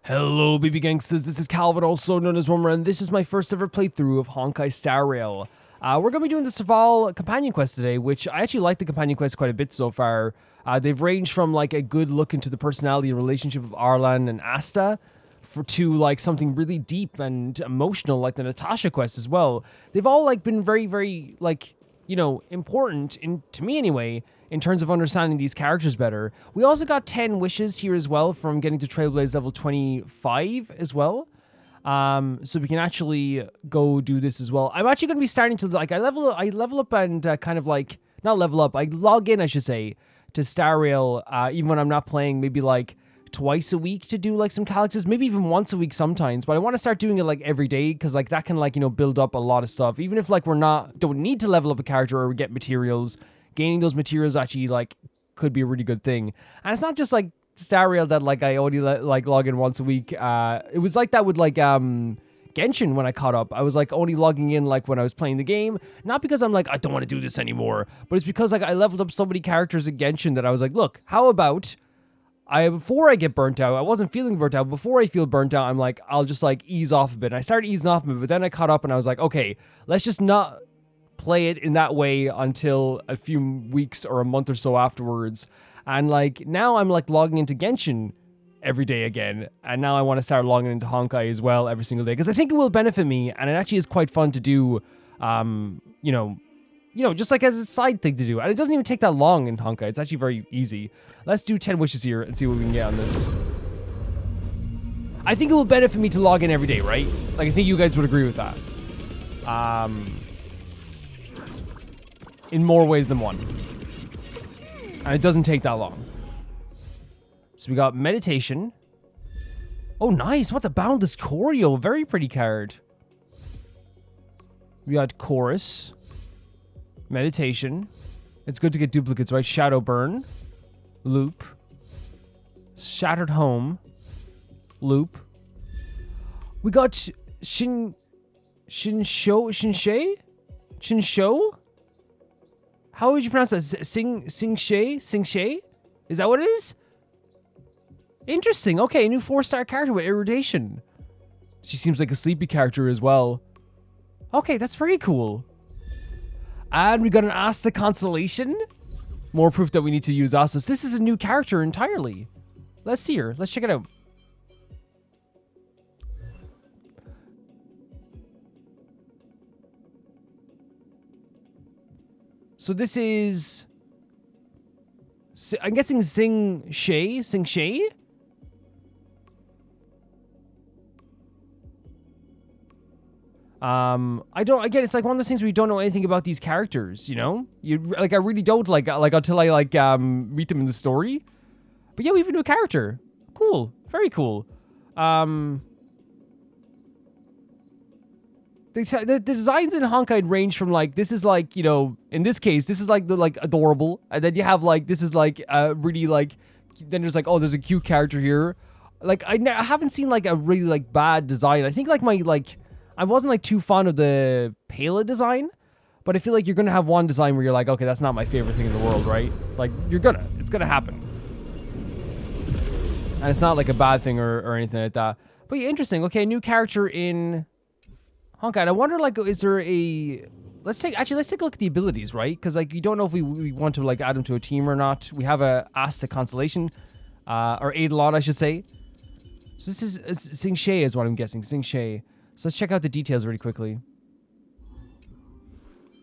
Hello, baby gangsters, this is Calvin, also known as Wormer, and this is my first ever playthrough of Honkai Star Rail. We're going to be doing the Serval companion quest today, which I actually like the companion quest quite a bit so far. They've ranged from like a good look into the personality and relationship of Arlan and Asta, to like something really deep and emotional like the Natasha quest as well. They've all like been very, very like, you know, important, to me anyway, in terms of understanding these characters better. We also got 10 wishes here as well from getting to Trailblaze level 25 as well. So we can actually go do this as well. I'm actually going to be starting to, like, I level up and kind of like, not level up, I log in, I should say, to Star Rail, even when I'm not playing, maybe like twice a week to do like some Calyxes, maybe even once a week sometimes, but I want to start doing it like every day, because like that can like, you know, build up a lot of stuff. Even if like don't need to level up a character or get materials, gaining those materials actually like could be a really good thing. And it's not just like Star Rail that like I only like log in once a week. It was like that with like Genshin when I caught up. I was like only logging in like when I was playing the game, not because I'm like I don't want to do this anymore, but it's because like I leveled up so many characters in Genshin that I was like, look, how about before I get burnt out, I wasn't feeling burnt out. Before I feel burnt out, I'm like, I'll just like ease off a bit. And I started easing off a bit, but then I caught up and I was like, okay, let's just not play it in that way until a few weeks or a month or so afterwards. And like now I'm like logging into Genshin every day again, and now I want to start logging into Honkai as well every single day, because I think it will benefit me, and it actually is quite fun to do, you know, just like as a side thing to do. And it doesn't even take that long in Honkai. It's actually very easy. Let's do 10 wishes here and see what we can get on this. I think it will benefit me to log in every day, right? Like, I think you guys would agree with that. In more ways than one. And it doesn't take that long. So we got meditation. Oh, nice. What the boundless choreo. Very pretty card. We got chorus. Meditation. It's good to get duplicates, right? Shadow burn. Loop. Shattered home. Loop. We got Shinsho? How would you pronounce that? Singshe? Is that what it is? Interesting. Okay, a new 4-star character with irritation. She seems like a sleepy character as well. Okay, that's very cool. And we got an Asta constellation. More proof that we need to use Asta. So this is a new character entirely. Let's see her. Let's check it out. So this is, I'm guessing Singshe? Again, it's like one of those things where you don't know anything about these characters, you know? I really don't, like until I, meet them in the story. But yeah, we have a new character. Cool. Very cool. The designs in Honkai range from like, this is like, you know, in this case, this is like the like adorable, and then you have like, this is like really like, then there's like, oh, there's a cute character here. Like I haven't seen like a really like bad design. I think like I wasn't like too fond of the Pela design, but I feel like you're gonna have one design where you're like, okay, that's not my favorite thing in the world, right? Like it's gonna happen, and it's not like a bad thing or anything like that. But yeah, interesting. Okay, new character in Honkai. And I wonder, like, is there a... Let's take a look at the abilities, right? Because, like, you don't know if we want to, like, add them to a team or not. We have a Asta Constellation, or Eidolon, I should say. So this is Singshe is what I'm guessing. Singshe. So let's check out the details really quickly.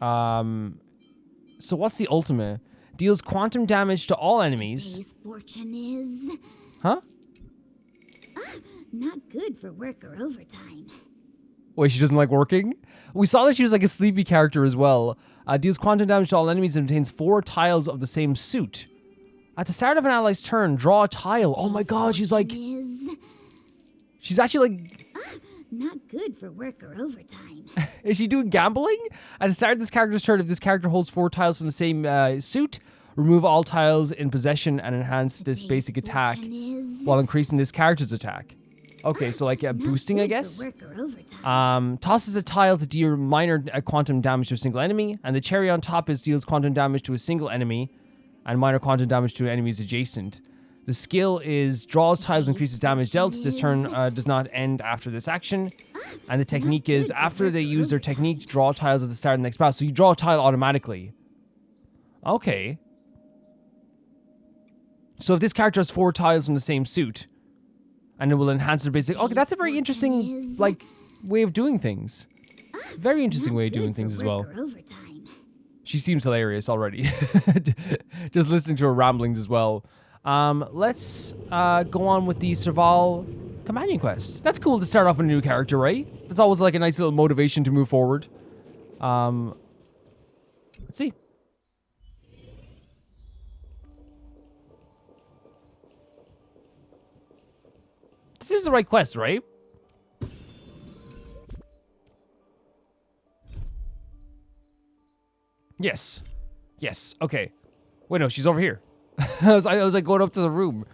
So what's the ultimate? Deals quantum damage to all enemies. His fortune is... Huh? Not good for work or overtime. Wait, she doesn't like working? We saw that she was like a sleepy character as well. Deals quantum damage to all enemies and obtains 4 tiles of the same suit. At the start of an ally's turn, draw a tile. Oh my god, she's like... She's actually like... Not good for work or overtime. Is she doing gambling? At the start of this character's turn, if this character holds 4 tiles from the same suit, remove all tiles in possession and enhance this basic attack while increasing this character's attack. Okay, so like boosting, I guess. Tosses a tile to deal minor quantum damage to a single enemy, and the cherry on top is deals quantum damage to a single enemy, and minor quantum damage to enemies adjacent. The skill is draws tiles, increases damage dealt. This turn does not end after this action. And the technique is after they use their technique, draw tiles at the start of the next battle. So you draw a tile automatically. Okay. So if this character has 4 tiles from the same suit, and it will enhance their basic... Okay, that's a very interesting, like, way of doing things. Very interesting way of doing things as well. She seems hilarious already. Just listening to her ramblings as well. Let's go on with the Serval companion quest. That's cool to start off with a new character, right? That's always like a nice little motivation to move forward. Let's see. This is the right quest, right? Yes. Yes. Okay. Wait, no, she's over here. I was like going up to the room.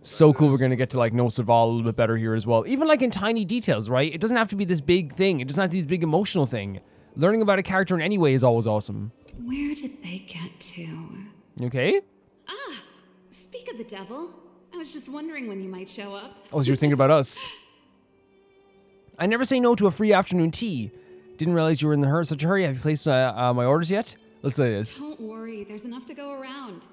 So cool. We're going to get to like know Serval a little bit better here as well. Even like in tiny details, right? It doesn't have to be this big thing. It doesn't have to be this big emotional thing. Learning about a character in any way is always awesome. Where did they get to? You okay? Ah, speak of the devil. I was just wondering when you might show up. Oh, so you're thinking about us. I never say no to a free afternoon tea. Didn't realize you were in such a hurry. Have you placed my orders yet? Let's say this. Don't worry, there's enough to go around.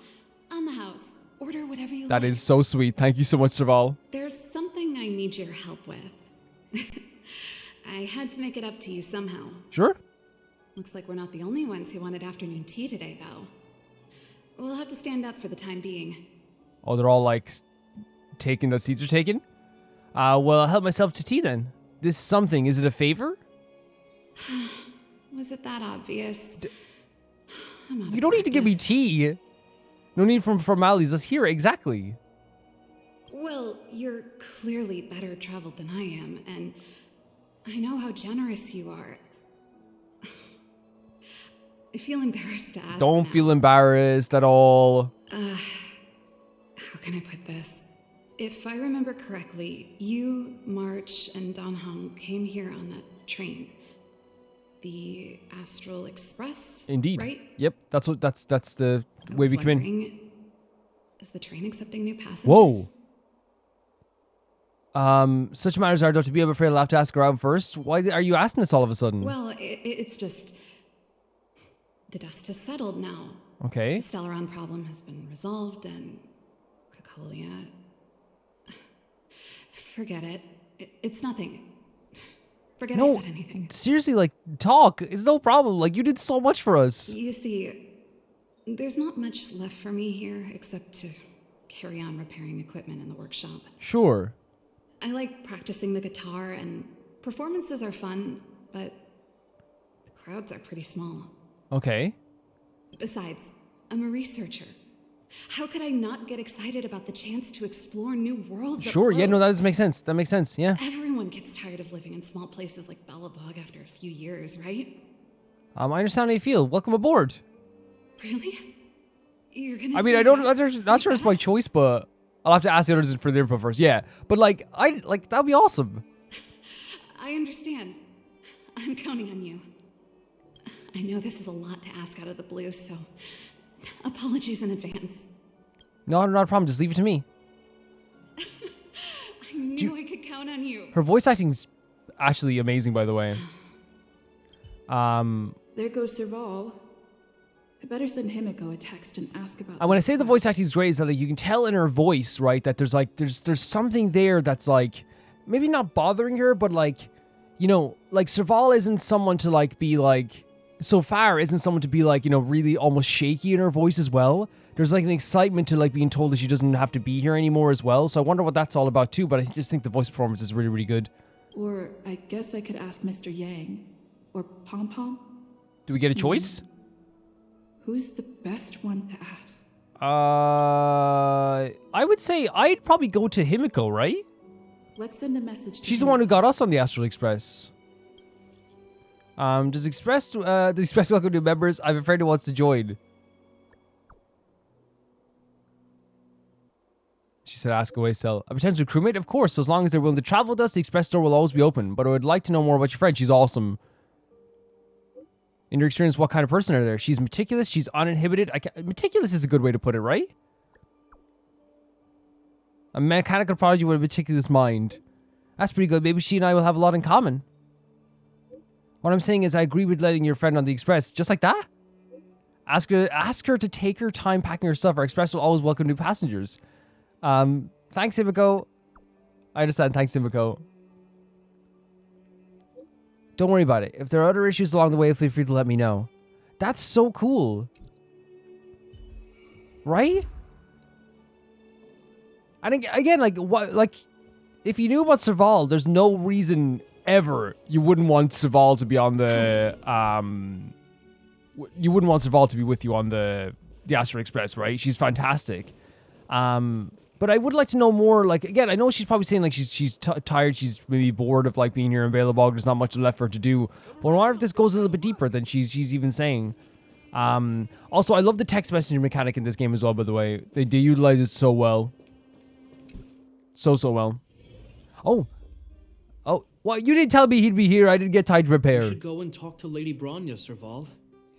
On the house. Order whatever you like. That is so sweet. Thank you so much, Serval. There's something I need your help with. I had to make it up to you somehow. Sure. Looks like we're not the only ones who wanted afternoon tea today, though. We'll have to stand up for the time being. Oh, they're all like taking the seats are taken? Well, I'll help myself to tea then. This something, is it a favor? Was it that obvious? You don't need to give me tea. No need for formalities. Let's hear it. Exactly. Well, you're clearly better traveled than I am, and I know how generous you are. I feel embarrassed to ask. Don't feel embarrassed at all. How can I put this? If I remember correctly, you, March, and Don Hong came here on that train. The Astral Express? Indeed. Right? Yep, that's the way we come in. Is the train accepting new passengers? Whoa. Such matters are to be, I'm afraid I'll have to ask around first. Why are you asking this all of a sudden? Well, it's just... The dust has settled now. Okay. The Stellaron problem has been resolved, and Cocolia... Forget it. It's nothing. Forget I said anything. Seriously, like, talk. It's no problem. Like, you did so much for us. You see, there's not much left for me here except to carry on repairing equipment in the workshop. Sure. I like practicing the guitar, and performances are fun, but the crowds are pretty small. Okay. Besides, I'm a researcher. How could I not get excited about the chance to explore new worlds? Sure, yeah, no, that does make sense. That makes sense, yeah. Everyone gets tired of living in small places like Bellabog after a few years, right? I understand how you feel. Welcome aboard. Really? You're gonna I mean, not sure it's my choice, but I'll have to ask the others for their input first. Yeah, but that'd be awesome. I understand. I'm counting on you. I know this is a lot to ask out of the blue, so apologies in advance. No, not a problem. Just leave it to me. I knew I could count on you. Her voice acting's actually amazing, by the way. There goes Serval. I better send Himiko a text and ask about... And when I say the voice acting is great, is that like, you can tell in her voice, right, that there's something there that's like, maybe not bothering her, but like, you know, like Serval isn't someone to like be like, so far isn't someone to be like, you know, really almost shaky in her voice as well. There's like an excitement to like being told that she doesn't have to be here anymore as well. So I wonder what that's all about too, but I just think the voice performance is really, really good. Or I guess I could ask Mr. Yang. Or Pom Pom. Do we get a choice? Who's the best one to ask? I would say I'd probably go to Himiko, right? Let's send a message to She's the one who got us on the Astral Express. Does Express welcome new members? I have a friend who wants to join. She said, ask away, Cell. A potential crewmate? Of course, so as long as they're willing to travel with us, the Express door will always be open. But I would like to know more about your friend. She's awesome. In your experience, what kind of person are there? She's meticulous, she's uninhibited. Meticulous is a good way to put it, right? A mechanical prodigy with a meticulous mind. That's pretty good. Maybe she and I will have a lot in common. What I'm saying is I agree with letting your friend on the express. Just like that? Ask her to take her time packing her stuff. Our express will always welcome new passengers. Thanks, Himiko. I understand. Thanks, Himiko. Don't worry about it. If there are other issues along the way, feel free to let me know. That's so cool. Right? And again, like, what, like, if you knew about Serval, there's no reason ever you wouldn't want Serval to be on the, you wouldn't want Serval to be with you on the Astral Express, right? She's fantastic. But I would like to know more, like, again, I know she's probably saying, like, she's tired, she's maybe bored of, like, being here in Belobog, there's not much left for her to do. But I wonder if this goes a little bit deeper than she's even saying. Also, I love the text messenger mechanic in this game as well, by the way. They utilize it so well. So well. Oh, well, you didn't tell me he'd be here. I didn't get time to prepare. You should go and talk to Lady Bronya, Serval.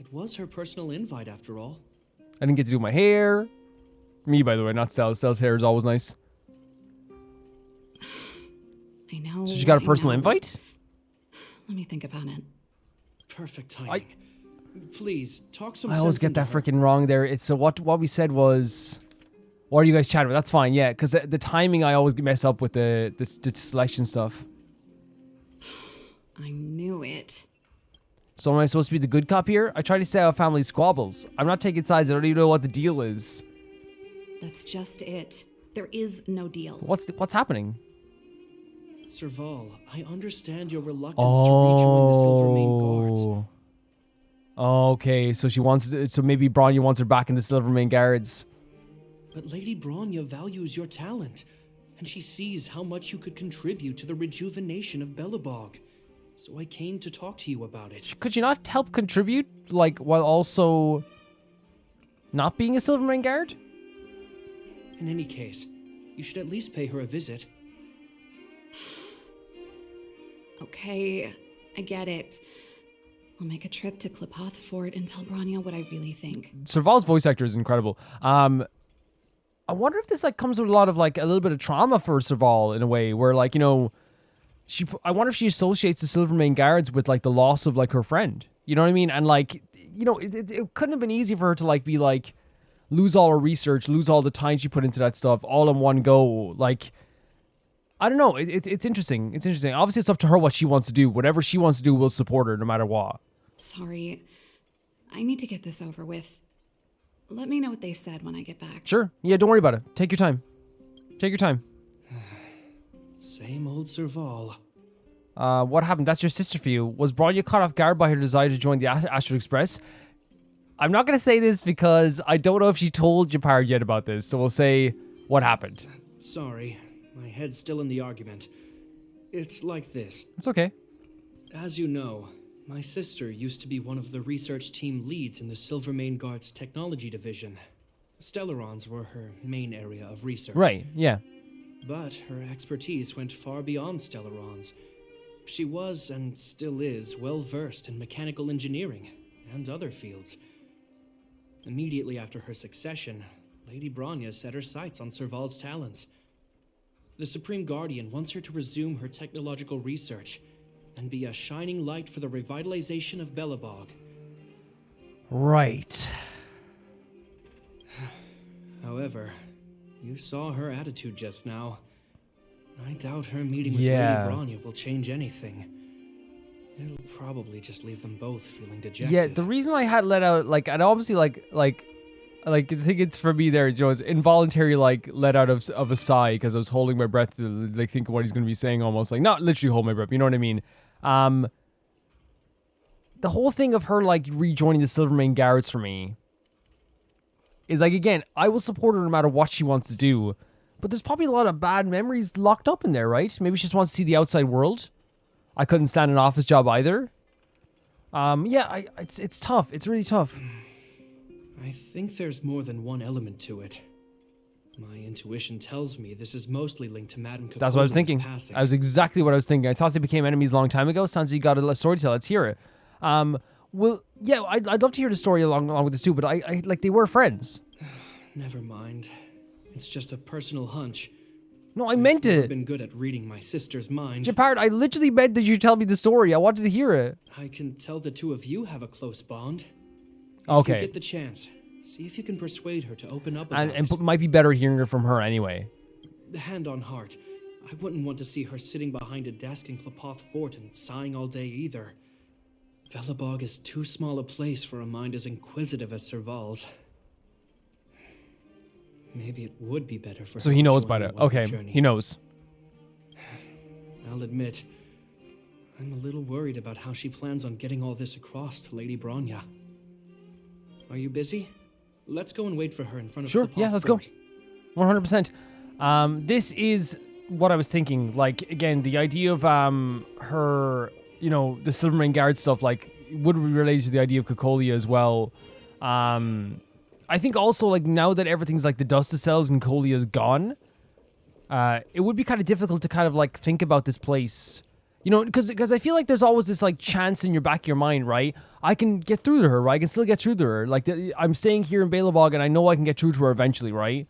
It was her personal invite, after all. I didn't get to do my hair. Me, by the way, not Stel's. Stel's hair is always nice. I know. So she got a personal invite? Let me think about it. Perfect timing. Please, talk some I always sense get that into her. freaking wrong there. It's so what we said was, what are you guys chatting about? That's fine, yeah, because the timing I always mess up with the selection stuff. I knew it. So am I supposed to be the good cop here? I try to stay out of family squabbles. I'm not taking sides. I don't even know what the deal is. That's just it. There is no deal. What's happening? Serval, I understand your reluctance to rejoin the Silvermane Guards. Okay, so she wants so maybe Bronya wants her back in the Silvermane Guards. But Lady Bronya values your talent, and she sees how much you could contribute to the rejuvenation of Belobog. So I came to talk to you about it. Could you not help contribute, like, while also not being a Silvermane Guard? In any case, you should at least pay her a visit. Okay, I get it. I'll make a trip to Klipoth Fort and tell Bronya what I really think. Serval's voice actor is incredible. I wonder if this, like, comes with a lot of, like, a little bit of trauma for Serval in a way, where, like, you know, I wonder if she associates the Silvermane Guards with, like, the loss of, like, her friend. You know what I mean? And, like, you know, it couldn't have been easy for her to, like, be, like, lose all her research, lose all the time she put into that stuff all in one go. Like, I don't know. It's interesting. It's interesting. Obviously, it's up to her what she wants to do. Whatever she wants to do, we'll support her no matter what. Sorry. I need to get this over with. Let me know what they said when I get back. Sure. Yeah, don't worry about it. Take your time. Take your time. Same old Serval. What happened? That's your sister for you. Was Bronya caught off guard by her desire to join the Astral Express? I'm not going to say this because I don't know if she told Jepard yet about this, so we'll say what happened. Sorry, my head's still in the argument. It's like this. It's okay. As you know, my sister used to be one of the research team leads in the Silvermane Guards Technology Division. Stellarons were her main area of research. Right, yeah. But her expertise went far beyond Stellarons. She was, and still is, well versed in mechanical engineering and other fields. Immediately after her succession, Lady Bronya set her sights on Serval's talents. The Supreme Guardian wants her to resume her technological research and be a shining light for the revitalization of Belobog. Right. However, you saw her attitude just now. I doubt her meeting with Yeah. Lady Bronya will change anything. It'll probably just leave them both feeling dejected. Yeah, the reason I had let out, like, and obviously, like, I think it's for me there, you know, it's involuntary, like, let out of a sigh, because I was holding my breath to, like, think of what he's going to be saying, almost, like, not literally hold my breath, you know what I mean? The whole thing of her, like, rejoining the Silvermane Guards for me is, like, again, I will support her no matter what she wants to do, but there's probably a lot of bad memories locked up in there, right? Maybe she just wants to see the outside world. I couldn't stand an office job either. Yeah, it's tough. It's really tough. I think there's more than one element to it. My intuition tells me this is mostly linked to Madame Cocolia's That's what I was thinking. passing. That was exactly what I was thinking. I thought they became enemies a long time ago. Sounds like you got a story to tell. Let's hear it. Well, yeah, I'd love to hear the story along with this too, but I like, they were friends. Never mind. It's just a personal hunch. No, I meant I've never it. been good at reading my sister's mind. Jepard, I literally meant that you tell me the story. I wanted to hear it. I can tell the two of you have a close bond. If Okay. you get the chance, see if you can persuade her to open up about And it. might be better hearing it from her anyway. Hand on heart, I wouldn't want to see her sitting behind a desk in Klapoth Fort and sighing all day either. Velabog is too small a place for a mind as inquisitive as Serval's. Maybe it would be better for So her he to knows join about you it. on the Okay, journey. he knows. I'll admit, I'm a little worried about how she plans on getting all this across to Lady Bronya. Are you busy? Let's go and wait for her in front of Sure, Klapoth yeah, let's go. Fort. 100%. This is what I was thinking. Like, again, the idea of her, you know, the Silvermane Guard stuff, like, would be related to the idea of Cocolia as well. I think also, like, now that everything's, like, the dust settles and Colia's gone, it would be kind of difficult to kind of, like, think about this place. You know, because I feel like there's always this, like, chance in your back of your mind, right? I can get through to her, right? I can still get through to her. Like, I'm staying here in Balabog, and I know I can get through to her eventually, right?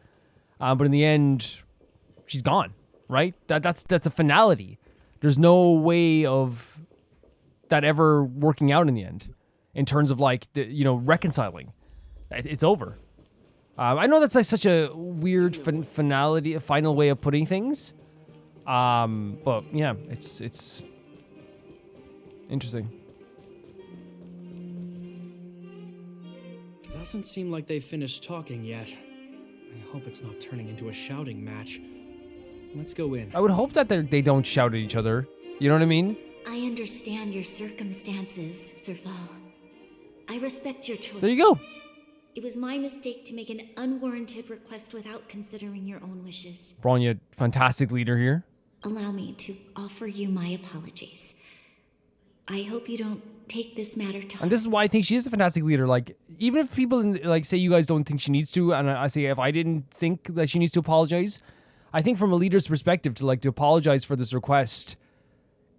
But in the end, she's gone, right? That's a finality. There's no way of that ever working out in the end, in terms of, like, reconciling. It's over. I know that's, like, such a weird finality, a final way of putting things. But yeah, it's interesting. Doesn't seem like they've finished talking yet. I hope it's not turning into a shouting match. Let's go in. I would hope that they don't shout at each other. You know what I mean? I understand your circumstances, Serval. I respect your choice. There you go. It was my mistake to make an unwarranted request without considering your own wishes. Bronya, fantastic leader here. Allow me to offer you my apologies. I hope you don't take this matter to And this is why I think she is a fantastic leader. Like, even if people, like, say you guys don't think she needs to, and I say if I didn't think that she needs to apologize, I think from a leader's perspective to apologize for this request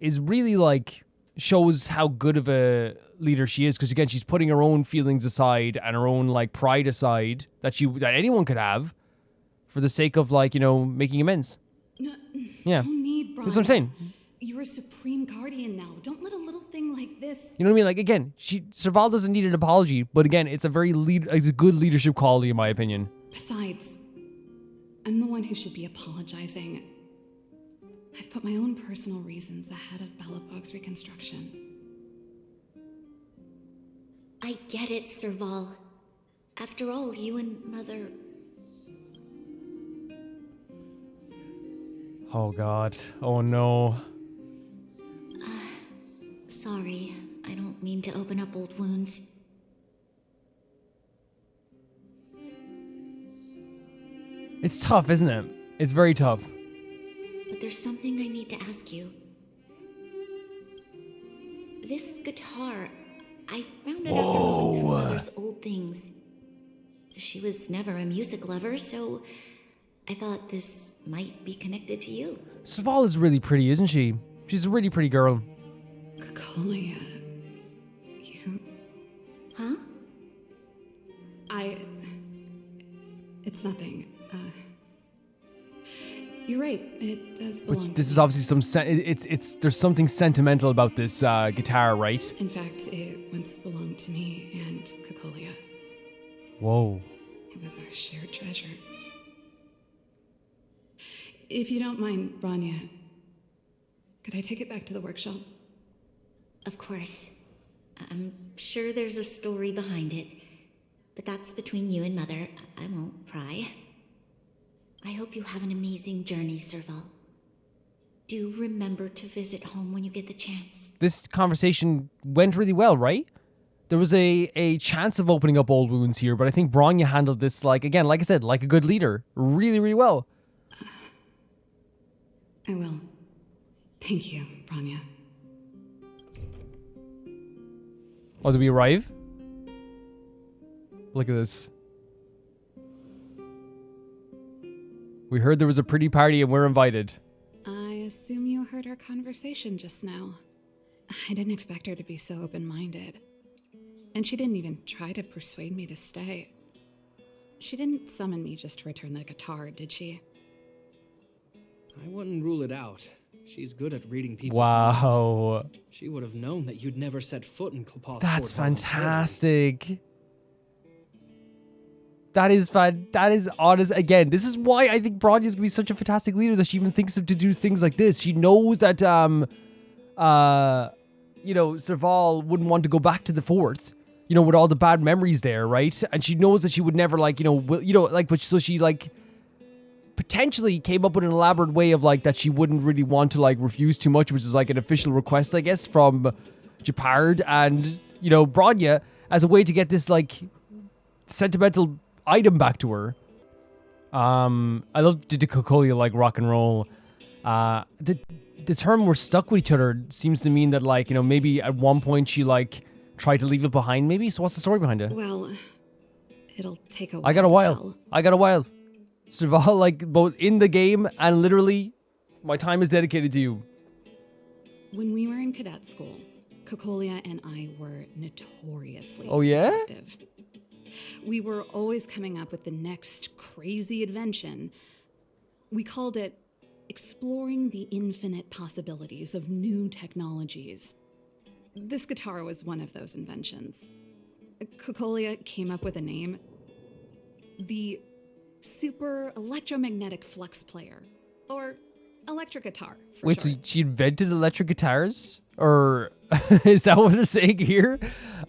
is really, like, shows how good of a leader she is. Because, again, she's putting her own feelings aside and her own, like, pride aside that anyone could have for the sake of, like, making amends. No, Yeah. no need, Bronya. That's what I'm saying. You're a supreme guardian now. Don't let a little thing like this. You know what I mean? Like, again, Serval doesn't need an apology, but again, it's a good leadership quality in my opinion. Besides, I'm the one who should be apologizing. I've put my own personal reasons ahead of Balabog's reconstruction. I get it, Serval. After all, you and Mother... Oh God. Oh no. Sorry, I don't mean to open up old wounds. It's tough, isn't it? It's very tough. But there's something I need to ask you. This guitar, I found it after going through Mother's old things. She was never a music lover, so I thought this might be connected to you. Serval is really pretty, isn't she? She's a really pretty girl. Cocolia, you... Huh? It's nothing. You're right, it does belong Which to this is me. obviously there's something sentimental about this guitar, right? In fact, it once belonged to me and Cocolia. Whoa. It was our shared treasure. If you don't mind, Bronya, could I take it back to the workshop? Of course. I'm sure there's a story behind it. But that's between you and Mother. I won't pry. I hope you have an amazing journey, Serval. Do remember to visit home when you get the chance. This conversation went really well, right? There was a chance of opening up old wounds here, but I think Bronya handled this, like I said, like a good leader. Really, really well. I will. Thank you, Bronya. Oh, did we arrive? Look at this. We heard there was a pretty party and we're invited. I assume you heard our conversation just now. I didn't expect her to be so open-minded. And she didn't even try to persuade me to stay. She didn't summon me just to return the guitar, did she? I wouldn't rule it out. She's good at reading people's Wow. minds. She would have known that you'd never set foot in Clepot's That's fort voluntarily. fantastic. That is honest. Again, this is why I think Bronya's gonna be such a fantastic leader, that she even thinks of to do things like this. She knows that Serval wouldn't want to go back to the fort, with all the bad memories there, right? And she knows that she would never so she potentially came up with an elaborate way of that she wouldn't really want to refuse too much, which is an official request, I guess, from Jepard and Bronya, as a way to get this sentimental item back to her. I love the Cocolia rock and roll. The term "we're stuck with each other" seems to mean that maybe at one point she tried to leave it behind, maybe. So what's the story behind it? Well, it'll take a while. I got a while. Serval, both in the game and literally, my time is dedicated to you. When we were in cadet school, Cocolia and I were notoriously Oh, yeah? deceptive. We were always coming up with the next crazy invention. We called it exploring the infinite possibilities of new technologies. This guitar was one of those inventions. Cocolia came up with a name. The Super Electromagnetic Flux Player, or electric guitar. Wait, short. so she invented electric guitars? Or is that what they're saying here?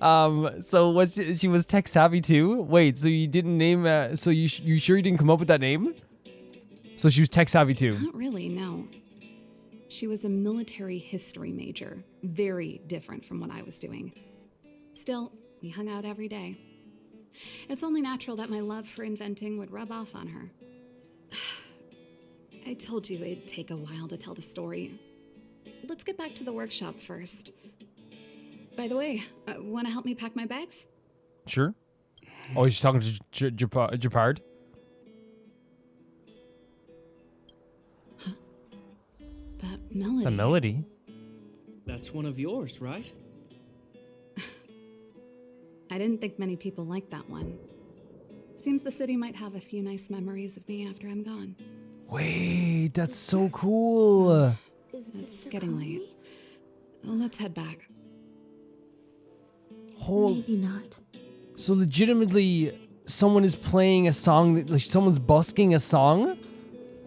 So she was tech savvy too? Wait, so you didn't name, so you sure you didn't come up with that name? So she was tech savvy too? Not really, no. She was a military history major, very different from what I was doing. Still, we hung out every day. It's only natural that my love for inventing would rub off on her. I told you it'd take a while to tell the story. Let's get back to the workshop first. By the way, want to help me pack my bags? Sure. Oh, she's talking to Jepard? Huh. That melody. The melody? That's one of yours, right? I didn't think many people liked that one. Seems the city might have a few nice memories of me after I'm gone. Wait, that's so cool. It's getting late. Let's head back. Maybe not. So legitimately, someone is playing a song, someone's busking a song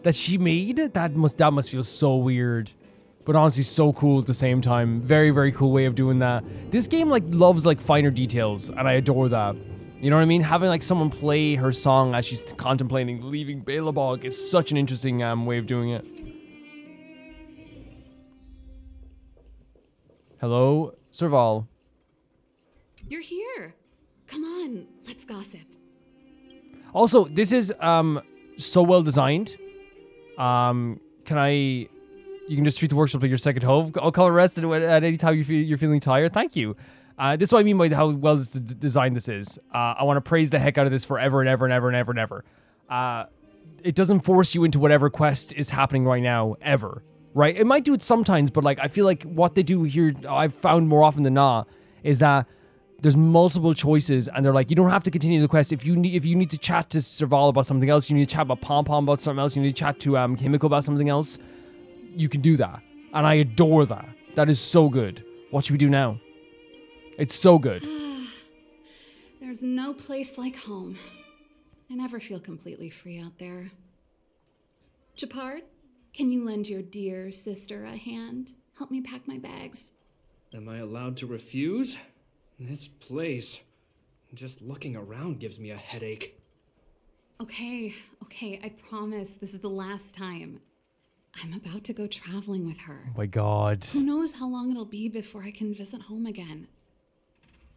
that she made? That must feel so weird. But honestly, so cool at the same time. Very, very cool way of doing that. This game loves finer details, and I adore that. You know what I mean? Having someone play her song as she's contemplating leaving Belobog is such an interesting way of doing it. Hello, Serval. You're here. Come on, let's gossip. Also, this is so well designed. You can just treat the workshop like your second home. I'll call it rest at any time you're feeling tired. Thank you. This is what I mean by how well designed this is. I want to praise the heck out of this forever and ever and ever and ever and ever. It doesn't force you into whatever quest is happening right now, ever. Right? It might do it sometimes, but I feel like what they do here, I've found more often than not, is that there's multiple choices, and they're you don't have to continue the quest. If you need to chat to Serval about something else, you need to chat about Pom Pom about something else, you need to chat to Himiko about something else, you can do that. And I adore that. That is so good. What should we do now? It's so good. There's no place like home. I never feel completely free out there. Jepard, can you lend your dear sister a hand? Help me pack my bags. Am I allowed to refuse? This place, just looking around gives me a headache. Okay, I promise this is the last time. I'm about to go traveling with her. Oh my god. Who knows how long it'll be before I can visit home again.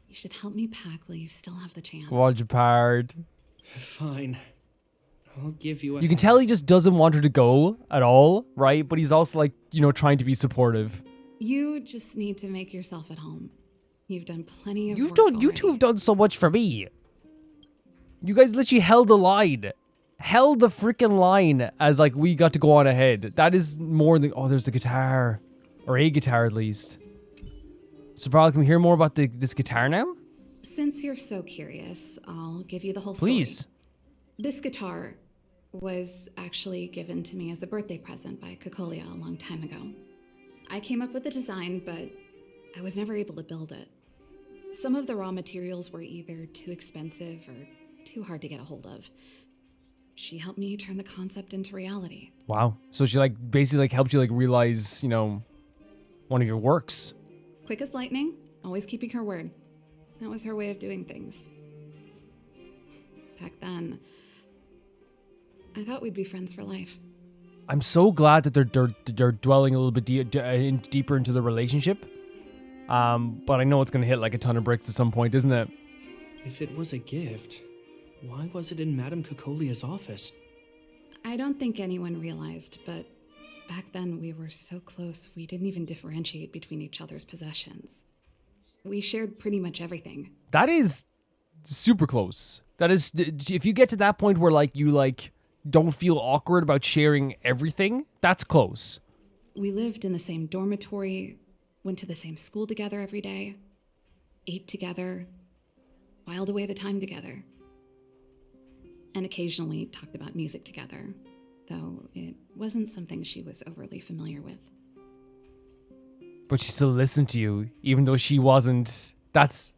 You should help me pack while you still have the chance. Go on, Jepard. Fine. I'll give you a You can tell he just doesn't want her to go at all, right? But he's also trying to be supportive. You just need to make yourself at home. You've done plenty of work You two already. have done so much for me. You guys literally held the line. Held the freaking line as we got to go on ahead. That is more than... Oh, there's the guitar. Or a guitar at least. Serval, can we hear more about this guitar now? Since you're so curious, I'll give you the whole story. Please. This guitar, was actually given to me as a birthday present by Cocolia a long time ago. I came up with the design, but I was never able to build it. Some of the raw materials were either too expensive or too hard to get a hold of. She helped me turn the concept into reality. Wow. So she like basically like helped you like realize, you know, one of your works. Quick as lightning, always keeping her word. That was her way of doing things. Back then, I thought we'd be friends for life. I'm so glad that they're dwelling a little bit deeper into the relationship. But I know it's gonna hit like a ton of bricks at some point, isn't it? If it was a gift, why was it in Madame Cocolia's office? I don't think anyone realized, but back then we were so close we didn't even differentiate between each other's possessions. We shared pretty much everything. That is super close. That is, if you get to that point where like you like don't feel awkward about sharing everything, that's close. We lived in the same dormitory, went to the same school together every day, ate together, whiled away the time together, and occasionally talked about music together, though it wasn't something she was overly familiar with. But she still listened to you, even though she wasn't. That's,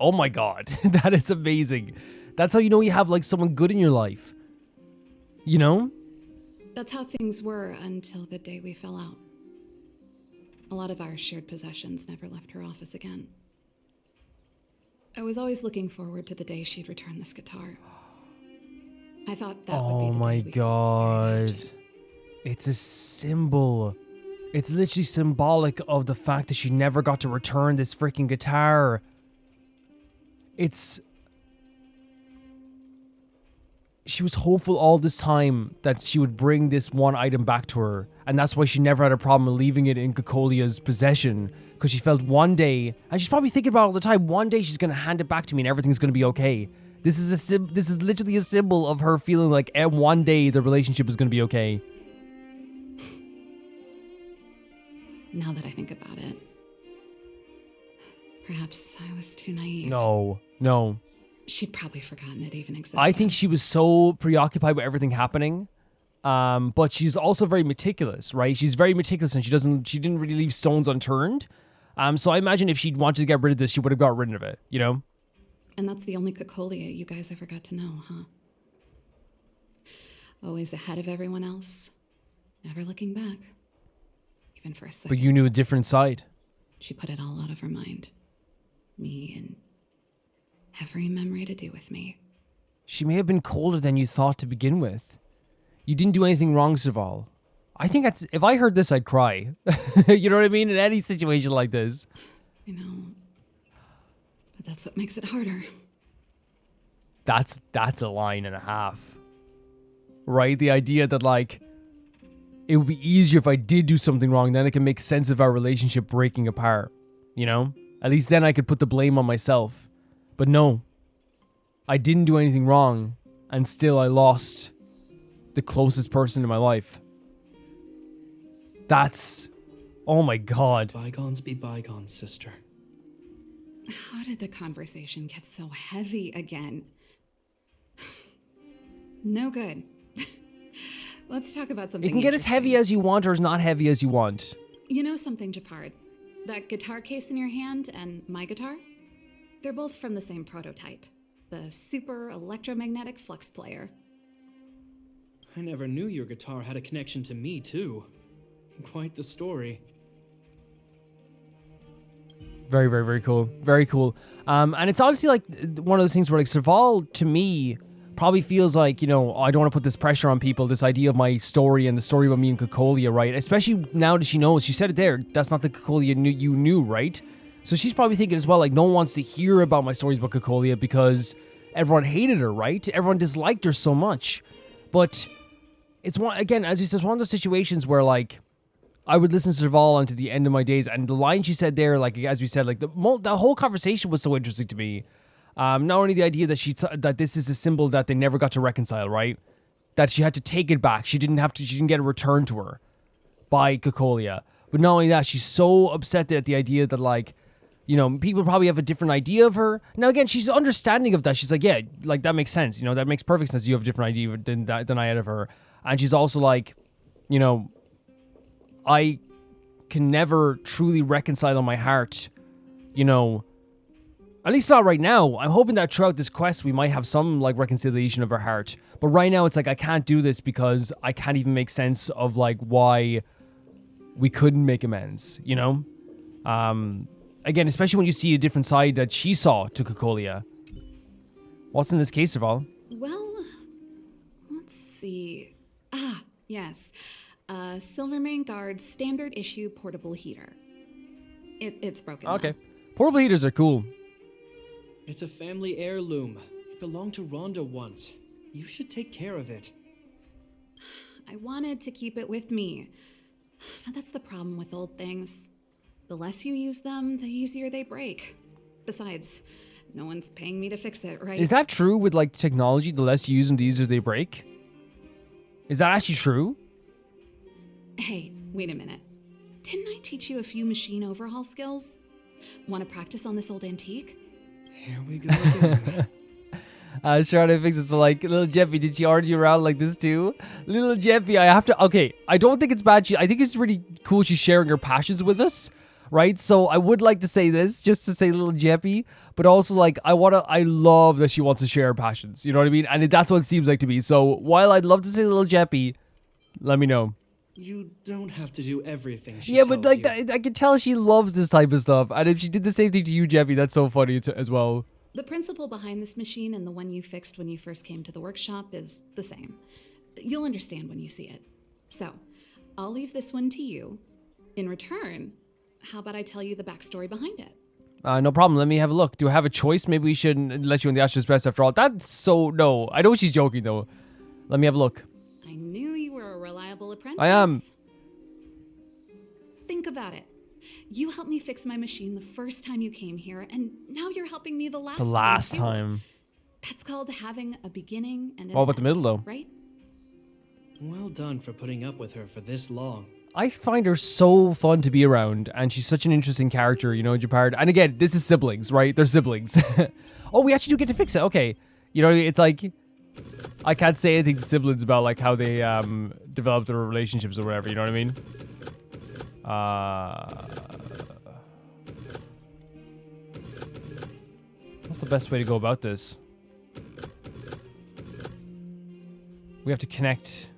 oh my god, that is amazing. That's how you know you have like someone good in your life. You know? That's how things were until the day we fell out. A lot of our shared possessions never left her office again. I was always looking forward to the day she'd return this guitar. I thought that would be Oh the my day we got god. married. It's a symbol. It's literally symbolic of the fact that she never got to return this freaking guitar. She was hopeful all this time that she would bring this one item back to her, and that's why she never had a problem leaving it in Cocolia's possession, because she felt one day, and she's probably thinking about it all the time, one day she's going to hand it back to me and everything's going to be okay. This is literally a symbol of her feeling like one day the relationship is going to be okay. Now that I think about it, perhaps I was too naive. No. She'd probably forgotten it even existed. I think she was so preoccupied with everything happening. But she's also very meticulous, right? She's very meticulous and she didn't really leave stones unturned. So I imagine if she'd wanted to get rid of this, she would have got rid of it, you know? And that's the only Cocolia you guys ever got to know, huh? Always ahead of everyone else, never looking back, even for a second. But you knew a different side. She put it all out of her mind. Me and every memory to do with me. She may have been colder than you thought to begin with. You didn't do anything wrong, Serval. I think if I heard this, I'd cry. You know what I mean? In any situation like this. I know. But that's what makes it harder. That's a line and a half. Right? The idea that, like, it would be easier if I did do something wrong, then I can make sense of our relationship breaking apart. You know? At least then I could put the blame on myself. But no. I didn't do anything wrong, and still I lost the closest person in my life. That's... oh my god. Bygones be bygones, sister. How did the conversation get so heavy again? No good. Let's talk about something. It can get as heavy as you want or as not heavy as you want. You know something, Jepard? That guitar case in your hand and my guitar? They're both from the same prototype. The super electromagnetic flux player. I never knew your guitar had a connection to me, too. Quite the story. Very, very, very cool. Very cool. And it's honestly like one of those things where like Serval, to me, probably feels like, you know, I don't want to put this pressure on people, this idea of my story and the story about me and Cocolia, right? Especially now that she knows, she said it there, that's not the Cocolia you knew, right? So she's probably thinking as well, like, no one wants to hear about my stories about Cocolia because everyone hated her, right? Everyone disliked her so much. But it's one, again, as we said, it's one of those situations where, like, I would listen to Serval until the end of my days, and the line she said there, like, as we said, like, the whole conversation was so interesting to me. Not only the idea that that this is a symbol that they never got to reconcile, right? That she had to take it back. She didn't get a return to her by Cocolia. But not only that, she's so upset at the idea that, like, you know, people probably have a different idea of her. Now, again, she's understanding of that. She's like, yeah, like, that makes sense. You know, that makes perfect sense. You have a different idea than I had of her. And she's also like, you know, I can never truly reconcile in my heart, you know, at least not right now. I'm hoping that throughout this quest, we might have some, like, reconciliation of her heart. But right now, it's like, I can't do this because I can't even make sense of, like, why we couldn't make amends, you know? Again, especially when you see a different side that she saw to Cocolia. What's in this case, Serval? Well, let's see. Ah, yes. Silvermane Guard's standard issue portable heater. It's broken. Okay. Now. Portable heaters are cool. It's a family heirloom. It belonged to Rhonda once. You should take care of it. I wanted to keep it with me. But that's the problem with old things. The less you use them, the easier they break. Besides, no one's paying me to fix it, right? Is that true with, like, technology? The less you use them, the easier they break? Is that actually true? Hey, wait a minute. Didn't I teach you a few machine overhaul skills? Want to practice on this old antique? Here we go again. I was trying to fix it. So, like, little Jeppy, did she argue around like this too? Little Jeppy, I have to... Okay, I don't think it's bad. I think it's really cool she's sharing her passions with us, right? So I would like to say this, just to say little Jeppy, but also, like, I love that she wants to share her passions. You know what I mean? And that's what it seems like to me. So while I'd love to say little Jeppy, let me know. You don't have to do everything she Yeah, but, like, tells you. I could tell she loves this type of stuff. And if she did the same thing to you, Jeppy, that's so funny as well. The principle behind this machine and the one you fixed when you first came to the workshop is the same. You'll understand when you see it. So, I'll leave this one to you. In return, how about I tell you the backstory behind it? No problem. Let me have a look. Do I have a choice? Maybe we shouldn't let you in the Ashes Press after all. That's so... No. I know she's joking, though. Let me have a look. I knew you were a reliable apprentice. I am. Think about it. You helped me fix my machine the first time you came here, and now you're helping me the last time. Time. That's called having a beginning and an What about the end, middle, though? right? Well done for putting up with her for this long. I find her so fun to be around, and she's such an interesting character, you know, Jepard. And again, this is siblings, right? They're siblings. Oh, we actually do get to fix it. Okay. You know, it's like... I can't say anything to siblings about, like, how they develop their relationships or whatever, you know what I mean? What's the best way to go about this? We have to connect.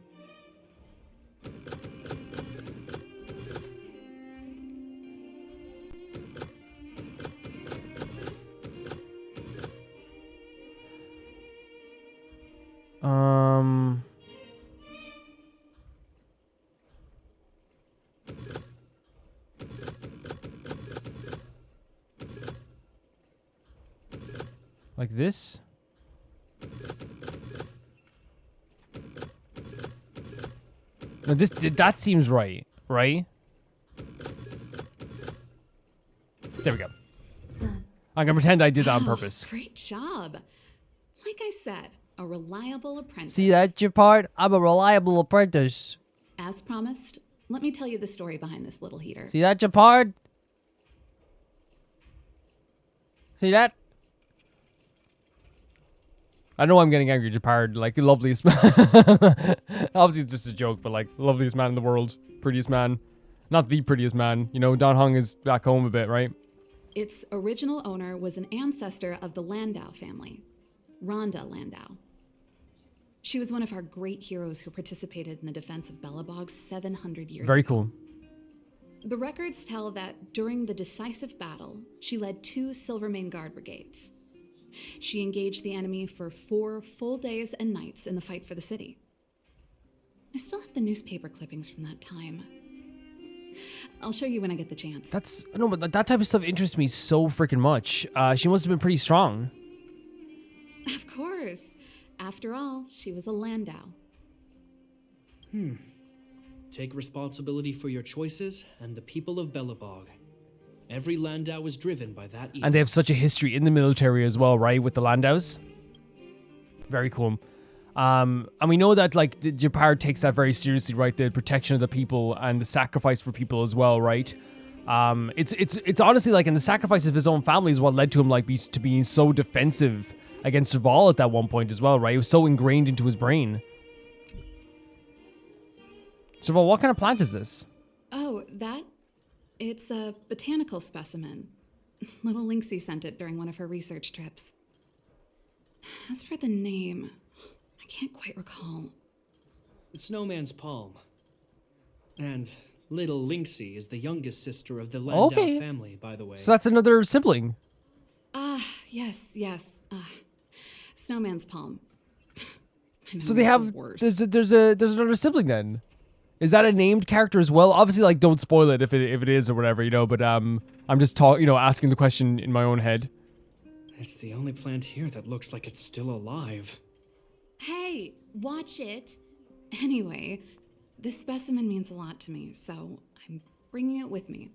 Like this? No, that seems right, right? There we go. I'm gonna pretend I did that on purpose. Great job. Like I said, a reliable apprentice. See that, Jepard? I'm a reliable apprentice. As promised, let me tell you the story behind this little heater. See that, Jepard? See that? I know I'm getting angry, Jepard, like, loveliest man. Obviously, it's just a joke, but, like, loveliest man in the world. Prettiest man. Not the prettiest man. You know, Don Hung is back home a bit, right? Its original owner was an ancestor of the Landau family, Rhonda Landau. She was one of our great heroes who participated in the defense of Belobog 700 years Very ago. cool. The records tell that during the decisive battle, she led 2 Silvermane Guard brigades. She engaged the enemy for 4 full days and nights in the fight for the city. I still have the newspaper clippings from that time. I'll show you when I get the chance. But that type of stuff interests me so freaking much. She must have been pretty strong. Of course. After all, she was a Landau. Take responsibility for your choices and the people of Belobog. Every Landau is driven by that ethos. And they have such a history in the military as well, right? With the Landaus. Very cool. And we know that, like, the Gepard takes that very seriously, right? The protection of the people and the sacrifice for people as well, right? It's honestly like, and the sacrifice of his own family is what led to him like to being so defensive against Serval at that one point as well, right? It was so ingrained into his brain. Serval, what kind of plant is this? Oh, it's a botanical specimen. Little Lynxie sent it during one of her research trips. As for the name, I can't quite recall. Snowman's Palm. And Little Lynxie is the youngest sister of the Landau family, by the way. So that's another sibling. Yes. Snowman's Palm. So they have, there's another sibling then. Is that a named character as well? Obviously, like, don't spoil it if it is or whatever, you know, but I'm just asking the question in my own head. It's the only plant here that looks like it's still alive. Hey, watch it. Anyway, this specimen means a lot to me, so I'm bringing it with me.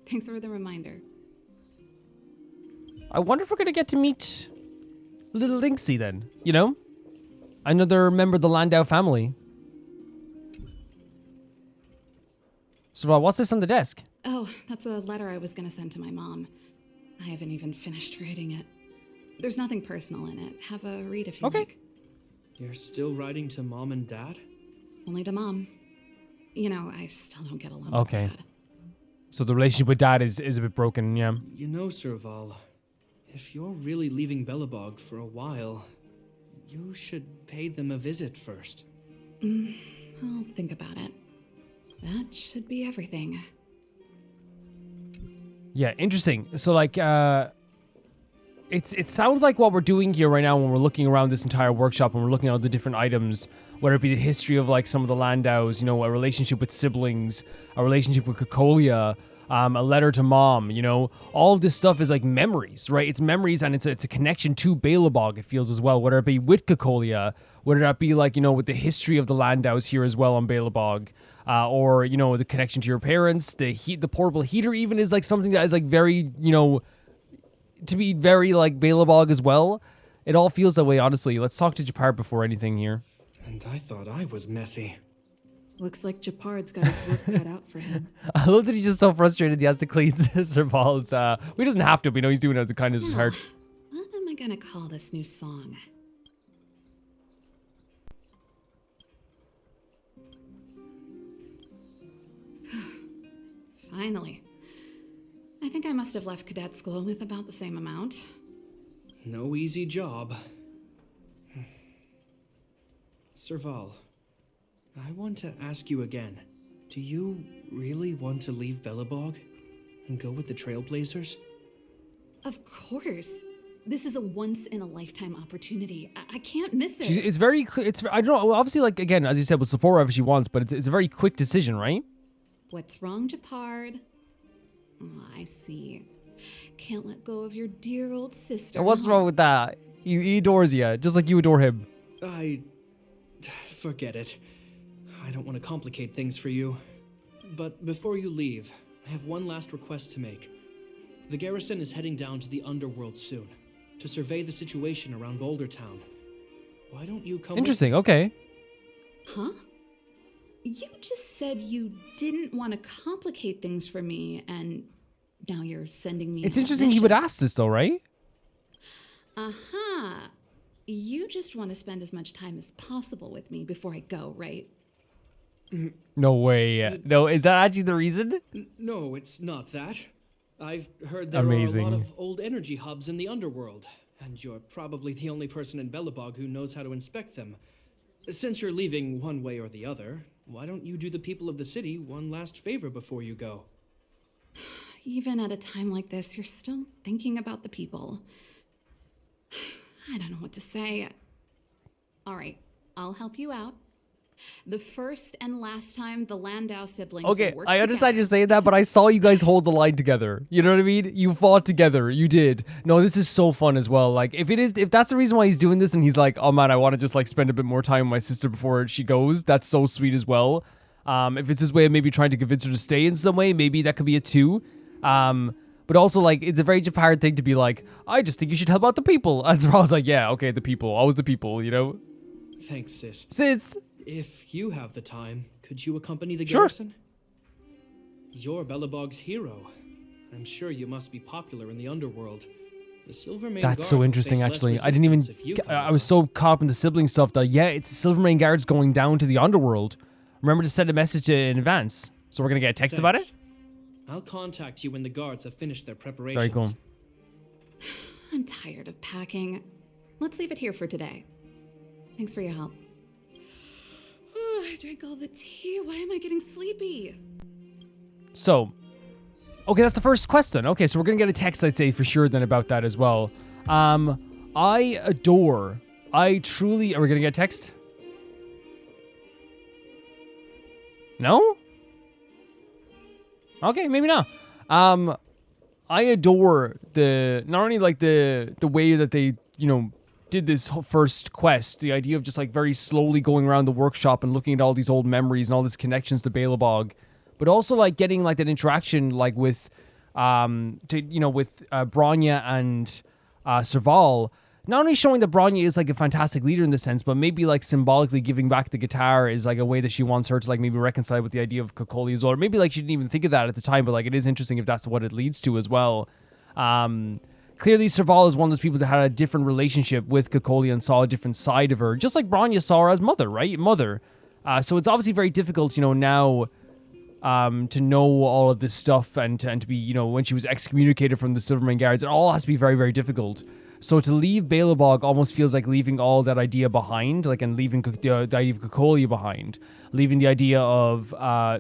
Thanks for the reminder. I wonder if we're gonna get to meet Little Lynxie then, you know? Another member of the Landau family. So, what's this on the desk? Oh, that's a letter I was gonna send to my mom. I haven't even finished writing it. There's nothing personal in it. Have a read if you like. You're still writing to Mom and Dad? Only to Mom. You know, I still don't get along with Dad. So the relationship with Dad is a bit broken, yeah. You know, Serval, if you're really leaving Belobog for a while, you should pay them a visit first. I'll think about it. That should be everything. Yeah, interesting. So, like, it sounds like what we're doing here right now when we're looking around this entire workshop and we're looking at all the different items, whether it be the history of, like, some of the Landaus, you know, a relationship with siblings, a relationship with Cocolia, a letter to Mom, you know, all of this stuff is, like, memories, right? It's memories and it's a connection to Belobog, it feels as well, whether it be with Cocolia, whether that be, like, you know, with the history of the Landaus here as well on Belobog. Or, you know, the connection to your parents, the portable heater even is, like, something that is, like, very, you know, to be very, like, Belobog as well. It all feels that way, honestly. Let's talk to Jepard before anything here. And I thought I was messy. Looks like Jepard's got his work cut out for him. I love that he's just so frustrated he has to clean Serval's. He doesn't have to, but, you know, he's doing it out of the kindness of his heart. What am I gonna call this new song? Finally. I think I must have left cadet school with about the same amount. No easy job. Serval, I want to ask you again. Do you really want to leave Belobog and go with the Trailblazers? Of course. This is a once-in-a-lifetime opportunity. I can't miss it. It's very, I don't know, obviously, like, again, as you said, we'll support whatever she wants, but it's a very quick decision, right? What's wrong, Jepard? Oh, I see. Can't let go of your dear old sister. What's wrong with that? He adores you, just like you adore him. Forget it. I don't want to complicate things for you. But before you leave, I have one last request to make. The garrison is heading down to the underworld soon, to survey the situation around Boulder Town. Why don't you come Interesting, okay. Huh? You just said you didn't want to complicate things for me, and now you're sending me. It's interesting he would ask this, though, right? Uh-huh. You just want to spend as much time as possible with me before I go, right? No way. No, is that actually the reason? No, it's not that. I've heard there are a lot of old energy hubs in the underworld, and you're probably the only person in Belobog who knows how to inspect them. Since you're leaving one way or the other, why don't you do the people of the city one last favor before you go? Even at a time like this, you're still thinking about the people. I don't know what to say. All right, I'll help you out. The first and last time the Landau siblings Okay, worked I understand together. you're saying that, but I saw you guys hold the line together. You know what I mean? You fought together. You did. No, this is so fun as well. Like, if that's the reason why he's doing this and he's like, oh man, I want to just like spend a bit more time with my sister before she goes, that's so sweet as well. If it's his way of maybe trying to convince her to stay in some way, maybe that could be it too. But also, like, it's a very Jepard thing to be like, I just think you should help out the people. And so I was like, yeah, okay, the people. Always the people, you know? Thanks, sis. Sis! If you have the time, could you accompany the garrison? You're Belobog's hero. I'm sure you must be popular in the underworld. The Silvermane That's Guards so will interesting, face less actually. I didn't even... resistance if you come I with was us. so caught up in the sibling stuff that, yeah, it's Silvermane Guards going down to the underworld. Remember to send a message in advance. So we're going to get a text about it? Thanks. I'll contact you when the guards have finished their preparations. Very cool. I'm tired of packing. Let's leave it here for today. Thanks for your help. Oh, I drank all the tea. Why am I getting sleepy? So, okay, that's the first question. Okay, so we're going to get a text, I'd say, for sure then about that as well. I truly... Are we going to get a text? No? Okay, maybe not. I adore not only like the way that they, you know, did this first quest, the idea of just like very slowly going around the workshop and looking at all these old memories and all these connections to Belobog, but also like getting like that interaction like with Bronya and Serval. Not only showing that Bronya is like a fantastic leader in this sense, but maybe like symbolically giving back the guitar is like a way that she wants her to like maybe reconcile with the idea of Cocolia as well. Or maybe like she didn't even think of that at the time, but like it is interesting if that's what it leads to as well. Clearly Serval is one of those people that had a different relationship with Cocolia and saw a different side of her, just like Bronya saw her as mother, right? Mother. So it's obviously very difficult, you know, now to know all of this stuff and to be, you know, when she was excommunicated from the Silvermane Guards, it all has to be very, very difficult. So to leave Belobog almost feels like leaving all that idea behind, like, and leaving the idea of Cocolia behind, leaving the idea of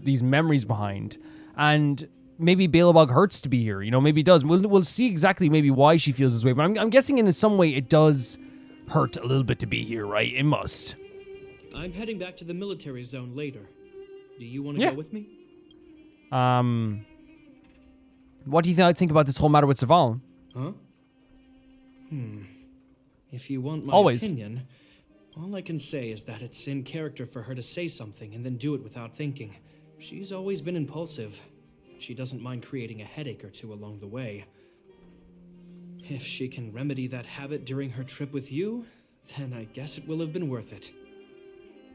these memories behind. And maybe Belobog hurts to be here, you know, maybe it does. We'll see exactly maybe why she feels this way, but I'm guessing in some way it does hurt a little bit to be here, right? It must. I'm heading back to the military zone later. Do you want to Yeah. go with me? What do you think about this whole matter with Serval? Huh? If you want my Always. opinion, all I can say is that it's in character for her to say something and then do it without thinking. She's always been impulsive. She doesn't mind creating a headache or two along the way. If she can remedy that habit during her trip with you, then I guess it will have been worth it.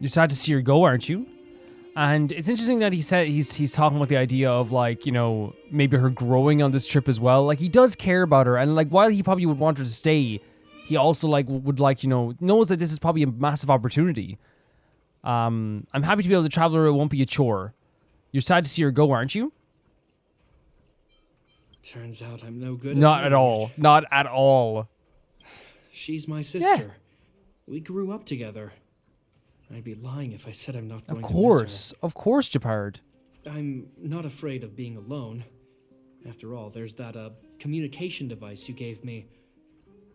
You're sad to see her go, aren't you? And it's interesting that he said he's talking about the idea of like, you know, maybe her growing on this trip as well. Like he does care about her, and like while he probably would want her to stay, he also like would like, you know, knows that this is probably a massive opportunity. I'm happy to be able to travel her. It won't be a chore. You're sad to see her go, aren't you? Turns out I'm no good Not at at all. Not at all. She's my sister. We grew up together. I'd be lying if I said I'm not going Of to miss course, Jepard. her. I'm not afraid of being alone. After all, there's that communication device you gave me.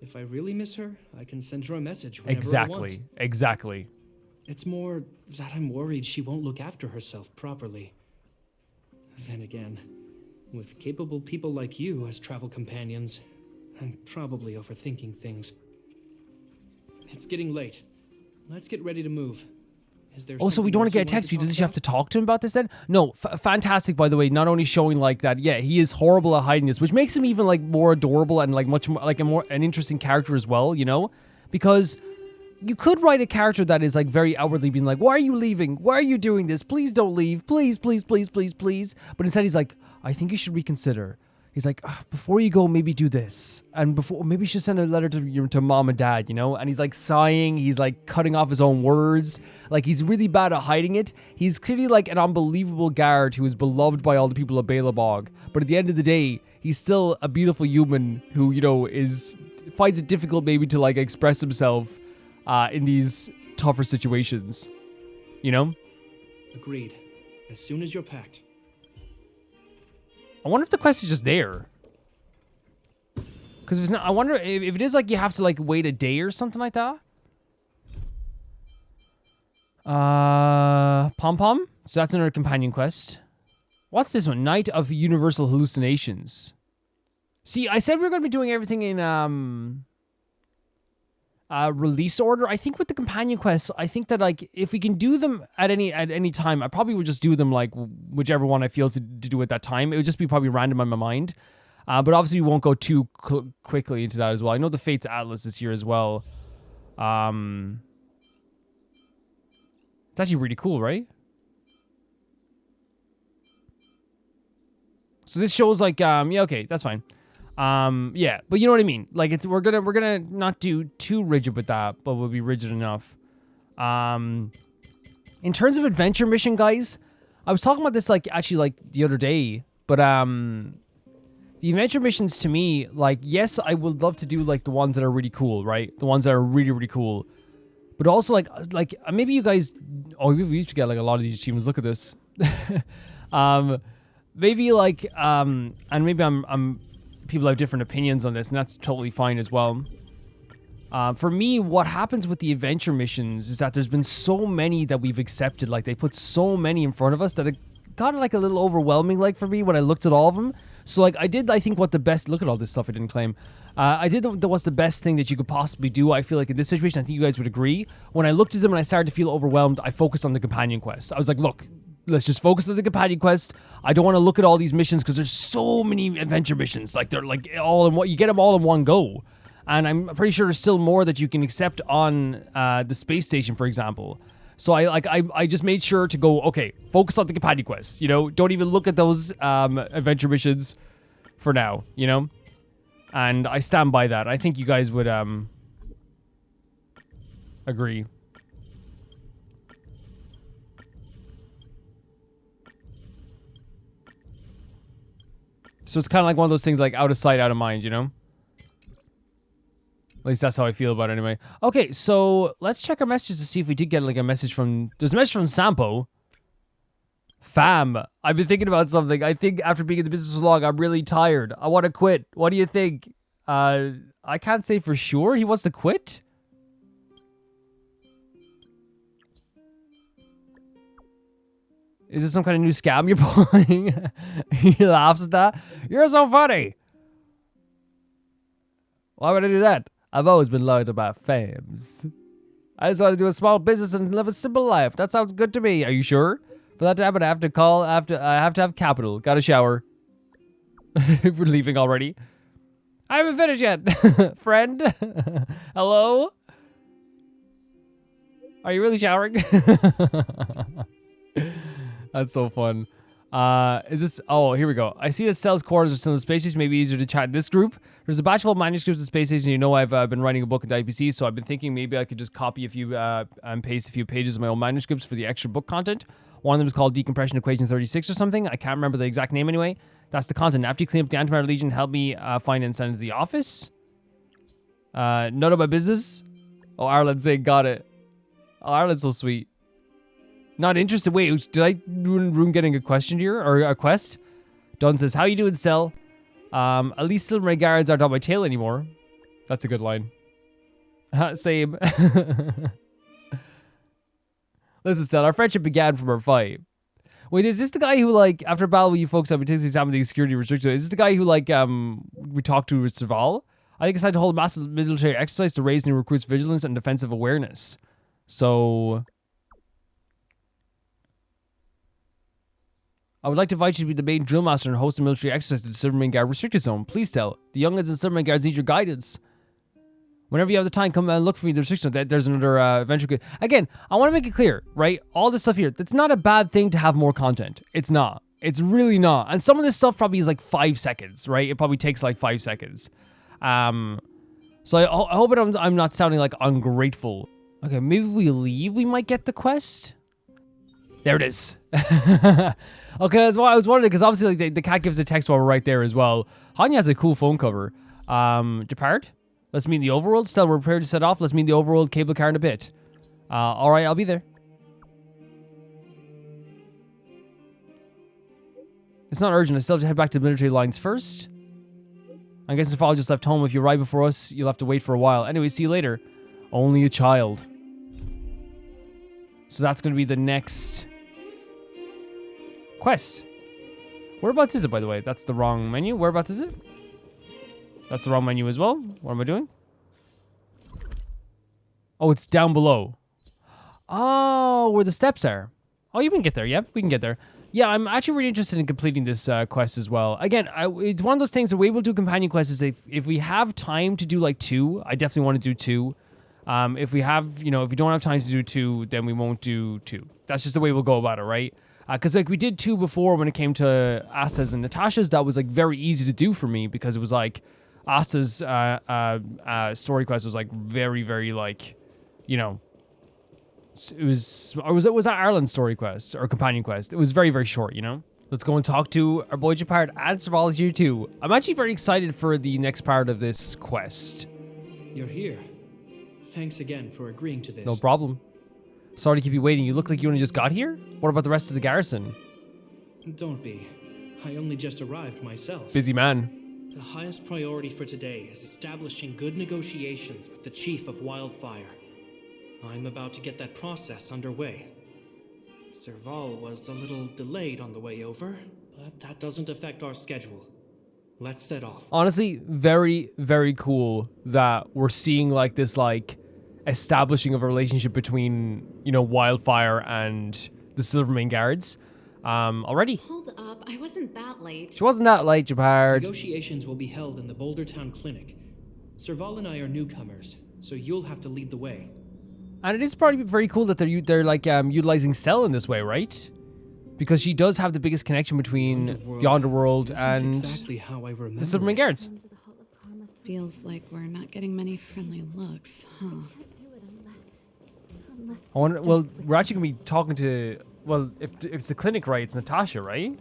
If I really miss her, I can send her a message whenever I want. Exactly. It's more that I'm worried she won't look after herself properly. Then again, with capable people like you as travel companions, I'm probably overthinking things. It's getting late. Let's get ready to move. Is there Oh, so we don't want to get a text. Did you have to talk to him about this then? No, fantastic, by the way. Not only showing like that, yeah, he is horrible at hiding this, which makes him even like more adorable and like much more like an interesting character as well, you know? Because you could write a character that is like very outwardly being like, why are you leaving? Why are you doing this? Please don't leave. Please, please, please, please, please. But instead he's like, I think you should reconsider. He's like, before you go, maybe do this. And before, maybe you should send a letter to mom and dad, you know? And he's like sighing. He's like cutting off his own words. Like he's really bad at hiding it. He's clearly like an unbelievable guard who is beloved by all the people of Belobog. But at the end of the day, he's still a beautiful human who, you know, finds it difficult maybe to like express himself in these tougher situations. You know? Agreed. As soon as you're packed. I wonder if the quest is just there. Because if it's not, I wonder if it is like you have to like wait a day or something like that. Pom Pom. So that's another companion quest. What's this one? Night of Universal Hallucinations. See, I said we were going to be doing everything in release order. I think with the companion quests, I think that like if we can do them at any time, I probably would just do them like whichever one I feel to do at that time. It would just be probably random on my mind. But obviously we won't go too quickly into that as well. I know the Fates Atlas is here as well. It's actually really cool, right? So this shows like, yeah, okay, that's fine. Yeah, but you know what I mean? Like we're gonna not do too rigid with that, but we'll be rigid enough. In terms of adventure mission, guys, I was talking about this like actually like the other day, but the adventure missions to me, like, yes, I would love to do like the ones that are really cool, right? The ones that are really, really cool. But also like maybe you guys, oh, we used to get like a lot of these achievements. Look at this. Maybe like, and maybe I'm people have different opinions on this, and that's totally fine as well. For me, what happens with the adventure missions is that there's been so many that we've accepted. Like they put so many in front of us that it got like a little overwhelming. Like for me, when I looked at all of them. So like I think what the best, look at all this stuff I didn't claim. I did what's the best thing that you could possibly do. I feel like in this situation, I think you guys would agree. When I looked at them and I started to feel overwhelmed, I focused on the companion quest. I was like, look, let's just focus on the companion quest. I don't want to look at all these missions because there's so many adventure missions. Like they're like all in what you get them all in one go. And I'm pretty sure there's still more that you can accept on the space station, for example. So I just made sure to go, okay, focus on the companion quests, you know, don't even look at those adventure missions for now, you know? And I stand by that. I think you guys would agree. So it's kind of like one of those things like out of sight, out of mind, you know? At least that's how I feel about it anyway. Okay, so let's check our messages to see if we did get like a message from... There's a message from Sampo. Fam, I've been thinking about something. I think after being in the business so long, I'm really tired. I want to quit. What do you think? I can't say for sure. He wants to quit? Is this some kind of new scam you're pulling? He laughs at that. You're so funny. Why would I do that? I've always been loyal to my fams. I just want to do a small business and live a simple life. That sounds good to me. Are you sure? For that to happen, I have to have capital. Got a shower. We're leaving already. I haven't finished yet. Friend? Hello? Are you really showering? That's so fun. Is this... Oh, here we go. I see that Cell's quarters are still in the space station. Maybe easier to chat in this group. There's a batch full of manuscripts in the space station. You know I've been writing a book at the IPC, so I've been thinking maybe I could just copy a few and paste a few pages of my own manuscripts for the extra book content. One of them is called Decompression Equation 36 or something. I can't remember the exact name anyway. That's the content. After you clean up the Antimatter Legion, help me find and send it to the office. None of my business. Oh, Ireland's saying got it. Oh, Ireland's so sweet. Not interested. Wait, did I ruin getting a question here? Or a quest? Dunn says, how you doing, Cell? At least still my guards aren't on my tail anymore. That's a good line. Same. Listen, Cell, our friendship began from our fight. Wait, is this the guy who, like, after a battle with you folks, I've been taking examining security restrictions. Is this the guy who, like, we talked to with Serval? I think decided to hold a massive military exercise to raise new recruits' vigilance and defensive awareness. So... I would like to invite you to be the main drill master and host a military exercise to the Silvermane Guard restricted zone. Please tell. The youngins and Silvermane Guards need your guidance. Whenever you have the time, come and look for me in the restriction zone. There's another adventure. Again, I want to make it clear, right? All this stuff here, that's not a bad thing to have more content. It's not. It's really not. And some of this stuff probably is like 5 seconds, right? It probably takes like 5 seconds. So I hope I'm not sounding like ungrateful. Okay, maybe if we leave, we might get the quest. There it is. Okay, I was wondering, because obviously like, the cat gives a text while we're right there as well. Hanya has a cool phone cover. Jepard? Let's meet in the overworld. Still, we're prepared to set off. Let's meet in the overworld cable car in a bit. Alright, I'll be there. It's not urgent. I still have to head back to the military lines first. I guess if I just left home, if you arrive before us, you'll have to wait for a while. Anyway, see you later. Only a child. So that's going to be the next... quest. Whereabouts is it, by the way? That's the wrong menu. Whereabouts is it? That's the wrong menu as well. What am I doing? Oh, it's down below. Oh, where the steps are. Oh, you can get there. Yep, we can get there. Yeah, I'm actually really interested in completing this quest as well. Again, it's one of those things that we will do companion quests is if we have time to do like 2, I definitely want to do 2. If we have, if we don't have time to do 2, then we won't do 2. That's just the way we'll go about it, right? Because like we did 2 before when it came to Asta's and Natasha's, that was like very easy to do for me because it was like Asta's story quest was like very, very like, you know, it was, or was that Ireland's story quest or companion quest? It was very, very short, you know? Let's go and talk to our boy Jepard and Serval is here too. I'm actually very excited for the next part of this quest. You're here. Thanks again for agreeing to this. No problem. Sorry to keep you waiting. You look like you only just got here? What about the rest of the garrison? Don't be. I only just arrived myself. Busy man. The highest priority for today is establishing good negotiations with the Chief of Wildfire. I'm about to get that process underway. Serval was a little delayed on the way over, but that doesn't affect our schedule. Let's set off. Honestly, very, very cool that we're seeing like this like establishing of a relationship between, you know, Wildfire and the Silvermane guards. Already. Hold up, I wasn't that late. She wasn't that late, Jepard. Negotiations will be held in the Boulder Town Clinic. Serval and I are newcomers, so you'll have to lead the way. And it is probably very cool that they're like utilizing Cell in this way, right? Because she does have the biggest connection between the underworld and exactly how I remember the Silvermane guards. Feels like we're not getting many friendly looks, huh? I wonder, well, we're actually gonna be talking to, well, if it's the clinic, right? It's Natasha, right?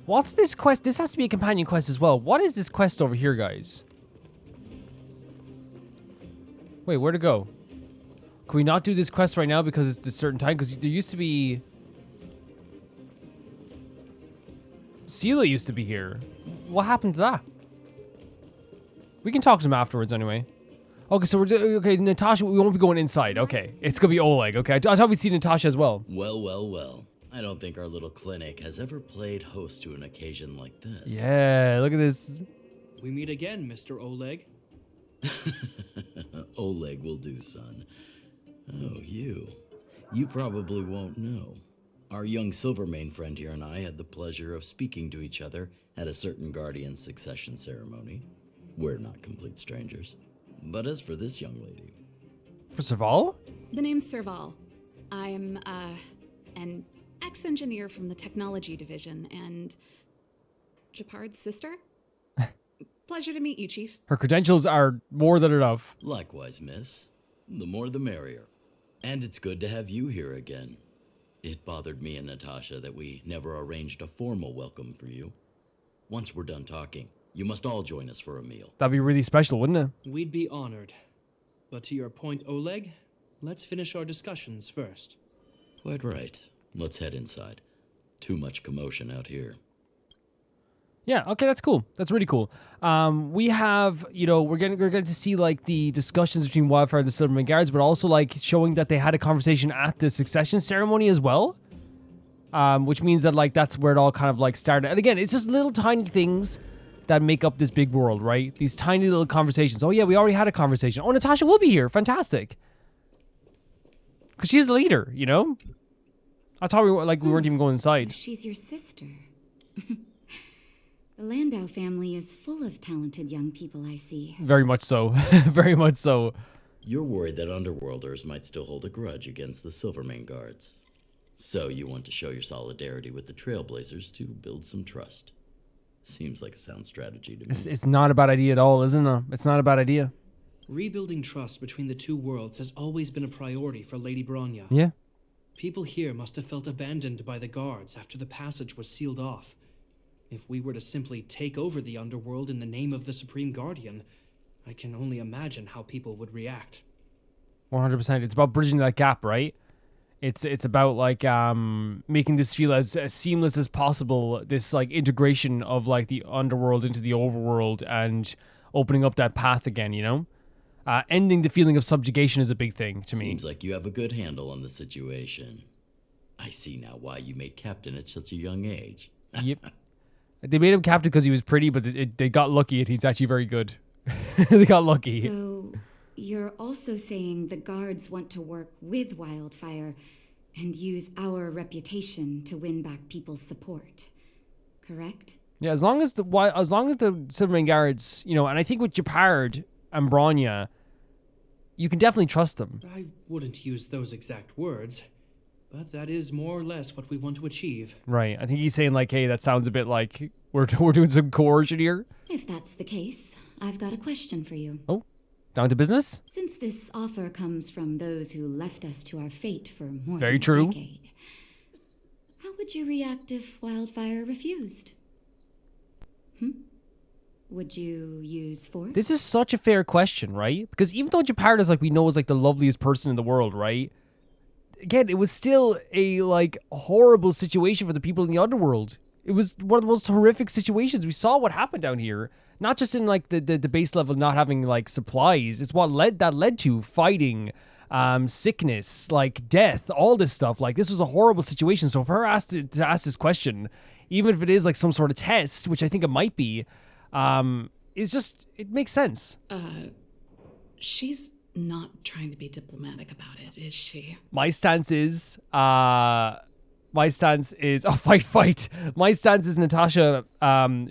What's this quest? This has to be a companion quest as well. What is this quest over here, guys? Wait, where to go? Can we not do this quest right now because it's a certain time? Because there used to be... Cila used to be here. What happened to that? We can talk to him afterwards anyway. Okay, so okay, Natasha, we won't be going inside. Okay, it's gonna be Oleg. Okay, I thought we'd see Natasha as well. Well, well, well. I don't think our little clinic has ever played host to an occasion like this. Yeah, look at this. We meet again, Mr. Oleg. Oleg will do, son. Oh, you. You probably won't know. Our young Silvermane friend here and I had the pleasure of speaking to each other at a certain Guardian succession ceremony. We're not complete strangers. But as for this young lady... For Serval? The name's Serval. I'm, an ex-engineer from the technology division and Jepard's sister. Pleasure to meet you, Chief. Her credentials are more than enough. Likewise, miss. The more the merrier. And it's good to have you here again. It bothered me and Natasha that we never arranged a formal welcome for you. Once we're done talking, you must all join us for a meal. That'd be really special, wouldn't it? We'd be honored. But to your point, Oleg, let's finish our discussions first. Quite right. Let's head inside. Too much commotion out here. Yeah, okay, that's cool. That's really cool. We have, you know, we're getting to see like the discussions between Wildfire and the Silvermane guards, but also like showing that they had a conversation at the succession ceremony as well. Which means that like that's where it all kind of like started. And again, it's just little tiny things that make up this big world, right? These tiny little conversations. Oh yeah, we already had a conversation. Oh, Natasha will be here. Fantastic. Because she's the leader, you know? I thought we weren't even going inside. So she's your sister. The Landau family is full of talented young people, I see. Very much so. Very much so. You're worried that Underworlders might still hold a grudge against the Silvermane guards. So you want to show your solidarity with the Trailblazers to build some trust. Seems like a sound strategy to me. It's not a bad idea at all, isn't it? It's not a bad idea. Rebuilding trust between the two worlds has always been a priority for Lady Bronya. Yeah. People here must have felt abandoned by the guards after the passage was sealed off. If we were to simply take over the underworld in the name of the Supreme Guardian, I can only imagine how people would react. 100%. It's about bridging that gap, right? It's about like making this feel as seamless as possible. This like integration of like the underworld into the overworld and opening up that path again. You know, ending the feeling of subjugation is a big thing to me. Seems like you have a good handle on the situation. I see now why you made captain at such a young age. Yep. They made him captain because he was pretty, but they got lucky and he's actually very good. They got lucky. So, you're also saying the guards want to work with Wildfire and use our reputation to win back people's support, correct? Yeah, as long as the Silvermane guards, you know, and I think with Jepard and Bronya, you can definitely trust them. I wouldn't use those exact words, but that is more or less what we want to achieve. Right. I think he's saying like, hey, that sounds a bit like we're doing some coercion here. If that's the case, I've got a question for you. Oh, down to business? Since this offer comes from those who left us to our fate for more Very than true. a decade, how would you react if Wildfire refused? Would you use force? This is such a fair question, right? Because even though Jepard is like we know is like the loveliest person in the world, right? Again, it was still a like horrible situation for the people in the underworld. It was one of the most horrific situations. We saw what happened down here. Not just in like the base level not having like supplies. It's what led to fighting, sickness, like death, all this stuff. Like this was a horrible situation. So for her to ask this question, even if it is like some sort of test, which I think it might be, is just it makes sense. She's not trying to be diplomatic about it, is she? My stance is oh fight. My stance is Natasha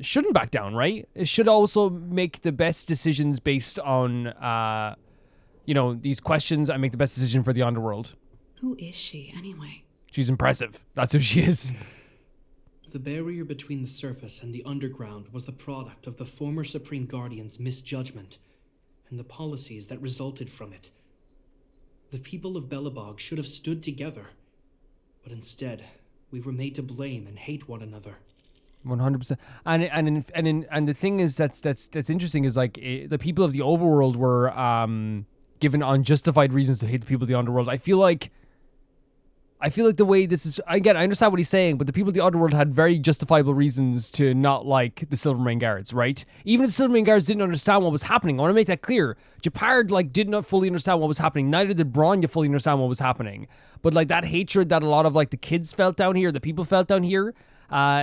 shouldn't back down, right? It should also make the best decisions based on these questions and make the best decision for the underworld. Who is she, anyway? She's impressive. That's who she is. The barrier between the surface and the underground was the product of the former Supreme Guardian's misjudgment and the policies that resulted from it. The people of Belobog should have stood together, but instead, we were made to blame and hate one another. 100%. And the thing is that's interesting is like the people of the overworld were given unjustified reasons to hate the people of the underworld. I feel like the way this is, again, I understand what he's saying, but the people of the underworld had very justifiable reasons to not like the Silvermane Guards, right? Even if the Silvermane Guards didn't understand what was happening, I want to make that clear. Jepard did not fully understand what was happening. Neither did Bronya fully understand what was happening. But like that hatred that a lot of like the kids felt down here, the people felt down here,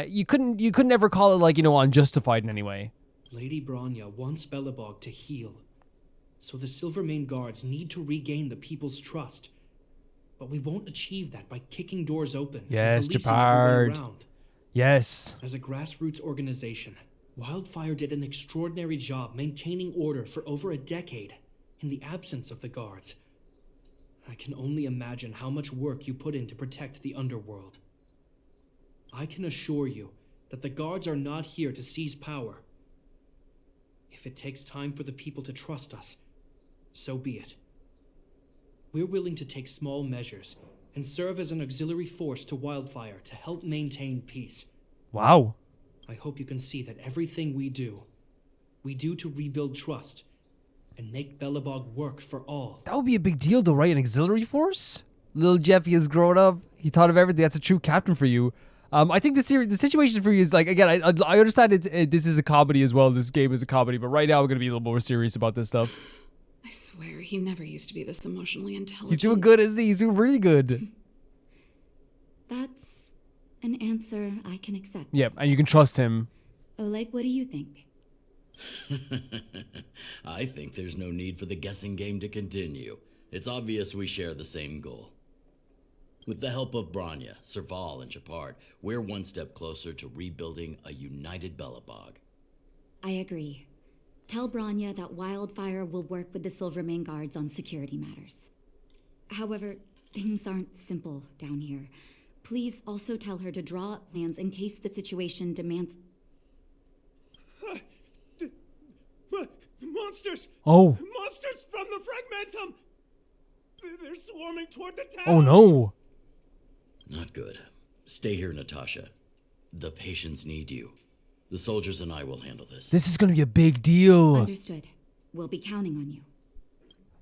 you couldn't ever call it like unjustified in any way. Lady Bronya wants Belobog to heal, so the Silvermane Guards need to regain the people's trust. But we won't achieve that by kicking doors open. Yes, and policing our way Jepard. around. Yes. As a grassroots organization, Wildfire did an extraordinary job maintaining order for over a decade in the absence of the guards. I can only imagine how much work you put in to protect the underworld. I can assure you that the guards are not here to seize power. If it takes time for the people to trust us, so be it. We're willing to take small measures and serve as an auxiliary force to Wildfire to help maintain peace. Wow. I hope you can see that everything we do to rebuild trust and make Belobog work for all. That would be a big deal though, right? An auxiliary force? Little Jeffy has grown up. He thought of everything. That's a true captain for you. I think the situation for you is like, again, I understand this is a comedy as well. This game is a comedy, but right now we're going to be a little more serious about this stuff. I swear, he never used to be this emotionally intelligent. He's doing good, isn't he? He's doing really good. That's an answer I can accept. Yep, and you can trust him. Oleg, what do you think? I think there's no need for the guessing game to continue. It's obvious we share the same goal. With the help of Bronya, Serval, and Jepard, we're one step closer to rebuilding a united Belobog. I agree. Tell Bronya that Wildfire will work with the Silvermane Guards on security matters. However, things aren't simple down here. Please also tell her to draw up plans in case the situation demands... Monsters! Oh. Monsters from the Fragmentum! They're swarming toward the town! Oh no. Not good. Stay here, Natasha. The patients need you. The soldiers and I will handle this. This is going to be a big deal. Understood. We'll be counting on you.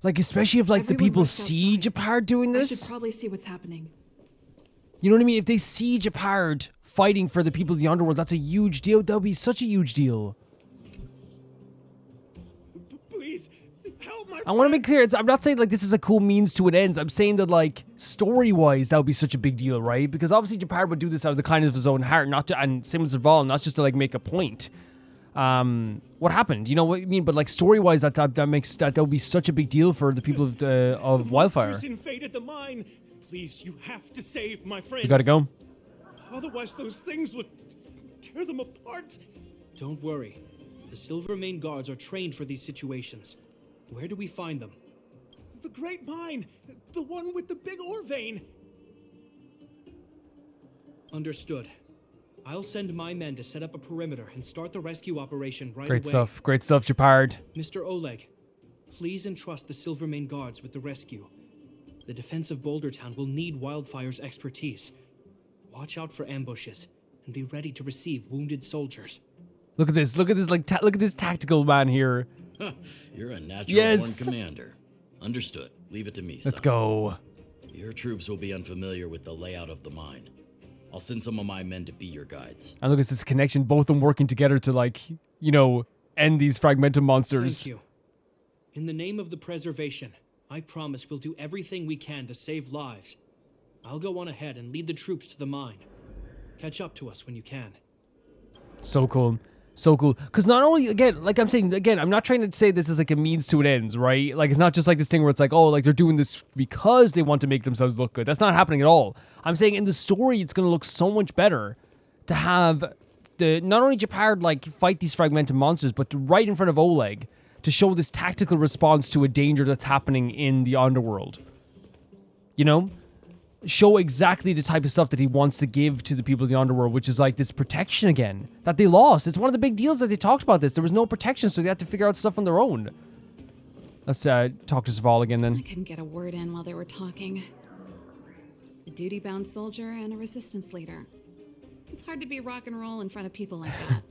Like, especially if like the Everyone people looks see outside. Jepard doing I should this. probably see what's happening. You know what I mean? If they see Jepard fighting for the people of the underworld, that's a huge deal. That would be such a huge deal. Please, help my I want to make clear, I'm not saying like this is a cool means to an end. I'm saying that like story-wise, that would be such a big deal, right? Because obviously Jepard would do this out of the kindness of his own heart, and same with Serval, not just to like make a point. What happened? You know what I mean? But like story-wise, that would be such a big deal for the people of Wildfire. monsters invaded the mine. Please, you have to save my friends. We gotta go. Otherwise, those things would tear them apart. Don't worry. The Silvermane Guards are trained for these situations. Where do we find them? The great mine! The one with the big ore vein! Understood. I'll send my men to set up a perimeter and start the rescue operation right Great away. stuff. Great stuff, Jepard. Mr. Oleg, please entrust the Silvermane guards with the rescue. The defense of Boulder Town will need Wildfire's expertise. Watch out for ambushes and be ready to receive wounded soldiers. Look at this. Look at this. Look at this tactical man here. You're a natural Yes. born commander. Understood. Leave it to me, Let's son. go. Your troops will be unfamiliar with the layout of the mine. I'll send some of my men to be your guides. And look at this connection. Both of them working together to, like, you know, end these fragmented monsters. Thank you. In the name of the preservation, I promise we'll do everything we can to save lives. I'll go on ahead and lead the troops to the mine. Catch up to us when you can. So cool. So cool. Because not only, again, like I'm saying, again, I'm not trying to say this is like a means to an end, right? Like, it's not just like this thing where it's like, oh, like they're doing this because they want to make themselves look good. That's not happening at all. I'm saying in the story, it's going to look so much better to have the not only Jepard, like, fight these fragmented monsters, but right in front of Oleg to show this tactical response to a danger that's happening in the underworld. You know? Show exactly the type of stuff that he wants to give to the people of the underworld, which is like this protection again that they lost. It's one of the big deals that they talked about this. There was no protection, so they had to figure out stuff on their own. Let's talk to Serval again I then. couldn't get a word in while they were talking. A duty-bound soldier and a resistance leader. It's hard to be rock and roll in front of people like that.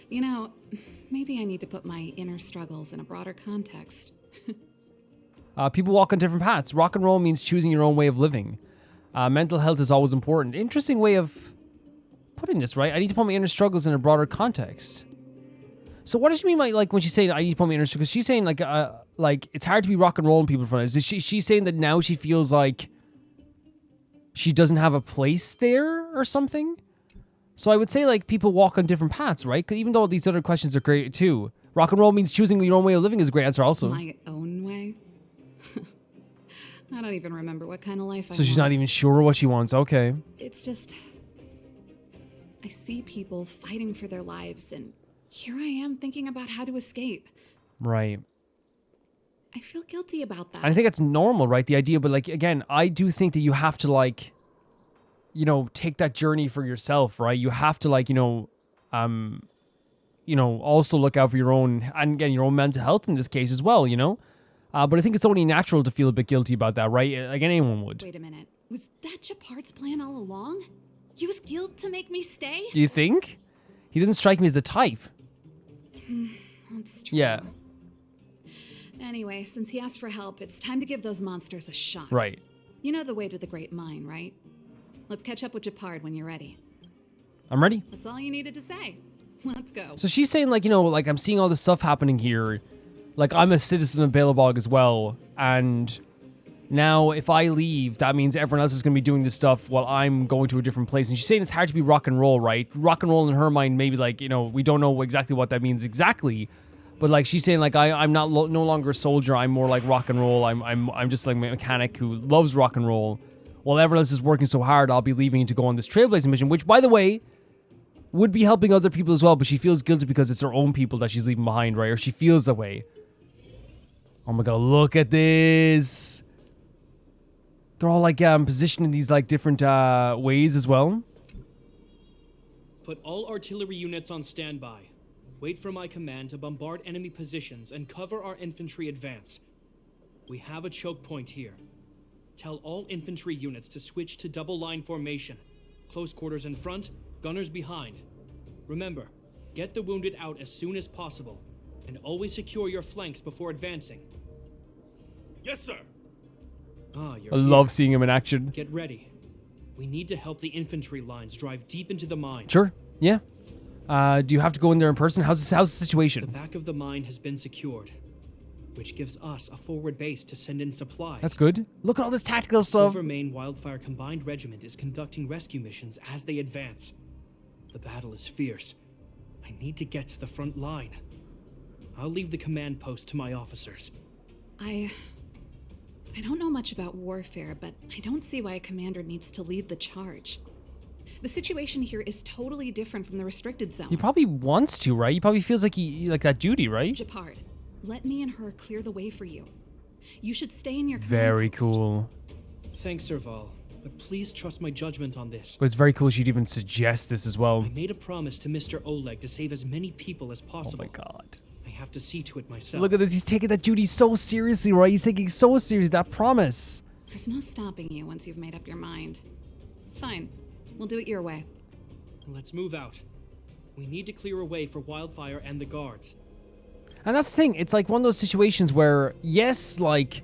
You know, maybe I need to put my inner struggles in a broader context. People walk on different paths. Rock and roll means choosing your own way of living. Mental health is always important. Interesting way of putting this, right? I need to put my inner struggles in a broader context. So what does she mean by, like, when she's saying I need to put my inner struggles? She's saying like it's hard to be rock and roll in people in front of us. She's saying that now she feels like she doesn't have a place there or something? So I would say, like, people walk on different paths, right? 'Cause even though these other questions are great too. Rock and roll means choosing your own way of living is a great answer also. My own way? I don't even remember what kind of life I So she's want. not even sure what she wants. Okay. It's just... I see people fighting for their lives, and here I am thinking about how to escape. Right. I feel guilty about that. I think it's normal, right? The idea, but like, again, I do think that you have to, like, you know, take that journey for yourself, right? You have to, like, also look out for your own, and again, your own mental health in this case as well, you know? But I think it's only natural to feel a bit guilty about that, right? Like anyone would. Wait a minute. Was that Jepard's plan all along? Use guilt to make me stay? Do you think? He doesn't strike me as the type. That's true. Yeah. Anyway, since he asked for help, it's time to give those monsters a shot. Right. You know the way to the Great Mine, right? Let's catch up with Jepard when you're ready. I'm ready. That's all you needed to say. Let's go. So she's saying, like, you know, like, I'm seeing all this stuff happening here. Like, I'm a citizen of Belobog as well. And now if I leave, that means everyone else is going to be doing this stuff while I'm going to a different place. And she's saying it's hard to be rock and roll, right? Rock and roll in her mind, maybe, like, you know, we don't know exactly what that means exactly. But, like, she's saying, like, I'm not no longer a soldier. I'm more like rock and roll. I'm just like a mechanic who loves rock and roll. While everyone else is working so hard, I'll be leaving to go on this trailblazing mission, which, by the way, would be helping other people as well. But she feels guilty because it's her own people that she's leaving behind, right? Or she feels that way. Oh my god, look at this. They're all, like, positioned in these, like, different ways as well. Put all artillery units on standby. Wait for my command to bombard enemy positions and cover our infantry advance. We have a choke point here. Tell all infantry units to switch to double line formation. Close quarters in front, gunners behind. Remember, get the wounded out as soon as possible, and always secure your flanks before advancing. Yes, sir. You're I here. love seeing him in action. Get ready. We need to help the infantry lines drive deep into the mine. Sure, yeah. Do you have to go in there in person? How's the The situation? back of the mine has been secured, which gives us a forward base to send in supplies. That's good. Look at all this tactical stuff. Silvermane Wildfire Combined Regiment is conducting rescue missions as they advance. The battle is fierce. I need to get to the front line. I'll leave the command post to my officers. I don't know much about warfare, but I don't see why a commander needs to lead the charge. The situation here is totally different from the restricted zone. He probably wants to, right? He probably feels like he like that duty, right? Jepard, Let me and her clear the way for you. You should stay in your command Very post. cool. Thanks, Serval, but please trust my judgment on this. But it's very cool she'd even suggest this as well. I made a promise to Mr. Oleg to save as many people as Oh possible. my god. I have to see to it myself. Look at this. He's taking that duty so seriously, right? He's taking so seriously that promise. There's no stopping you once you've made up your mind. Fine. We'll do it your way. Let's move out. We need to clear a way for Wildfire and the guards. And that's the thing. It's like one of those situations where, yes, like,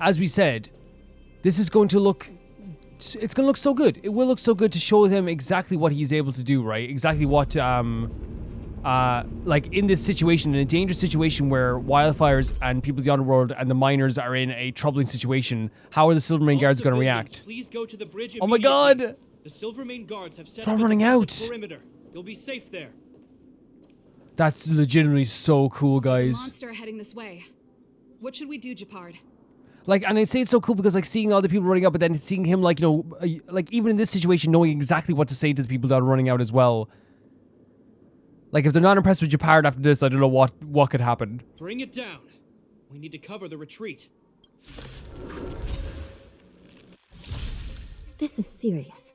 as we said, this is going to look... It's going to look so good. It will look so good to show him exactly what he's able to do, right? Exactly what, like, in this situation, in a dangerous situation where wildfires and people of the underworld and the miners are in a troubling situation, how are the Silvermane guards going to react? Please go to the bridge Oh my immediately. god! The Silvermane guards have set They're up a running defensive out. perimeter. You'll be safe there. That's legitimately so cool, There's a guys. monster heading this way. What should we do, Jepard? Like, and I say it's so cool because, like, seeing all the people running out, but then seeing him, like, you know, like, even in this situation, knowing exactly what to say to the people that are running out as well. Like, if they're not impressed with Jepard after this, I don't know what could happen. Bring it down. We need to cover the retreat. This is serious.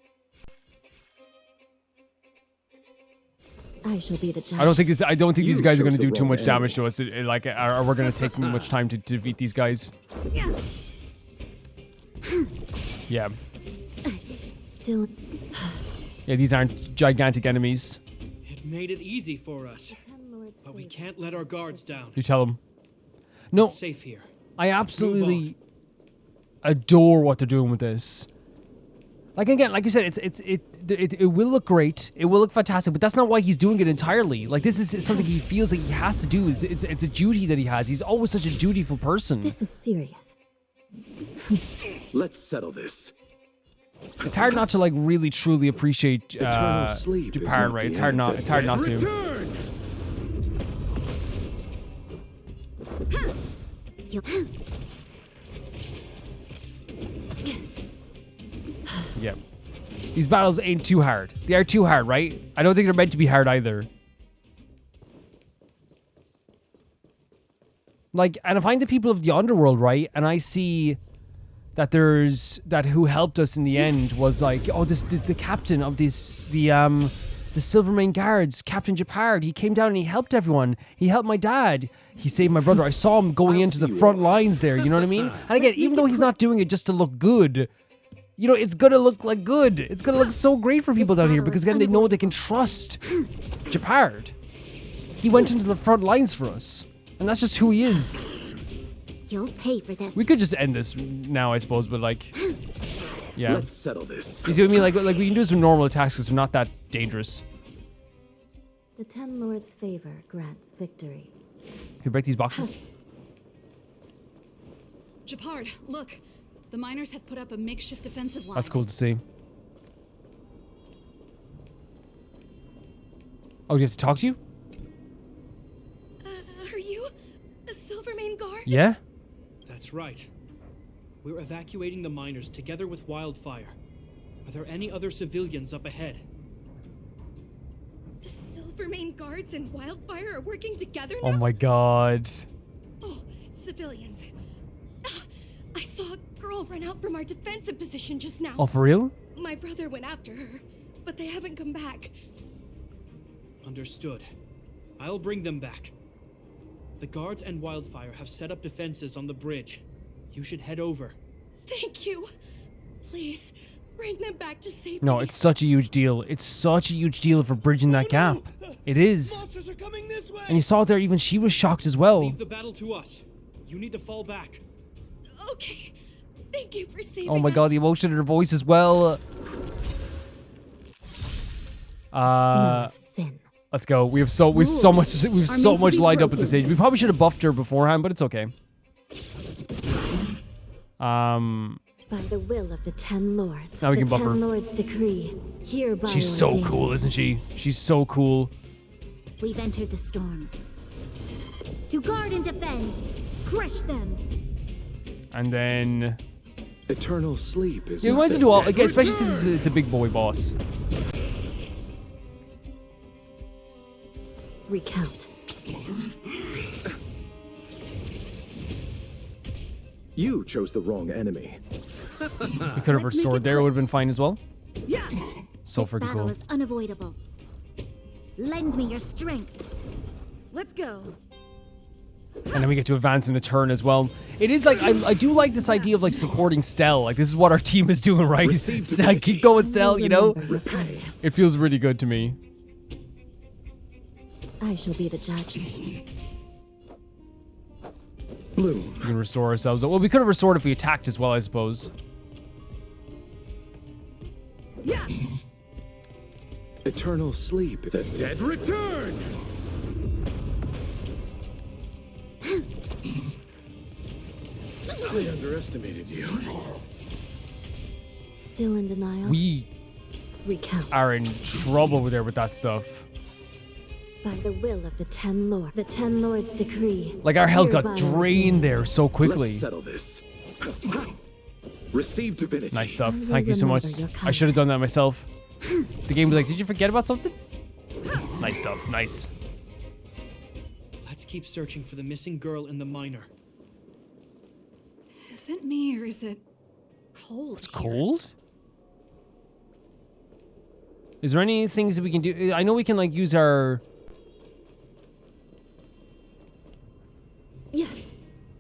I shall be the judge. I don't think these guys are going to chose do the too wrong much damage enemy. to us. Like, are we going to take much time to defeat these guys? Yeah. Still, Yeah, these aren't gigantic enemies. It made it easy for us, but we can't let our guards down. You tell them. No, It's safe here. I absolutely adore what they're doing with this. Like, again, like you said, it will look great. It will look fantastic, but that's not why he's doing it entirely. Like, this is something he feels like he has to do. It's a duty that he has. He's always such a dutiful person. this is serious. Let's settle this. It's hard not to, like, really truly appreciate Eternal sleep is Jepard, not right? the It's hard not to. Return! Yeah. These battles ain't too hard. They are too hard, right? I don't think they're meant to be hard either. Like, and if I'm the people of the underworld, right, and I see that that who helped us in the end was like, oh, the captain of the Silvermane guards, Captain Jepard, he came down and he helped everyone. He helped my dad. He saved my brother. I saw him going into the front lines there. You know what I mean? And again, even though he's not doing it just to look good, you know, it's gonna look like good. It's gonna look so great for people down here because again, they know they can trust Jepard. He went into the front lines for us, and that's just who he is. You'll pay for this. We could just end this now, I suppose, but like, yeah. Let's settle this. You see what I mean? Like we can do some normal attacks because they're not that dangerous. The Ten Lords' favor grants victory. Can we break these boxes? Jepard, look. The miners have put up a makeshift defensive line. That's cool to see. Oh, do you have to talk to you? Are you a Silvermane guard? Yeah? That's right. We're evacuating the miners together with Wildfire. Are there any other civilians up ahead? The Silvermane guards and Wildfire are working together now? Oh my god. Oh, civilians. I saw a girl run out from our defensive position just now. Oh, for real? My brother went after her, but they haven't come back. Understood. I'll bring them back. The guards and Wildfire have set up defenses on the bridge. You should head over. Thank you. Please, bring them back to safety. No, it's such a huge deal. It's such a huge deal for bridging that gap. It is. Monsters are coming this way! And you saw it there, even she was shocked as well. Leave the battle to us. You need to fall back. Okay. Thank you for saving Oh my us. god, the emotion in her voice as well. Smell of sin. Let's go. We've so much lined up at this stage. We probably should have buffed her beforehand, but it's okay. By the will of the Ten Lords. Now we can buff her. The Ten Lords decree. Hereby She's so ordained. cool, isn't she? She's so cool. We've entered the storm. To guard and defend. Crush them. And then Eternal sleep is yeah, we not might as well the do all, dead. like, especially since it's a big boy boss. Recount. You chose the wrong enemy. We could have restored there. It would have been fine as well. So This freaking battle cool. is unavoidable. Lend me your strength. Let's go. And then we get to advance in a turn as well. It is like, I do like this idea of like supporting Stell. Like, this is what our team is doing, right? Keep going, Stell, you know? It feels really good to me. I shall be the judge. Bloom. We can restore ourselves. Well, we could have restored if we attacked as well, I suppose. Eternal sleep. The dead return! I underestimated you. Still in denial? We Recount. are in trouble over there with that stuff. By the will of the Ten Lords. The Ten Lords decree. Like, our health got Hereby drained there so quickly. Let's settle this. Receive divinity. Nice stuff. Thank you so much. I should have done that myself. The game was like, did you forget about something? Nice stuff. Nice. Let's keep searching for the missing girl and the miner. Is it me or is it cold? It's here? cold? Is there any things that we can do? I know we can, like, use our... Yeah.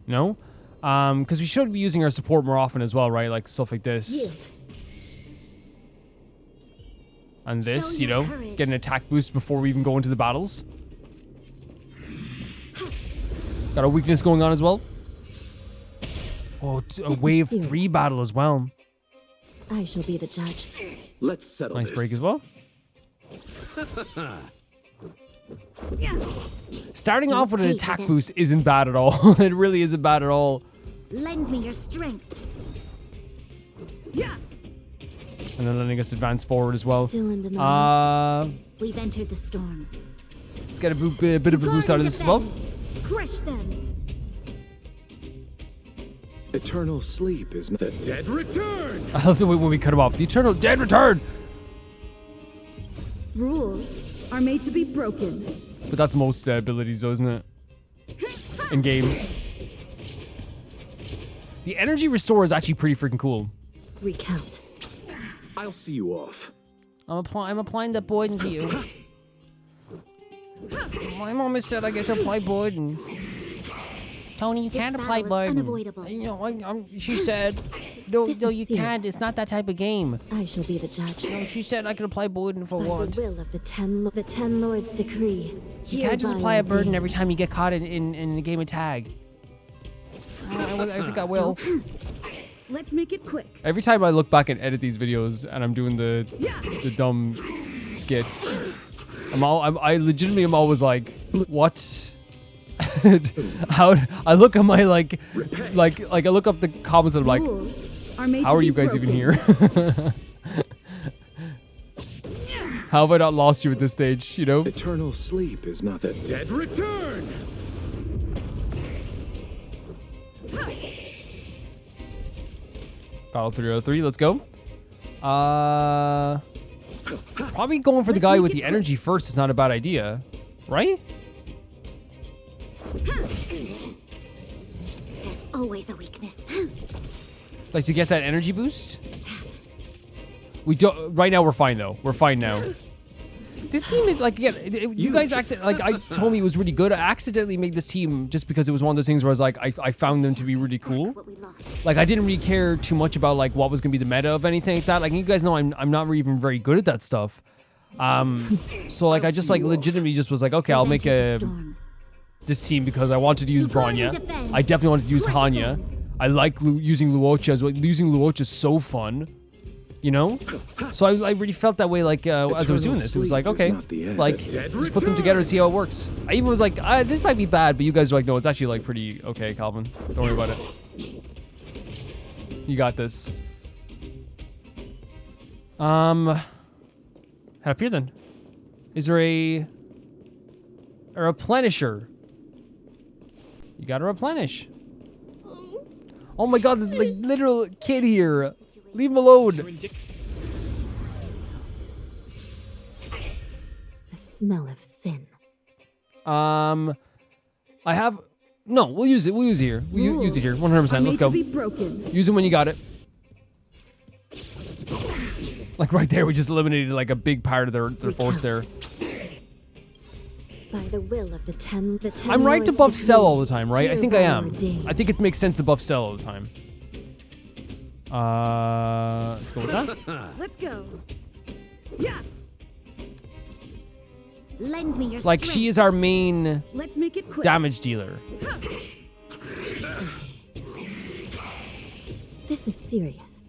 No? Because we should be using our support more often as well, right? Like, stuff like this. Yield. And this, Show you know? your courage. Get an attack boost before we even go into the battles. Got a weakness going on as well. Oh, a This is wave serious. 3 battle as well. I shall be the judge. Let's settle Nice this. break as well. Starting off with an pay for attack this. boost isn't bad at all. It really isn't bad at all. Lend me your strength. And then letting us advance forward as well. Still in denial. Uh, We've entered the storm. let's get a bit of a boost out of this as well. Crush them. Eternal sleep is the dead return. I love the way when we cut him off. The eternal dead return. Rules are made to be broken. But that's most abilities, though, isn't it? In games. The energy restore is actually pretty freaking cool. Recount. I'll see you off. I'm applying the Boyden to you. My mom said I get to apply Boyden. Tony, you This can't apply battle is Boyden. unavoidable. You know, she said, no, This no, is you serious. can't. It's not that type of game. I shall be the judge. No, she said I could apply Boyden for By what? the will of the Ten Lords decree. You can't just Hereby apply a burden ordained. every time you get caught in a game of tag. I think I will. Let's make it quick. Every time I look back and edit these videos and I'm doing the dumb skit, I legitimately am always like, what? How I look at my like I look up the comments and I'm like, Rules are made how to are be you guys broken. even here? How have I not lost you at this stage, you know? Eternal sleep is not the dead return. Battle 303, let's go. Probably going for the guy with the energy first is not a bad idea, right? There's always a weakness. Like to get that energy boost? We don't. Right now, we're fine though. We're fine now. This team is like, again, you guys acted like I told me it was really good. I accidentally made this team just because it was one of those things where I was like, I found them to be really cool. What we lost. Like I didn't really care too much about like what was gonna be the meta of anything like that. Like you guys know, I'm not even very good at that stuff. So like I just like legitimately just was like, okay, I'll make Entered the storm. this team because I wanted to use Bronya. defend. I definitely wanted to use Crush Hanya. them. I like using Luocha as well. Using Luocha is so fun, you know. So I really felt that way like as I was doing this. It was like, okay, like just put them together and see how it works. I even was like, this might be bad, but you guys are like, no, it's actually like pretty okay, Calvin. Don't worry about it. You got this. Head up here then. Is there a replenisher? You gotta replenish. Oh my god, there's like literal kid here. Leave him alone. The smell of sin. I have No, we'll use it. We'll use it here. We'll use it here. 100%. Let's go. To be broken. Use it when you got it. Like right there, we just eliminated like a big part of their force there. By the will of the ten I'm right to lords buff of Cell Green, all the time, right? I think I am. ordained. I think it makes sense to buff Cell all the time. Let's go with that. Let's go. Yeah. Lend me your Like, strength. she is our main Let's make it quick. damage dealer. This is serious.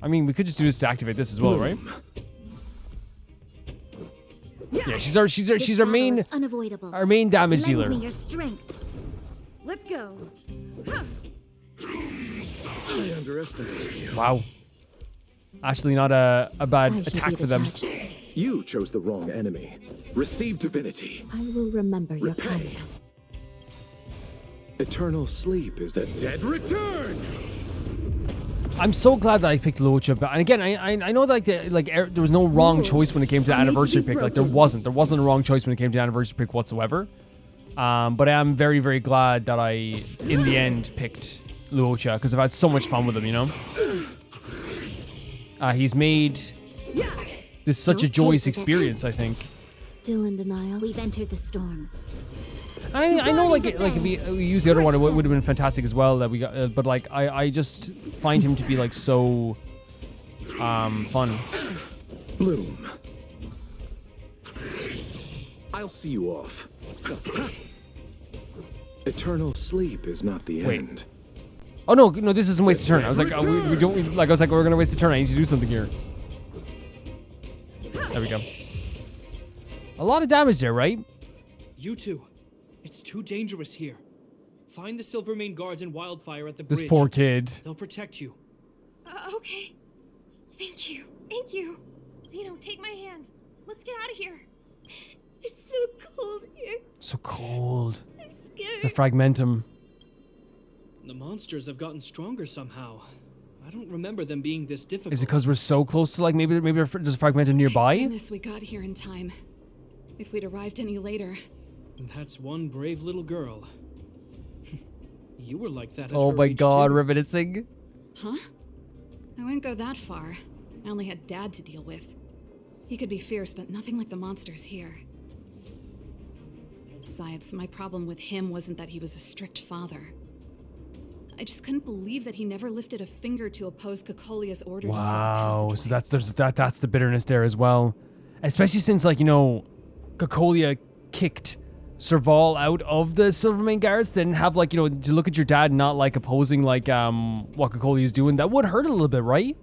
I mean, we could just do this to activate this as well, right? Yeah, she's our This our battle main is unavoidable. our main damage Lend dealer. me your strength. Let's go. I underestimated you. Wow. Actually, not a bad I should attack be for the them. judge. You chose the wrong enemy. Receive divinity. I will remember your Repay. kindness. Eternal sleep is the dead return. I'm so glad that I picked Luocha, but and again, I know that there was no wrong choice when it came to the anniversary pick. Like there wasn't a wrong choice when it came to the anniversary pick whatsoever. But I am very, very glad that I in the end picked Luocha because I've had so much fun with him. You know, he's made this such a joyous experience. I think. Still in denial? We've entered the storm. I know, like if we use the other one, it would have been fantastic as well. That we got, but like I just find him to be like so, fun. Bloom. I'll see you off. Eternal sleep is not the Wait. end. Oh no, this isn't waste a turn. I was like, we don't like. I was like, we're gonna waste a turn. I need to do something here. There we go. A lot of damage there, right? You two. It's too dangerous here. Find the Silvermane guards and Wildfire at the This bridge. poor kid. They'll protect you. Okay. Thank you. Thank you. Zeno, take my hand. Let's get out of here. It's so cold here. So cold. I'm scared. The fragmentum. The monsters have gotten stronger somehow. I don't remember them being this difficult. Is it because we're so close to like maybe there's a fragmentum nearby? Goodness, we got here in time. If we'd arrived any later. And that's one brave little girl. You were like that at Oh her my age, god, too. reminiscing. Huh? I wouldn't go that far. I only had Dad to deal with. He could be fierce, but nothing like the monsters here. Besides, my problem with him wasn't that he was a strict father. I just couldn't believe that he never lifted a finger to oppose Cocolia's order to Wow, seal the so that's the bitterness there as well. Especially since like, you know, Cocolia kicked Serval out of the Silvermane guards, then have like, you know, to look at your dad not like opposing like what Cocolia is doing, that would hurt a little bit, right?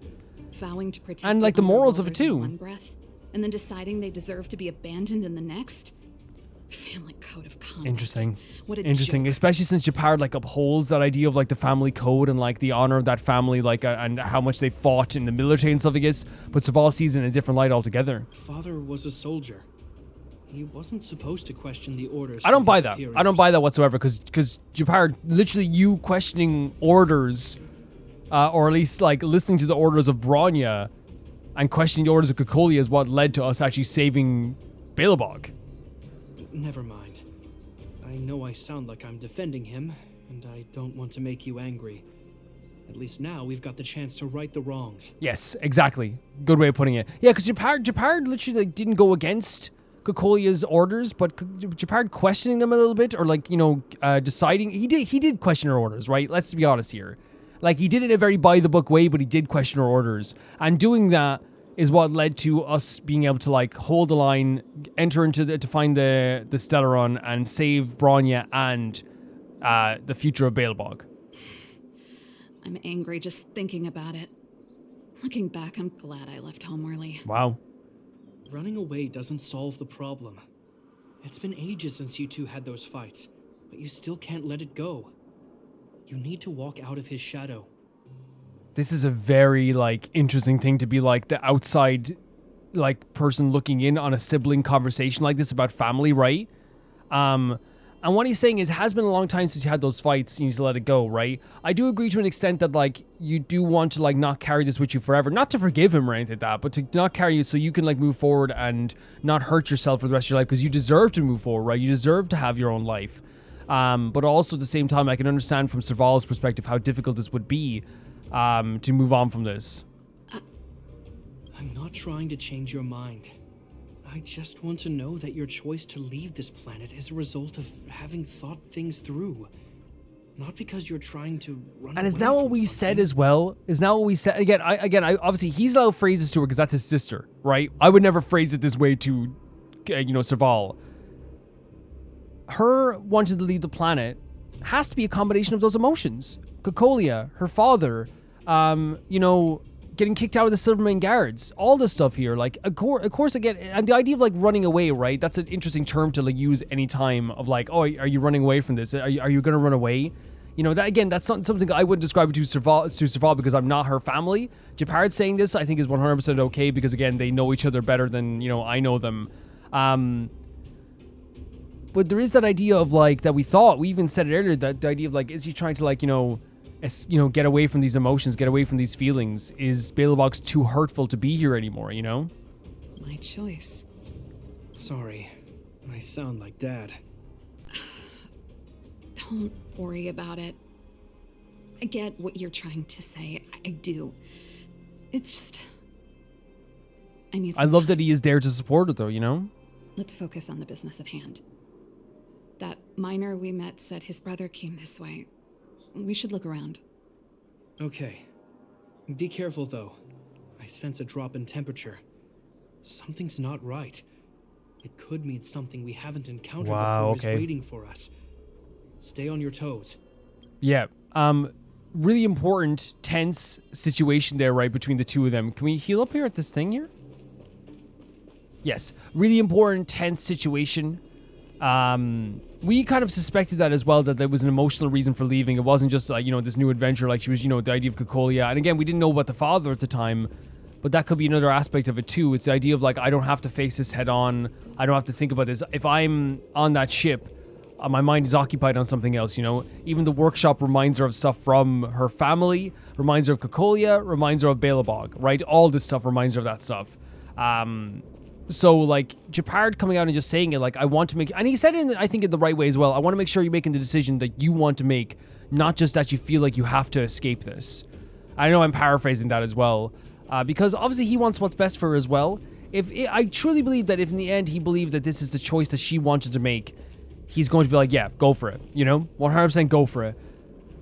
vowing to protect And, like, the morals of it, Underworlders in too. one breath, and then deciding they deserve to be abandoned in the next. Family code of conduct. Interesting. What a Interesting, joke. especially since Jepard like upholds that idea of like the family code and like the honor of that family, like and how much they fought in the military and stuff like this. But Serval sees it in a different light altogether. Father was a soldier. He wasn't supposed to question the orders. I don't from buy his that. I superiors. don't buy that whatsoever. Because Jepard, literally, you questioning orders, or at least like listening to the orders of Bronya, and questioning the orders of Cocolia is what led to us actually saving Belobog. Never mind. I know I sound like I'm defending him, and I don't want to make you angry. At least now we've got the chance to right the wrongs. Yes, exactly. Good way of putting it. Yeah, because Jepard literally like didn't go against Cocolia's orders, but Jepard questioning them a little bit, or like, you know, deciding he did question her orders, right? Let's be honest here. Like, he did it in a very by the book way, but he did question her orders, and doing that is what led to us being able to like hold the line, enter into to find the Stellaron and save Bronya and the future of Belobog. I'm angry just thinking about it. Looking back, I'm glad I left home early. Wow. Running away doesn't solve the problem. It's been ages since you two had those fights, but you still can't let it go. You need to walk out of his shadow. This is a very like interesting thing to be like the outside like person looking in on a sibling conversation like this about family, right? And what he's saying is, it has been a long time since you had those fights, you need to let it go, right? I do agree to an extent that, like, you do want to, like, not carry this with you forever. Not to forgive him or anything like that, but to not carry you so you can, like, move forward and not hurt yourself for the rest of your life, because you deserve to move forward, right? You deserve to have your own life. But also at the same time, I can understand from Serval's perspective how difficult this would be to move on from this. I'm not trying to change your mind. I just want to know that your choice to leave this planet is a result of having thought things through. Not because you're trying to run And is away now what from we something. said as well? Is now what we said again? I obviously he's allowed phrases to her because that's his sister, right? I would never phrase it this way to, Serval. Her wanting to leave the planet has to be a combination of those emotions. Cocolia, her father, getting kicked out of the Silvermane Guards, all this stuff here, like, of course, again, and the idea of, like, running away, right? That's an interesting term to, like, use any time of, like, oh, are you running away from this? Are you going to run away? You know, that, again, that's something I wouldn't describe it to Serval because I'm not her family. Jepard saying this, I think, is 100% okay because, again, they know each other better than, I know them. But there is that idea of, like, that we even said it earlier, that the idea of, like, is he trying to, like, get away from these emotions, get away from these feelings? Is Belobog's too hurtful to be here anymore, My choice. Sorry, I sound like Dad. Don't worry about it. I get what you're trying to say. I do. It's just... I love that he is there to support her, though, Let's focus on the business at hand. That miner we met said his brother came this way. We should look around. Okay. Be careful, though. I sense a drop in temperature. Something's not right. It could mean something we haven't encountered before is waiting for us. Stay on your toes. Yeah. Really important, tense situation there, right, between the two of them. Can we heal up here at this thing here? Yes. Really important, tense situation. We kind of suspected that as well, that there was an emotional reason for leaving. It wasn't just, like, this new adventure, like she was, the idea of Cocolia. And again, we didn't know about the father at the time, but that could be another aspect of it too. It's the idea of, like, I don't have to face this head on. I don't have to think about this. If I'm on that ship, my mind is occupied on something else, Even the workshop reminds her of stuff from her family, reminds her of Cocolia, reminds her of Belobog, right? All this stuff reminds her of that stuff. So, like, Jepard coming out and just saying it, like, I want to make... And he said it, I think, in the right way as well. I want to make sure you're making the decision that you want to make, not just that you feel like you have to escape this. I know I'm paraphrasing that as well. Because, obviously, he wants what's best for her as well. I truly believe that if, in the end, he believed that this is the choice that she wanted to make, he's going to be like, yeah, go for it, 100% go for it.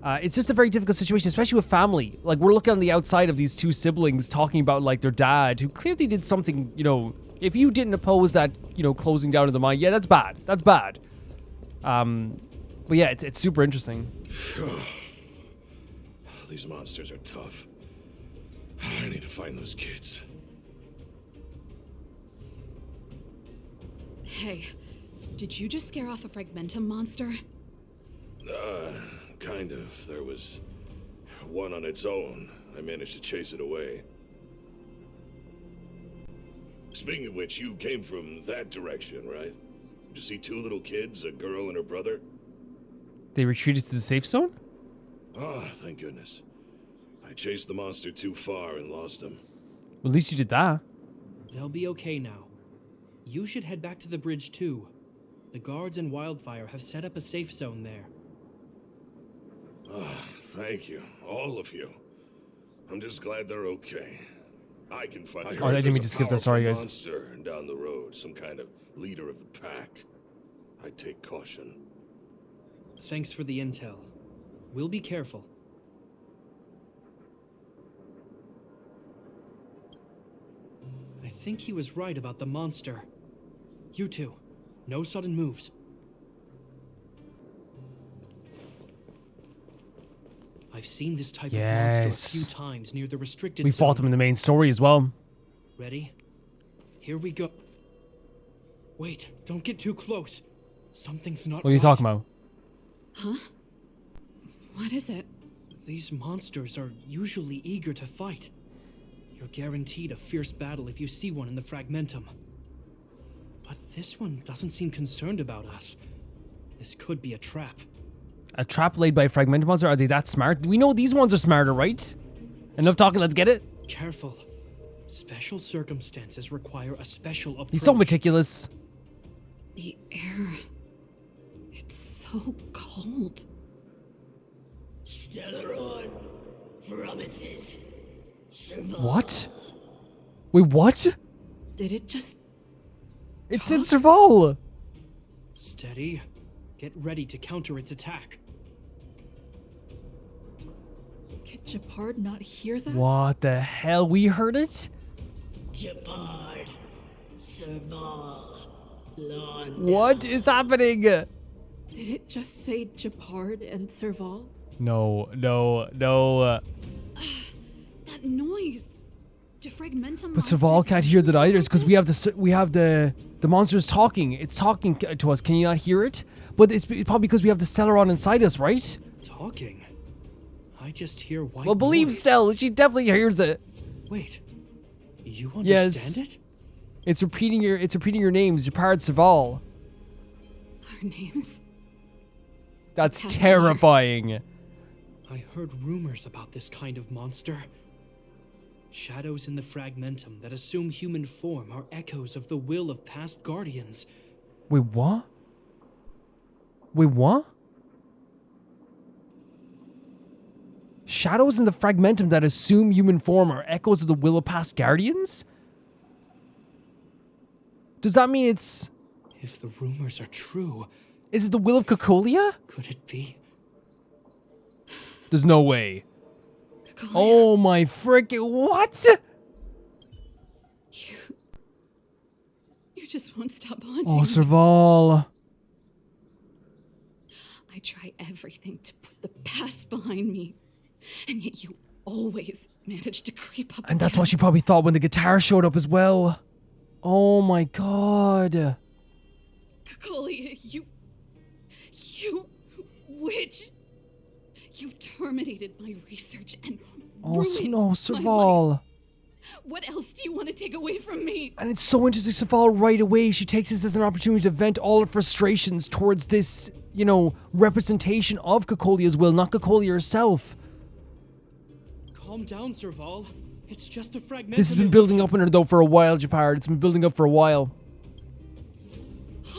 It's just a very difficult situation, especially with family. Like, we're looking on the outside of these two siblings talking about, like, their dad, who clearly did something, if you didn't oppose that, closing down of the mine, yeah, that's bad. That's bad. But yeah, it's super interesting. These monsters are tough. I need to find those kids. Hey, did you just scare off a Fragmentum monster? Kind of. There was one on its own. I managed to chase it away. Speaking of which, you came from that direction, right? Did you see two little kids, a girl and her brother? They retreated to the safe zone? Ah, thank goodness. I chased the monster too far and lost them. Well, at least you did that. They'll be okay now. You should head back to the bridge, too. The guards and Wildfire have set up a safe zone there. Ah, thank you. All of you. I'm just glad they're okay. I can find. I didn't mean to skip that. Sorry, guys. Monster down the road, some kind of leader of the pack. I take caution. Thanks for the intel. We'll be careful. I think he was right about the monster. You two, no sudden moves. I've seen this type of monster a few times near the restricted We fought zone. him in the main story as well. Ready? Here we go. Wait, don't get too close. Something's not What are you talking about? Huh? What is it? These monsters are usually eager to fight. You're guaranteed a fierce battle if you see one in the Fragmentum. But this one doesn't seem concerned about us. This could be a trap. A trap laid by a fragmented monster? Are they that smart? We know these ones are smarter, right? Enough talking, let's get it. Careful. Special circumstances require a special approach. He's so meticulous. The air. It's so cold. Stellaron promises. Serval. What? Wait, what? Did it just... It's in Serval. Steady. Get ready to counter its attack. Could Jepard not hear that? What the hell? We heard it? Jepard. Serval. Landau. What is happening? Did it just say Jepard and Serval? No. That noise. Defragmentum. But Serval can't hear that either. It's because we have the monster's talking. It's talking to us. Can you not hear it? But it's probably because we have the Stellaron inside us, right? Talking? I just hear white Well, believe noise. Stell. She definitely hears it. Wait. You understand Yes. it? It's repeating your names. Jepard, Serval. Our names? That's What's happening terrifying. I heard rumors about this kind of monster. Shadows in the fragmentum that assume human form are echoes of the will of past guardians. Wait, what? Wait, what? Shadows in the fragmentum that assume human form are echoes of the will of past guardians? Does that mean it's... If the rumors are true, Is it the will of Cocolia? could it be? There's no way. Cocolia. Oh my frickin' what? You just won't stop haunting Oh, me. Serval. I try everything to put the past behind me, and yet you always manage to creep up. And that's again. what she probably thought when the guitar showed up as well. Oh my god. Cocolia, you witch! You terminated my research and Oh, ruined no, my life. Serval. What else do you want to take away from me? And it's so interesting, Serval, right away, she takes this as an opportunity to vent all her frustrations towards this, you know, representation of Cocolia's will, not Cocolia herself. Calm down, Serval. It's just a fragment. This has been building up in her, though, for a while, Jepard. It's been building up for a while.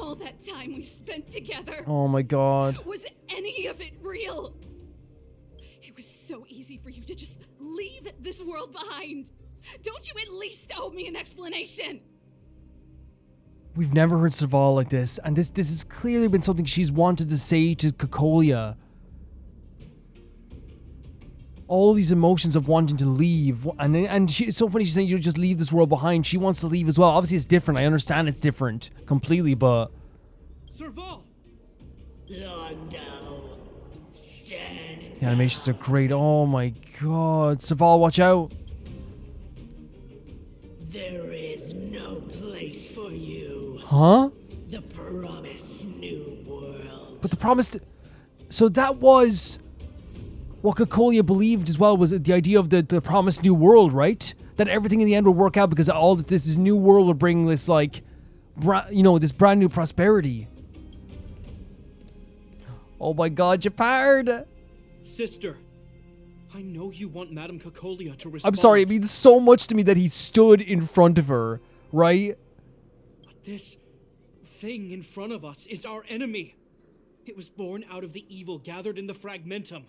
All that time we spent together. Oh my god. Was any of it real? It was so easy for you to just leave this world behind. Don't you at least owe me an explanation? We've never heard Serval like this, and this has clearly been something she's wanted to say to Cocolia. All these emotions of wanting to leave, and it's so funny she's saying you just leave this world behind. She wants to leave as well. Obviously it's different. I understand it's different completely, but Serval! Landau. Stand. the animations are great. Oh my god. Serval, watch out. There is no place for you. Huh? The promised new world. But the promised... So that was... what Cocolia believed as well, was the idea of the promised new world, right? That everything in the end would work out because all this new world would bring this, like, this brand new prosperity. Oh my god, Jepard! Sister, I know you want Madame Cocolia to respond. I'm sorry, it means so much to me that he stood in front of her, right? But this thing in front of us is our enemy. It was born out of the evil gathered in the fragmentum.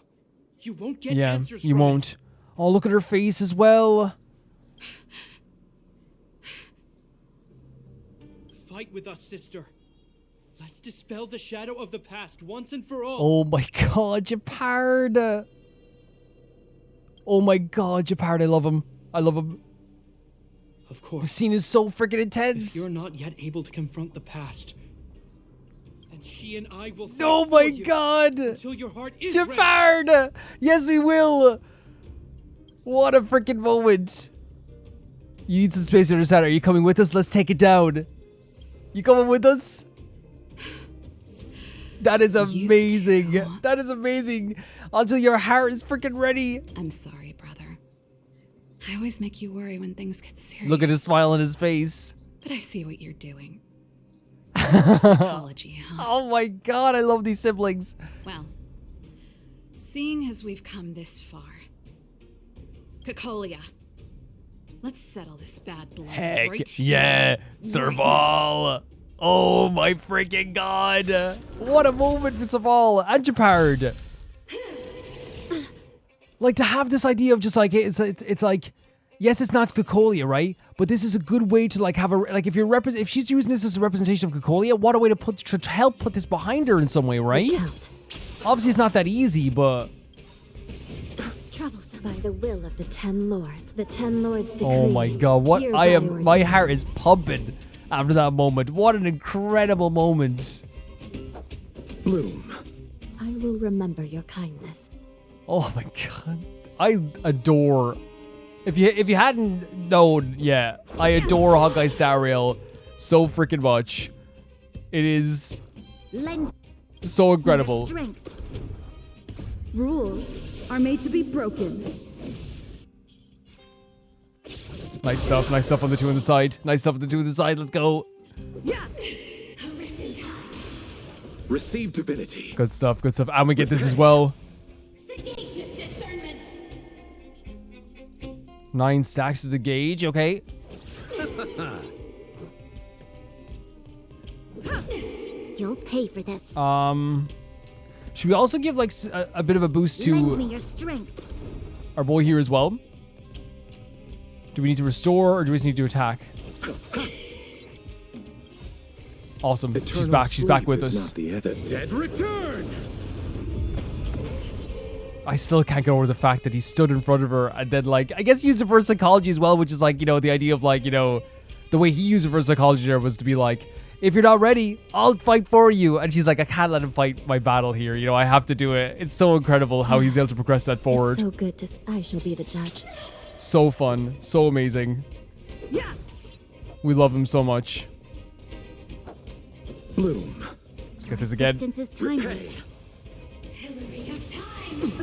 You won't get Yeah, answers you from won't. Oh, look at her face as well. it. Fight with us, sister. Let's dispel the shadow of the past once and for all. Oh my god, Jepard. Oh my god, Jepard, I love him. I love him. Of The course. scene is so freaking If intense. you're not yet able to confront the past, then she and I will fight Oh for my you god. until your heart is ready. Jepard! Yes, we will. What a freaking moment. You need some space to understand. Are you coming with us? Let's take it down. You coming with us? That is amazing. can't. That is amazing. Until your heart is freaking ready. I'm sorry, brother. I always make you worry when things get serious. Look at his smile on his face. But I see what you're doing. Psychology, huh? Oh my god, I love these siblings. Well, seeing as we've come this far, Cocolia, let's settle this bad blood Heck right here. yeah, Serval. Oh my freaking god. What a moment for Serval and Jepard. Like, to have this idea of just like, it's like, yes, it's not Cocolia, right? But this is a good way to like have a, like if you're if she's using this as a representation of Cocolia, what a way to help put this behind her in some way, right? Obviously it's not that easy, but... Troublesome. By the will of the 10 lords. The 10 lords decree. Oh my god, what hereby my ordained. heart is pumping after that moment. What an incredible moment. Bloom. I will remember your kindness. Oh my god. I adore... If you hadn't known, yeah, I adore Honkai Star Rail so freaking much. It is Lend so incredible. your strength. Rules are made to be broken. Nice stuff on the two on the side. Nice stuff on the two on the side, let's go. Yeah. Receive divinity. Good stuff. And we get this as well. Sagacious discernment. 9 stacks of the gauge, okay. You'll pay for this. Should we also give like a bit of a boost Lend me to your strength. our boy here as well? Do we need to restore or do we just need to attack? Awesome. She's back with us. Dead return. I still can't get over the fact that he stood in front of her and then, like, I guess use reverse psychology as well, which is like, you know, the idea of like, you know, the way he used reverse psychology there was to be like, if you're not ready, I'll fight for you. And she's like, I can't let him fight my battle here. You know, I have to do it. It's so incredible how he's able to progress that forward. It's so good to... I shall be the judge. So fun. So amazing. Yeah. We love him so much. Bloom. Let's get this again. Assistance is timely.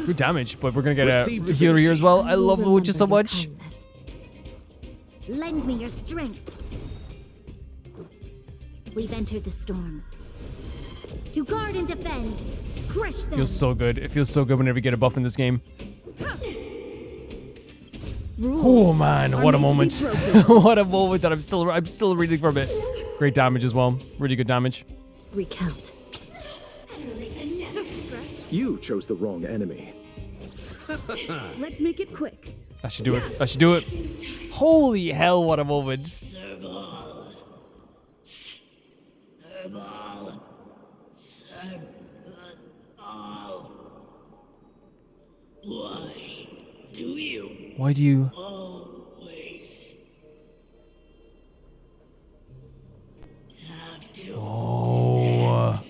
Good damage, but we're gonna get a healer here as well. I love the witches so much. Lend me your strength. We've entered the storm. To guard and defend. Crush them. Feels so good. It feels so good whenever you get a buff in this game. Oh man, what a moment. What a moment that I'm still reading from it. Great damage as well. Really good damage. Recount. Just a scratch. You chose the wrong enemy. Let's make it quick. That should do it. That should do it. Holy hell, what a moment. Serval. Serval. Serval. Why do you Why do you... always have to Oh...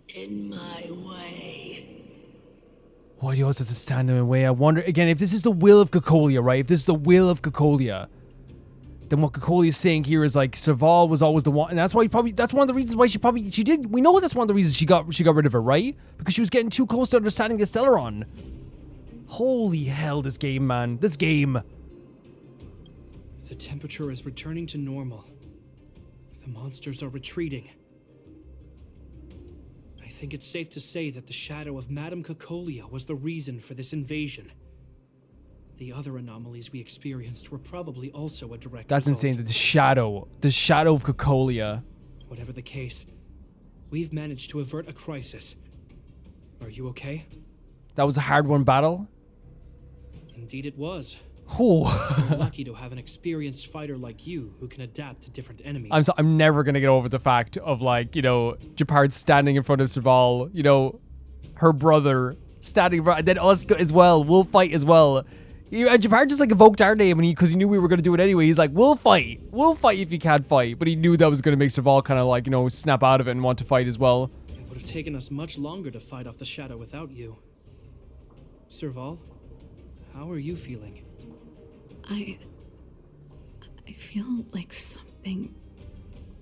in my way? Why do you always have to stand in my way? I wonder, again, if this is the will of Cocolia, right? If this is the will of Cocolia, then what Cocolia is saying here is like, Serval was always the one, and that's why that's one of the reasons why she did, we know that's one of the reasons she got rid of her, right? Because she was getting too close to understanding the Stellaron. Holy hell, this game, man. This game. The temperature is returning to normal. The monsters are retreating. I think it's safe to say that the shadow of Madame Cocolia was the reason for this invasion. The other anomalies we experienced were probably also a direct That's result. insane, that the shadow of Cocolia. Whatever the case, we've managed to avert a crisis. Are you okay? That was a hard-won battle. Indeed it was. Ooh. We're lucky to have an experienced fighter like you who can adapt to different enemies. I'm never gonna get over the fact of, like, you know, Jepard standing in front of Serval, you know, her brother standing in front, and then us as well. We'll fight as well. And Jepard just like evoked our name, and because he knew we were gonna do it anyway. He's like, we'll fight if you can't fight. But he knew that was gonna make Serval kind of like, you know, snap out of it and want to fight as well. It would have taken us much longer to fight off the shadow without you. Serval, how are you feeling? I feel like something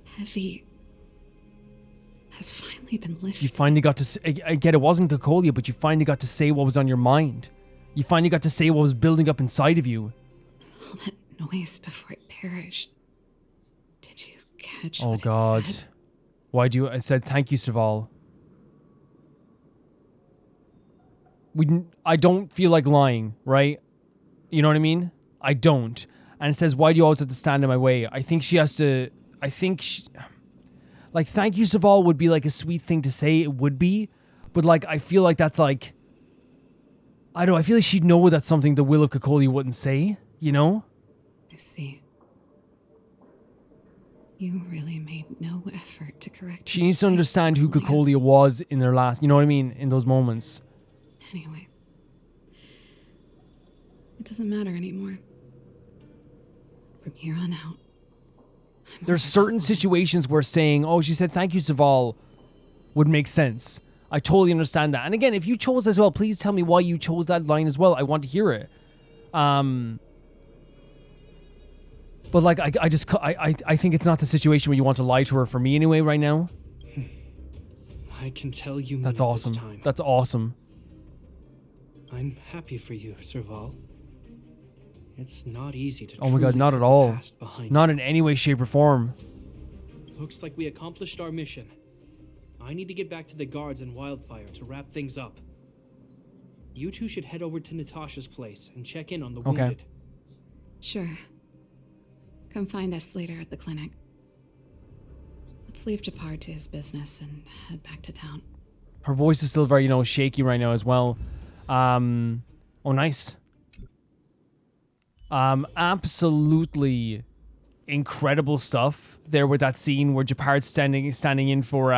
heavy has finally been lifted. You finally got to, I get it wasn't Cocolia, but you finally got to say what was on your mind. You finally got to say what was building up inside of you. All that noise before it perished. Did you catch Oh what God. it said? Why do you... I said, thank you, Serval. I don't feel like lying, right? You know what I mean? I don't. And it says, why do you always have to stand in my way? I think she has to... like, thank you, Serval would be, like, a sweet thing to say. It would be. But, like, I feel like that's, like... I don't know. I feel like she'd know that's something the will of Cocolia wouldn't say. You know? I see. You really made no effort to correct She needs to understand who Cocolia was in their last... You know what I mean? In those moments. Anyway. It doesn't matter anymore. From here on out. There's certain situations where saying, oh, she said thank you, Serval, would make sense. I totally understand that. And again, if you chose as well, please tell me why you chose that line as well. I want to hear it. But like, I think it's not the situation where you want to lie to her for me anyway right now. I can tell you mean That's it awesome. this time. That's awesome. I'm happy for you, Serval. It's not easy to Oh my god, truly not put at the all. past behind Not you. in any way, shape, or form. Looks like we accomplished our mission. I need to get back to the guards and Wildfire to wrap things up. You two should head over to Natasha's place and check in on the Okay. wounded. Sure. Come find us later at the clinic. Let's leave Jepard to his business and head back to town. Her voice is still very, shaky right now as well. Oh, nice. Absolutely incredible stuff there with that scene where Jepard's standing in for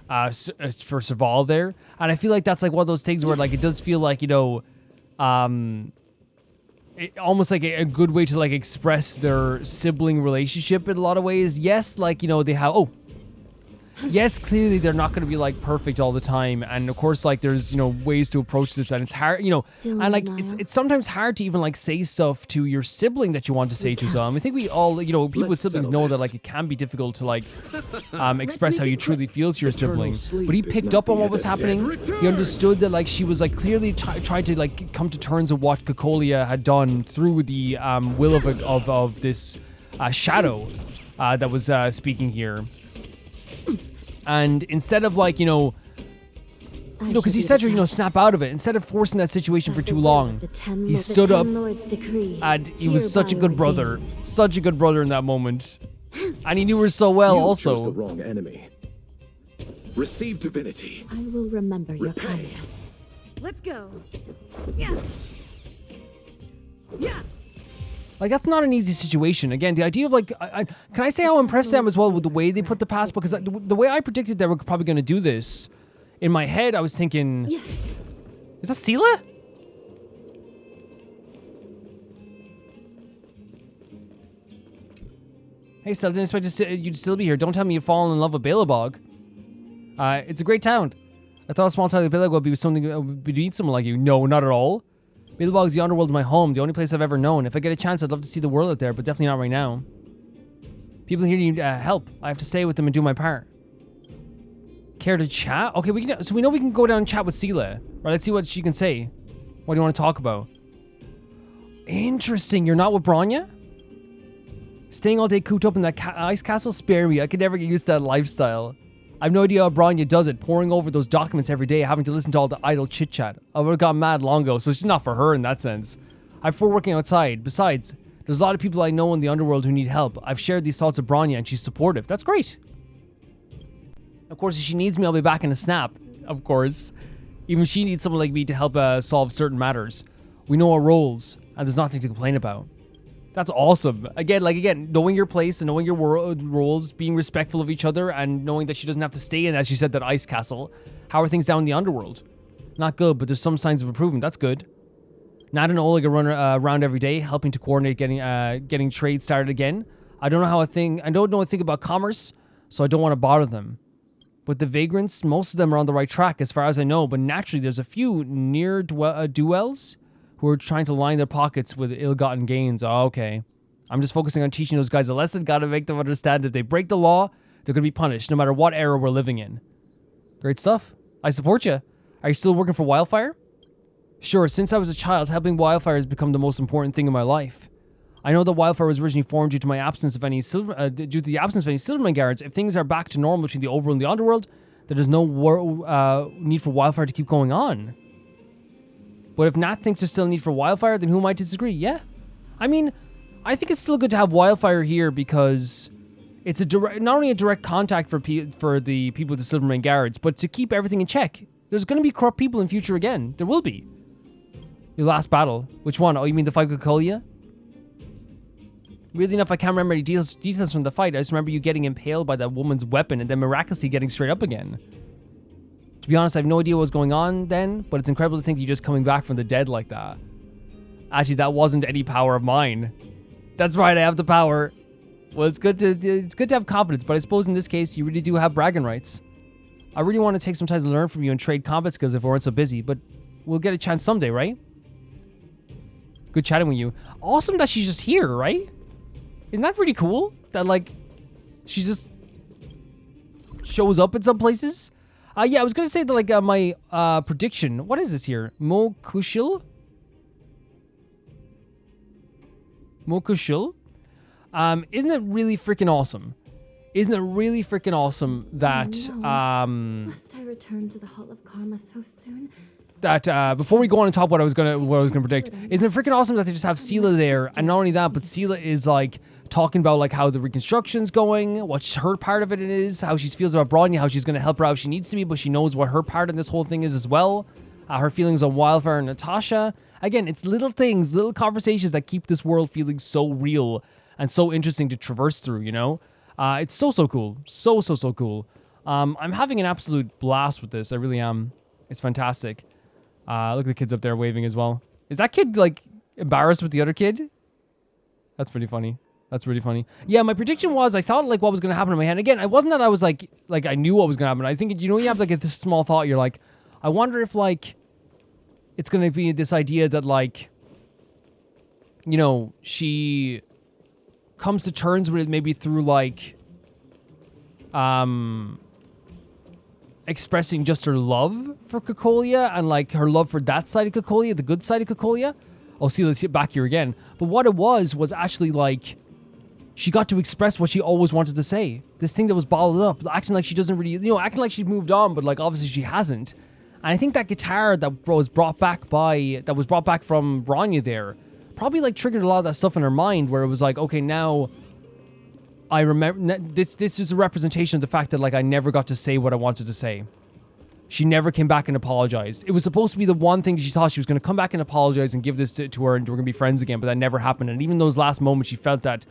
Serval there, and I feel like that's like one of those things where like it does feel like almost like a good way to like express their sibling relationship in a lot of ways. Yes, like they have yes, clearly they're not going to be like perfect all the time, and of course like there's ways to approach this, and it's hard and like it's sometimes hard to even like say stuff to your sibling that you want to say to. So I think we all people with siblings know that like it can be difficult to like express how you truly feel to your sibling. But he picked up on what was happening. He understood that like she was like clearly trying to like come to terms with what Cocolia had done through the will of this shadow that was speaking here. And instead of like, because he said to her, snap out of it. Instead of forcing that situation for too long, he stood up and he was such a good brother. Such a good brother in that moment. And he knew her so well also. You chose the wrong enemy. Receive divinity. I will remember your Repay. kindness. Let's go. Yeah. Yeah. Like, that's not an easy situation. Again, the idea of, like, can I say how impressed I am as well with the way they put the past? Because the way I predicted they were probably going to do this, in my head, I was thinking, is that Cila? Hey, Stella, didn't expect you to still be here. Don't tell me you've fallen in love with Belobog. It's a great town. I thought a small town like Belobog would be something, would need someone like you. No, not at all. Belobog's the underworld of my home, the only place I've ever known. If I get a chance, I'd love to see the world out there, but definitely not right now. People here need help. I have to stay with them and do my part. Care to chat? Okay, so we know we can go down and chat with Cila. Right, let's see what she can say. What do you want to talk about? Interesting, you're not with Bronya? Staying all day cooped up in that ice castle? Spare me, I could never get used to that lifestyle. I have no idea how Bronya does it, poring over those documents every day, having to listen to all the idle chit-chat. I would have gone mad long ago, so it's just not for her in that sense. I prefer working outside. Besides, there's a lot of people I know in the underworld who need help. I've shared these thoughts with Bronya, and she's supportive. That's great. Of course, if she needs me, I'll be back in a snap. Of course. Even she needs someone like me to help solve certain matters. We know our roles, and there's nothing to complain about. That's awesome. Again, knowing your place and knowing your roles, being respectful of each other, and knowing that she doesn't have to stay in, as you said, that ice castle. How are things down in the underworld? Not good, but there's some signs of improvement. That's good. Nat and Oleg run around every day, helping to coordinate getting trade started again. I don't know a thing about commerce, so I don't want to bother them. With the vagrants, most of them are on the right track, as far as I know, but naturally there's a few near duels who are trying to line their pockets with ill-gotten gains. Oh, okay. I'm just focusing on teaching those guys a lesson. Gotta make them understand if they break the law, they're gonna be punished, no matter what era we're living in. Great stuff. I support you. Are you still working for Wildfire? Sure, since I was a child, helping Wildfire has become the most important thing in my life. I know that wildfire was originally formed due to my absence of any due to the absence of any Silverman guards. If things are back to normal between the overworld and the underworld, then there's no need for wildfire to keep going on. But if Nat thinks there's still a need for wildfire, then who might disagree? Yeah. I mean, I think it's still good to have wildfire here because it's not only a direct contact for the people with the Silverman guards, but to keep everything in check. There's going to be corrupt people in future again. There will be. Your last battle. Which one? Oh, you mean the fight with Cocolia? Weirdly enough, I can't remember any details from the fight. I just remember you getting impaled by that woman's weapon and then miraculously getting straight up again. To be honest, I have no idea what was going on then, but it's incredible to think you're just coming back from the dead like that. Actually, that wasn't any power of mine. That's right, I have the power. Well, it's good to have confidence, but I suppose in this case, you really do have bragging rights. I really want to take some time to learn from you and trade combat skills if we weren't so busy, but we'll get a chance someday, right? Good chatting with you. Awesome that she's just here, right? Isn't that pretty cool? That, like, she just shows up in some places? Yeah, I was gonna say that, like, my prediction. What is this here? Mokushil? Isn't it really freaking awesome? Isn't it really freaking awesome that, Must I return to the Hall of Karma so soon? That, before we go on and talk what I was gonna predict, isn't it freaking awesome that they just have Cila there, and not only that, but Cila is, like, talking about, like, how the reconstruction's going, what her part of it is, how she feels about Bronya, how she's gonna help her out if she needs to be, but she knows what her part in this whole thing is as well. Her feelings on Wildfire and Natasha. Again, it's little things, little conversations that keep this world feeling so real and so interesting to traverse through, you know? It's so cool. So cool. I'm having an absolute blast with this. I really am. It's fantastic. Look at the kids up there waving as well. Is that kid, like, embarrassed with the other kid? That's pretty funny. That's really funny. Yeah, my prediction was, I thought, like, what was going to happen in my head. Again, it wasn't that I was, like I knew what was going to happen. I think, you know, you have, like, this small thought. You're like, I wonder if, like, it's going to be this idea that, like, you know, she comes to terms with it maybe through, like, expressing just her love for Cocolia and, like, her love for that side of Cocolia, the good side of Cocolia. Oh, see, let's get back here again. But what it was actually, like, she got to express what she always wanted to say. This thing that was bottled up, acting like she doesn't really, you know, acting like she's moved on, but, like, obviously she hasn't. And I think that guitar that was brought back from Bronya there, probably, like, triggered a lot of that stuff in her mind where it was like, okay, now I remember, this is a representation of the fact that, like, I never got to say what I wanted to say. She never came back and apologized. It was supposed to be the one thing she thought she was going to come back and apologize and give this to her and we're going to be friends again, but that never happened. And even those last moments, she felt that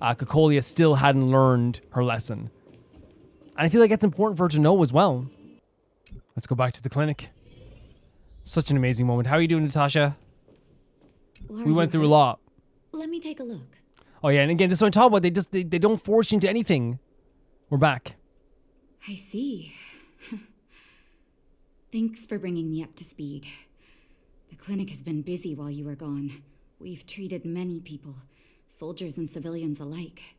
Cocolia still hadn't learned her lesson. And I feel like that's important for her to know as well. Let's go back to the clinic. Such an amazing moment. How are you doing, Natasha? We went through a lot. Let me take a look. Oh yeah, and again, this is what I'm talking about. They don't force you into anything. We're back. I see. Thanks for bringing me up to speed. The clinic has been busy while you were gone. We've treated many people, soldiers and civilians alike.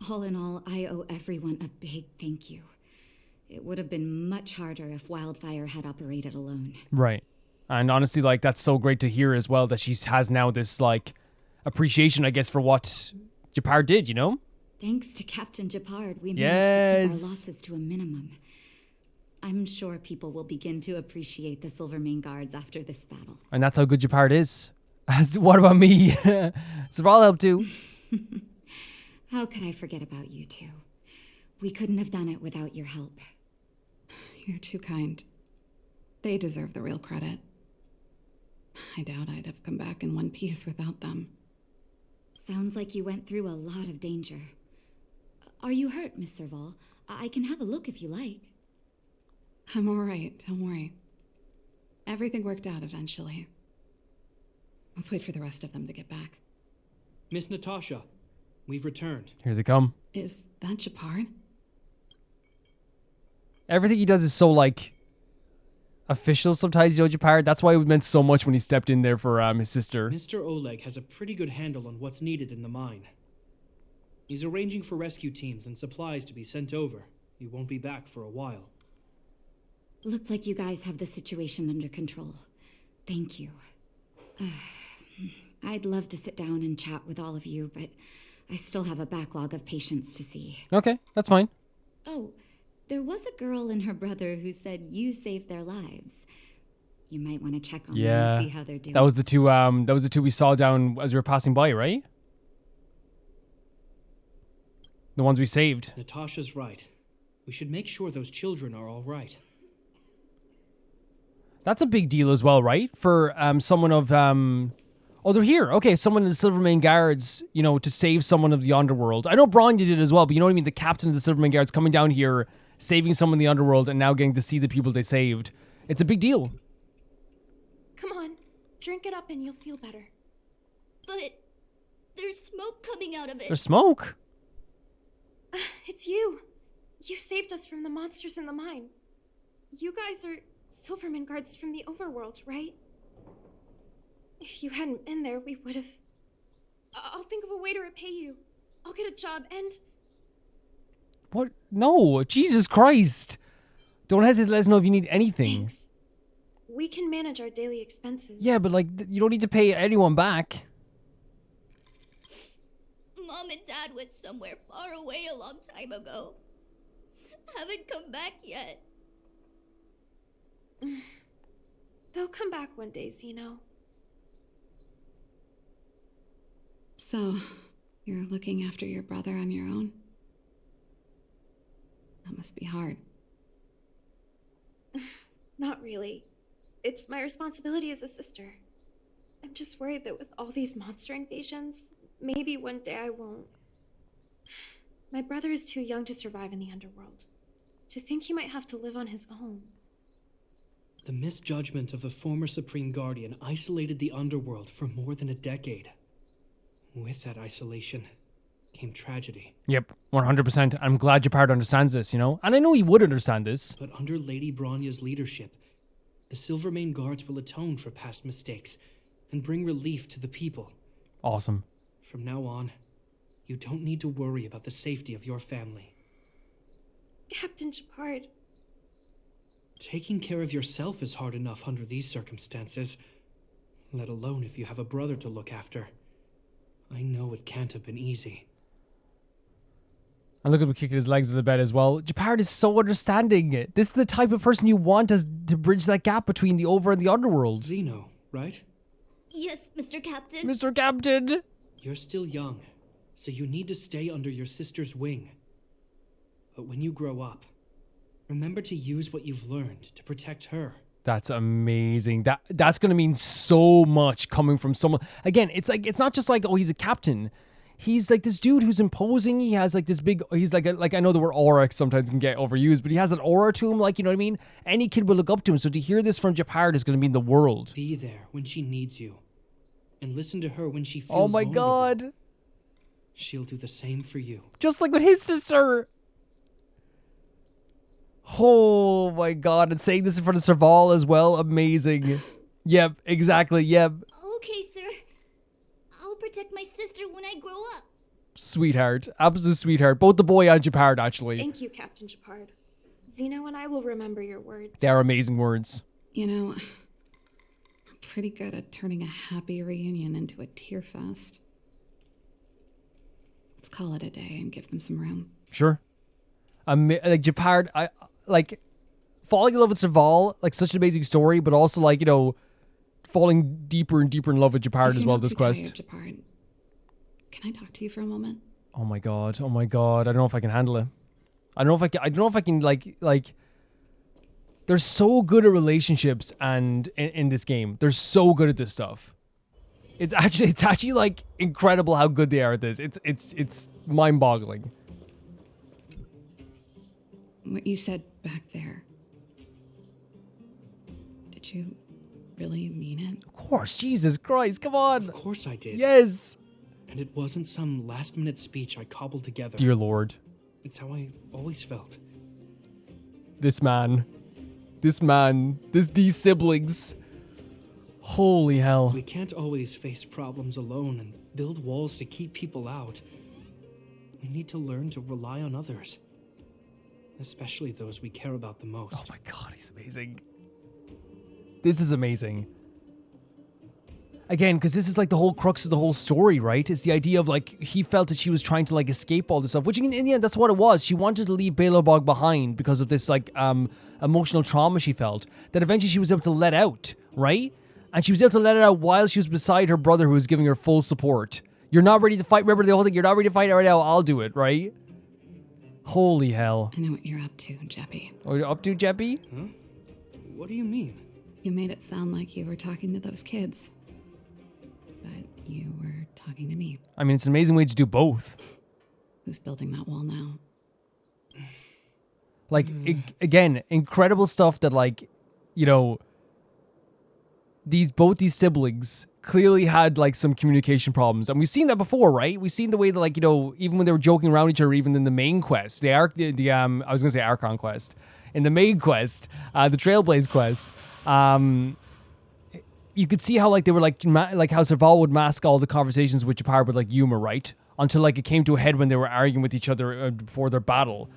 All in all, I owe everyone a big thank you. It would have been much harder if Wildfire had operated alone. Right. And honestly, like, that's so great to hear as well that she has now this, like, appreciation, I guess, for what Jepard did, you know? Thanks to Captain Jepard, we managed to keep our losses to a minimum. I'm sure people will begin to appreciate the Silvermane Guards after this battle. And that's how good Jepard is. What about me? Serval helped too. How could I forget about you two? We couldn't have done it without your help. You're too kind. They deserve the real credit. I doubt I'd have come back in one piece without them. Sounds like you went through a lot of danger. Are you hurt, Miss Serval? I can have a look if you like. I'm all right, don't worry. Everything worked out eventually. Let's wait for the rest of them to get back. Miss Natasha, we've returned. Here they come. Is that Jepard? Everything he does is so, like, official sometimes, you know, Jepard. That's why it meant so much when he stepped in there for his sister. Mr. Oleg has a pretty good handle on what's needed in the mine. He's arranging for rescue teams and supplies to be sent over. He won't be back for a while. Looks like you guys have the situation under control. Thank you. I'd love to sit down and chat with all of you, but I still have a backlog of patients to see. Okay, that's fine. Oh, there was a girl and her brother who said you saved their lives. You might want to check on them and see how they're doing. That was the two. That was the two we saw down as we were passing by, right? The ones we saved. Natasha's right. We should make sure those children are all right. That's a big deal as well, right? For someone of oh, they're here. Okay, someone in the Silvermane Guards, you know, to save someone of the underworld. I know Bronya did it as well, but you know what I mean? The captain of the Silvermane Guards coming down here, saving someone in the underworld, and now getting to see the people they saved. It's a big deal. Come on, drink it up and you'll feel better. But there's smoke coming out of it. There's smoke. It's you. You saved us from the monsters in the mine. You guys are Silverman guards from the overworld, right? If you hadn't been there, we would have... I'll think of a way to repay you. I'll get a job and... What? No, Jesus Christ. Don't hesitate to let us know if you need anything. Thanks. We can manage our daily expenses. Yeah, but like, you don't need to pay anyone back. Mom and Dad went somewhere far away a long time ago. Haven't come back yet. They'll come back one day, Zeno. So, you're looking after your brother on your own? That must be hard. Not really. It's my responsibility as a sister. I'm just worried that with all these monster invasions, maybe one day I won't. My brother is too young to survive in the underworld. To think he might have to live on his own. The misjudgment of the former Supreme Guardian isolated the underworld for more than a decade. With that isolation came tragedy. Yep, 100%. I'm glad Jepard understands this, you know? And I know he would understand this. But under Lady Bronya's leadership, the Silvermane Guards will atone for past mistakes and bring relief to the people. Awesome. From now on, you don't need to worry about the safety of your family. Captain Jepard. Taking care of yourself is hard enough under these circumstances, let alone if you have a brother to look after. I know it can't have been easy. And look at him kicking his legs in the bed as well. Jepard is so understanding. This is the type of person you want as to bridge that gap between the over and the underworld. Zeno, right? Yes, Mr. Captain. Mr. Captain! You're still young, so you need to stay under your sister's wing. But when you grow up, remember to use what you've learned to protect her. That's amazing. That's going to mean so much coming from someone. Again, it's like, it's not just like, oh, he's a captain. He's like this dude who's imposing. He has like this big, he's like, I know the word aura sometimes can get overused, but he has an aura to him, like, you know what I mean? Any kid will look up to him. So to hear this from Jepard is going to mean the world. Be there when she needs you. And listen to her when she feels Oh my vulnerable. God. She'll do the same for you. Just like with his sister. Oh my God. And saying this in front of Serval as well. Amazing. Yep, exactly. Yep. Okay, sir. I'll protect my sister when I grow up. Sweetheart. Absolute sweetheart. Both the boy and Jepard, actually. Thank you, Captain Jepard. Zeno and I will remember your words. They are amazing words. You know, I'm pretty good at turning a happy reunion into a tear fest. Let's call it a day and give them some room. Sure. Like Jepard, I like falling in love with Serval, like such an amazing story, but also like, you know, falling deeper and deeper in love with Jepard as well. This quest. Jepard, can I talk to you for a moment? Oh my God. Oh my God. I don't know if I can handle it. I don't know if I can like. They're so good at relationships and in this game. They're so good at this stuff. It's actually like incredible how good they are at this. It's mind-boggling. What you said back there, did you really mean it? Of course, Jesus Christ, come on. Of course I did. Yes. And it wasn't some last-minute speech I cobbled together. Dear Lord. It's how I always felt. These siblings. Holy hell. We can't always face problems alone and build walls to keep people out. We need to learn to rely on others. Especially those we care about the most. Oh my God, he's amazing. This is amazing. Again, because this is like the whole crux of the whole story, right? It's the idea of like, he felt that she was trying to like escape all this stuff, which in the end, that's what it was. She wanted to leave Belobog behind because of this like emotional trauma she felt, that eventually she was able to let out, right? And she was able to let it out while she was beside her brother who was giving her full support. You're not ready to fight. Remember the whole thing, you're not ready to fight right now, I'll do it, right? Holy hell. I know what you're up to, Jeppy. What are you up to, Jeppy? Huh? What do you mean? You made it sound like you were talking to those kids. But you were talking to me. I mean, it's an amazing way to do both. Who's building that wall now? Like, again, incredible stuff that, like, you know, both these siblings clearly had, like, some communication problems. And we've seen that before, right? We've seen the way that, like, you know, even when they were joking around each other, even in the main quest, I was going to say Archon quest. In the main quest, the Trailblaze quest, you could see how, like, they were, like how Serval would mask all the conversations with Jepard with, like, humor, right? Until, like, it came to a head when they were arguing with each other before their battle.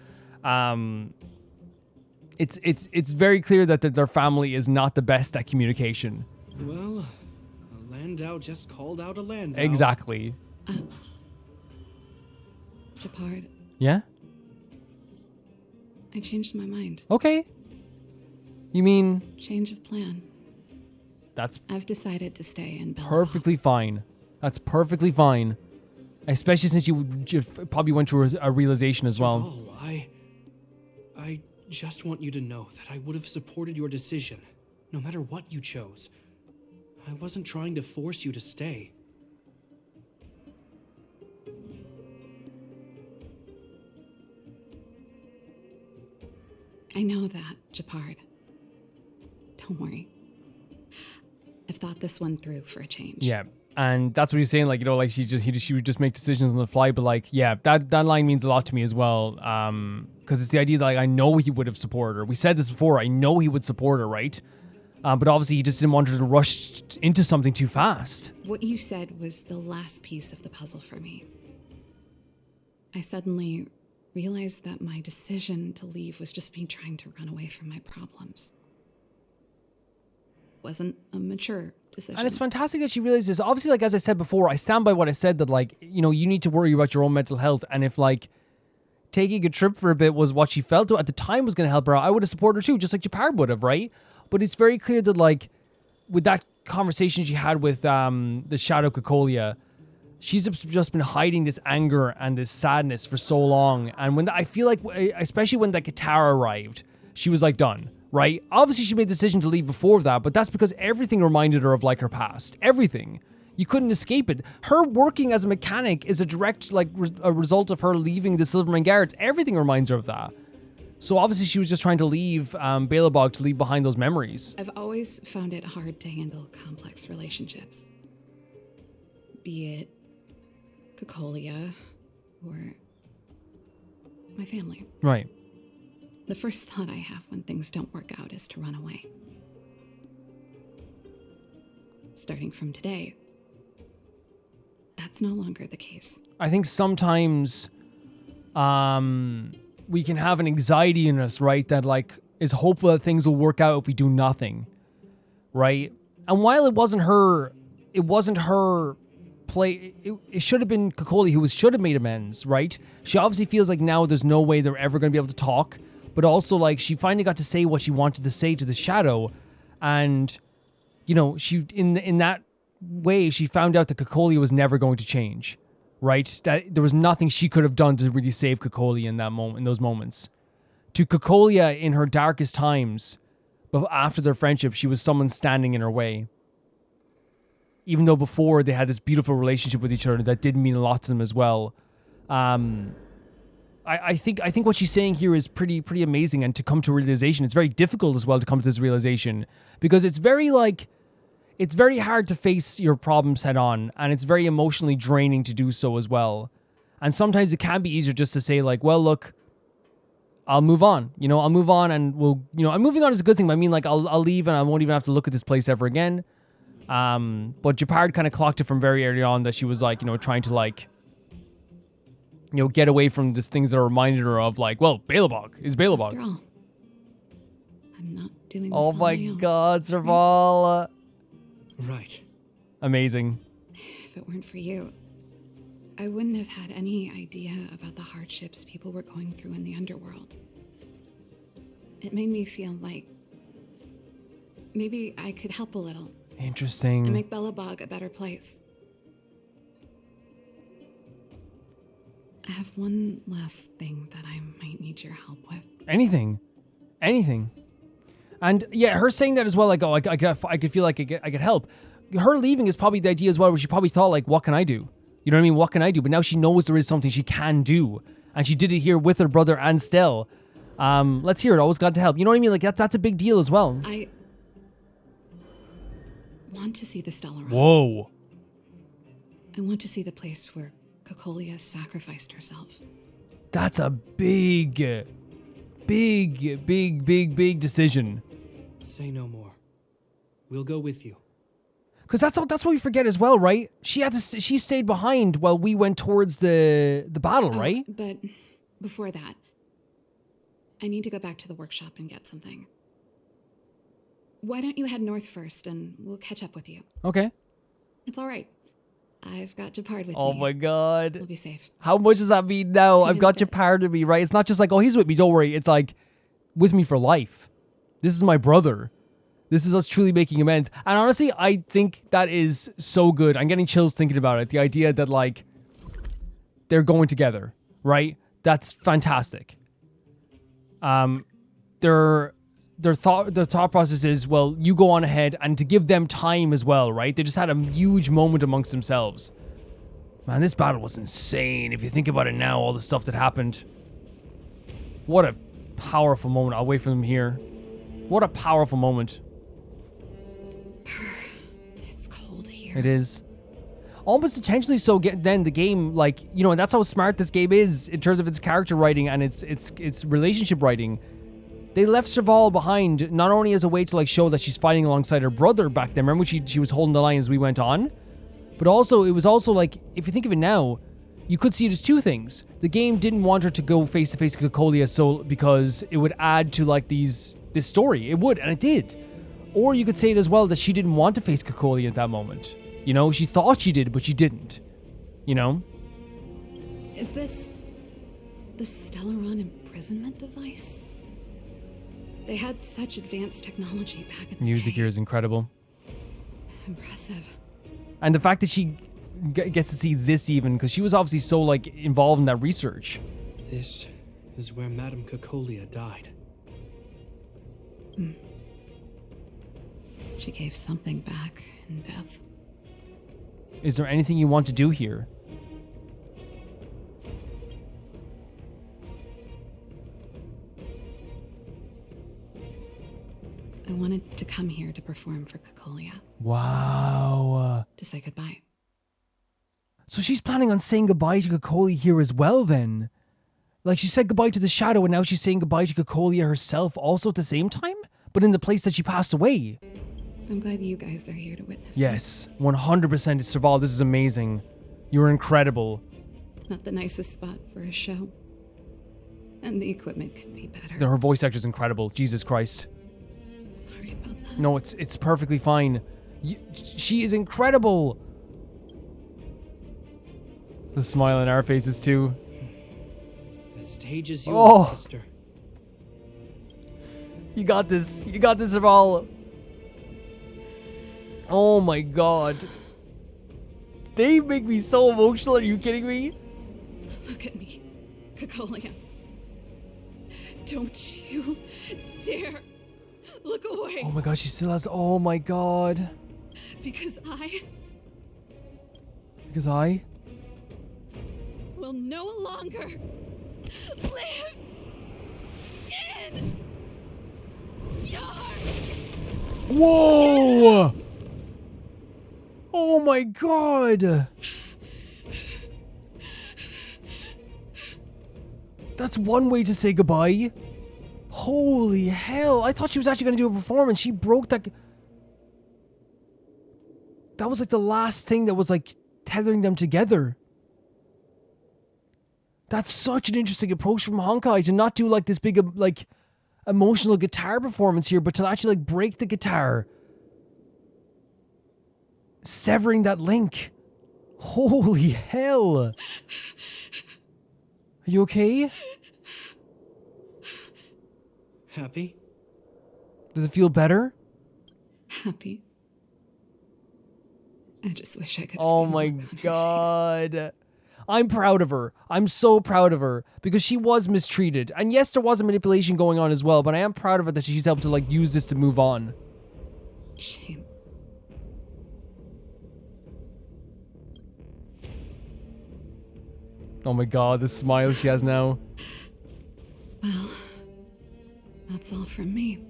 It's very clear that their family is not the best at communication. Well, a Landau just called out a Landau. Exactly. Jepard, Yeah? I changed my mind. Okay. You mean... Change of plan. That's I've decided to stay in Belobog. perfectly fine. That's perfectly fine. Especially since you probably went through a realization as well. Serval, I just want you to know that I would have supported your decision, no matter what you chose. I wasn't trying to force you to stay. I know that, Jepard. Don't worry. I've thought this one through for a change. Yeah. And that's what he's saying, like, you know, like she would just make decisions on the fly, but like, yeah, that line means a lot to me as well. Because it's the idea that, like, I know he would have supported her. We said this before, I know he would support her, right? But obviously he just didn't want her to rush into something too fast. What you said was the last piece of the puzzle for me. I suddenly realized that my decision to leave was just me trying to run away from my problems. Wasn't a mature decision. And it's fantastic that she realizes this. Obviously, like, as I said before, I stand by what I said, that, like, you know, you need to worry about your own mental health. And if, like, taking a trip for a bit was what she felt at the time was going to help her out, I would have supported her too, just like Jepard would have, right? But it's very clear that, like, with that conversation she had with the Shadow Cocolia, she's just been hiding this anger and this sadness for so long. And when I feel like, especially when the Katara arrived, she was like done, right? Obviously, she made the decision to leave before that, but that's because everything reminded her of, like, her past. Everything. You couldn't escape it. Her working as a mechanic is a direct, like, a result of her leaving the Silverman Guards. Everything reminds her of that. So obviously she was just trying to leave Belobog to leave behind those memories. I've always found it hard to handle complex relationships. Be it Cocolia or my family. Right. The first thought I have when things don't work out is to run away. Starting from today, that's no longer the case. I think sometimes we can have an anxiety in us, right, that, like, is hopeful that things will work out if we do nothing, right? And while it wasn't her play, it should have been Cocolia who should have made amends, right? She obviously feels like now there's no way they're ever going to be able to talk, but also, like, she finally got to say what she wanted to say to the Shadow, and, you know, she in that way she found out that Cocolia was never going to change. Right? That there was nothing she could have done to really save Cocolia in that moment, in those moments. To Cocolia in her darkest times, but after their friendship, she was someone standing in her way. Even though before they had this beautiful relationship with each other that did mean a lot to them as well. I think what she's saying here is pretty amazing, and to come to a realization, it's very difficult as well to come to this realization, because it's very hard to face your problems head on, and it's very emotionally draining to do so as well. And sometimes it can be easier just to say, like, well, look, I'll move on. You know, I'll move on, and we'll, you know, and moving on is a good thing. But I mean, like, I'll leave, and I won't even have to look at this place ever again. But Jepard kind of clocked it from very early on that she was, like, you know, trying to, like, you know, get away from these things that reminded her of, like, well, Belobog is Belobog. After all, I'm not doing this Oh on my own. God, Serval. Right. Amazing. If it weren't for you, I wouldn't have had any idea about the hardships people were going through in the underworld. It made me feel like maybe I could help a little Interesting. and make Bellabog a better place. I have one last thing that I might need your help with. Anything. And yeah, her saying that as well, like, oh, I could feel like I could help. Her leaving is probably the idea as well, where she probably thought, like, what can I do? You know what I mean? What can I do? But now she knows there is something she can do. And she did it here with her brother and Stell. Let's hear it. Always glad to help. You know what I mean? Like, that's a big deal as well. I want to see the Stellaron. Whoa. I want to see the place where Cocolia sacrificed herself. That's a big decision. Say no more. We'll go with you. Because that's what we forget as well, right? She stayed behind while we went towards the battle, right? But before that, I need to go back to the workshop and get something. Why don't you head north first and we'll catch up with you? Okay. It's all right. I've got Jepard with me. Oh my god. We'll be safe. How much does that mean now? I've got Jepard with me, right? It's not just like, oh, he's with me, don't worry. It's like, with me for life. This is my brother. This is us truly making amends. And honestly, I think that is so good. I'm getting chills thinking about it. The idea that, like, they're going together, right? That's fantastic. Their thought process is, well, you go on ahead, and to give them time as well, right? They just had a huge moment amongst themselves. Man, this battle was insane. If you think about it now, all the stuff that happened. What a powerful moment. I'll wait for them here. What a powerful moment. It's cold here. It is. Almost intentionally so. Then the game, like, you know, and that's how smart this game is in terms of its character writing and its relationship writing. They left Serval behind not only as a way to, like, show that she's fighting alongside her brother back then. Remember, she was holding the line as we went on, but also it was also like, if you think of it now, you could see it as two things. The game didn't want her to go face to face with Cocolia, so because it would add to, like, this story. It would, and it did. Or you could say it as well that she didn't want to face Cocolia at that moment. You know, she thought she did, but she didn't. You know? Is this the Stellaron imprisonment device? They had such advanced technology back in the Music day. here is incredible. Impressive. And the fact that she gets to see this even, because she was obviously so, like, involved in that research. This is where Madame Cocolia died. She gave something back in death. Is there anything you want to do here? I wanted to come here to perform for Cocolia. Wow. To say goodbye. So she's planning on saying goodbye to Cocolia here as well then? Like, she said goodbye to the Shadow and now she's saying goodbye to Cocolia herself also at the same time? But in the place that she passed away? I'm glad you guys are here to witness. Yes, 100% it's Serval. This is amazing. You were incredible. Not the nicest spot for a show. And the equipment could be better. Her voice actor is incredible. Jesus Christ. Sorry about that. No, it's perfectly fine. She is incredible. The smile on our faces too. The stage is yours, Oh. sister. You got this. You got this, Serval. Oh my god. They make me so emotional. Are you kidding me? Look at me, Cocolia. Don't you dare look away. Oh my god, she still has. Oh my god. Because I will no longer live in your... Whoa! Oh my god! That's one way to say goodbye. Holy hell. I thought she was actually going to do a performance. She broke that... That was like the last thing that was like tethering them together. That's such an interesting approach from Honkai to not do like this big like emotional guitar performance here, but to actually like break the guitar. severing that link. Holy hell. Are you okay? Happy? Does it feel better? Happy. I just wish I could. Oh my god. I'm proud of her. I'm so proud of her because she was mistreated. And yes, there was a manipulation going on as well, but I am proud of her that she's able to like use this to move on. Shame. Oh my god, the smile she has now. Well, that's all from me.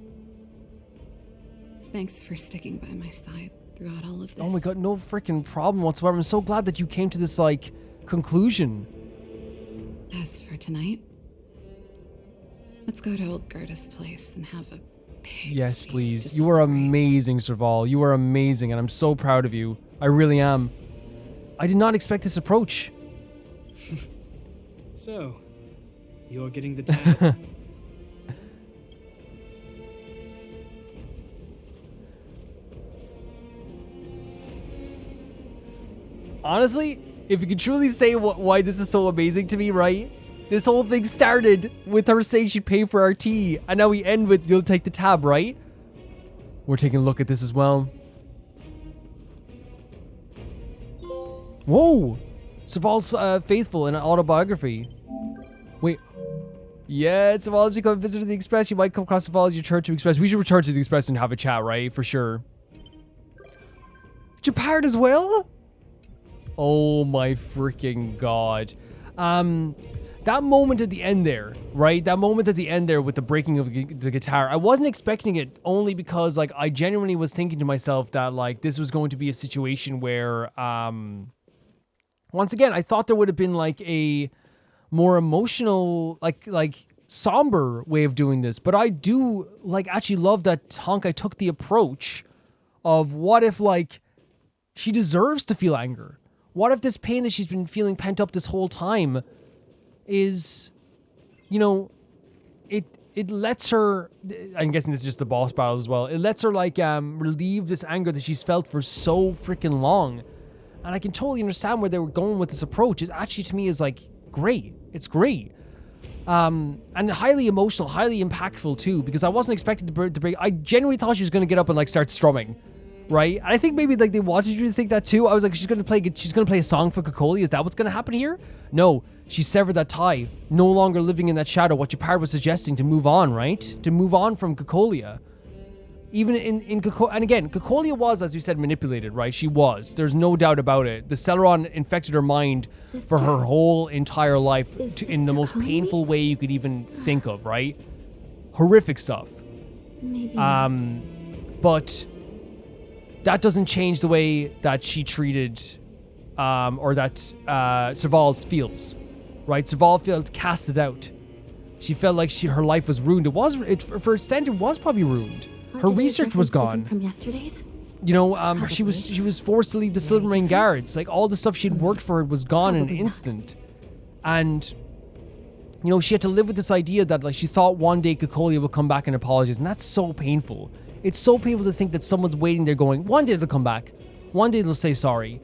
Thanks for sticking by my side throughout all of this. Oh my god, no freaking problem whatsoever. I'm so glad that you came to this like conclusion. As for tonight, let's go to old Gerda's place and have a big Yes, feast please. to You are celebrate. amazing, Serval. You are amazing, and I'm so proud of you. I really am. I did not expect this approach. So, you're getting the tab? Honestly, if you could truly say why this is so amazing to me, right? This whole thing started with her saying she'd pay for our tea, and now we end with you'll take the tab, right? We're taking a look at this as well. Whoa! Serval's faithful in an autobiography. Wait. Yeah, Serval's become a visitor to the Express. You might come across Serval as you return to the Express. We should return to the Express and have a chat, right? For sure. Jepard as well? Oh my freaking god. That moment at the end there, right? That moment at the end there with the breaking of the guitar, I wasn't expecting it only because like I genuinely was thinking to myself that like this was going to be a situation where once again, I thought there would have been like a more emotional, like somber way of doing this. But I do like actually love that Honkai took the approach of what if like she deserves to feel anger? What if this pain that she's been feeling pent up this whole time is, you know, it lets her, I'm guessing this is just the boss battles as well, it lets her like relieve this anger that she's felt for so freaking long. And I can totally understand where they were going with this approach. It actually to me is like great. It's great. And highly emotional, highly impactful too, because I wasn't expecting to break. I genuinely thought she was going to get up and like start strumming. Right? And I think maybe like they wanted you to think that too. I was like, she's gonna play a song for Cocolia. Is that what's gonna happen here? No, she severed that tie, no longer living in that shadow. What Jepard was suggesting to move on, right? To move on from Cocolia. Even in Cocolia, and again, Cocolia was, as you said, manipulated, right? She was. There's no doubt about it. The Celeron infected her mind for her whole entire life in the most painful way you could even think of, right? Horrific stuff. Maybe. But that doesn't change the way that she treated, or that Serval feels, right? Serval felt casted out. She felt like her life was ruined. For an extent, it was probably ruined. Her research was gone. From yesterday's? You know, she was forced to leave the Silvermane Guards. Like all the stuff she'd worked for was gone in an instant, and you know she had to live with this idea that like she thought one day Cocolia would come back and apologize, and that's so painful. It's so painful to think that someone's waiting there going, one day they'll come back. One day they'll say sorry.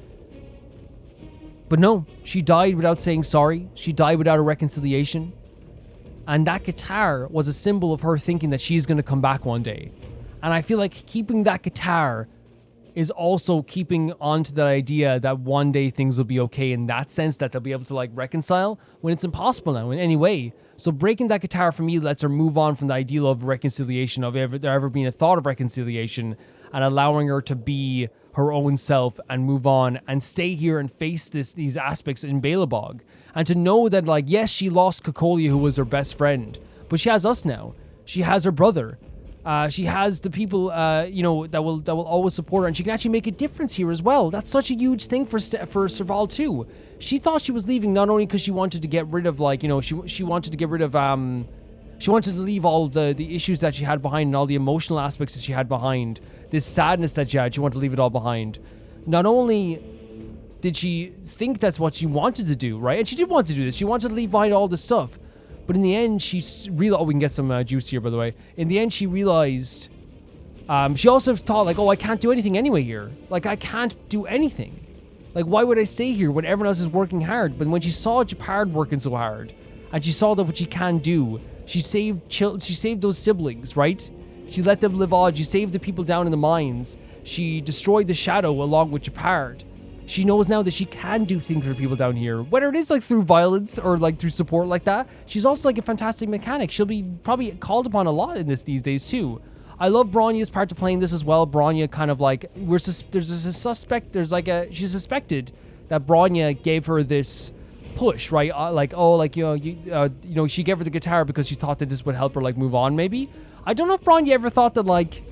But no, she died without saying sorry. She died without a reconciliation. And that guitar was a symbol of her thinking that she's going to come back one day. And I feel like keeping that guitar is also keeping on to that idea that one day things will be okay in that sense, that they'll be able to like reconcile when it's impossible now in any way. So breaking that guitar for me lets her move on from the ideal of reconciliation, of there ever being a thought of reconciliation, and allowing her to be her own self and move on and stay here and face these aspects in Belobog. And to know that like, yes, she lost Cocolia, who was her best friend, but she has us now. She has her brother. She has the people, you know, that will always support her, and she can actually make a difference here as well. That's such a huge thing for Serval too. She thought she was leaving not only because she wanted to get rid of, like, you know, she wanted to get rid of, she wanted to leave all of the issues that she had behind and all the emotional aspects that she had behind, this sadness that she had. She wanted to leave it all behind. Not only did she think that's what she wanted to do, right? And she did want to do this. She wanted to leave behind all this stuff. But in the end, she realized... Oh, we can get some juice here, by the way. In the end, she realized She also thought like, oh, I can't do anything anyway here. Like, I can't do anything. Like, why would I stay here when everyone else is working hard? But when she saw Jepard working so hard, and she saw that what she can do, she saved those siblings, right? She let them live on. She saved the people down in the mines. She destroyed the Shadow along with Jepard. She knows now that she can do things for people down here, whether it is like through violence or like through support like that. She's also like a fantastic mechanic. She'll be probably called upon a lot in this these days too. I love Bronya's part to playing this as well. Bronya kind of like she's suspected that Bronya gave her this push, right? She gave her the guitar because she thought that this would help her like move on. Maybe I don't know if Bronya ever thought that like,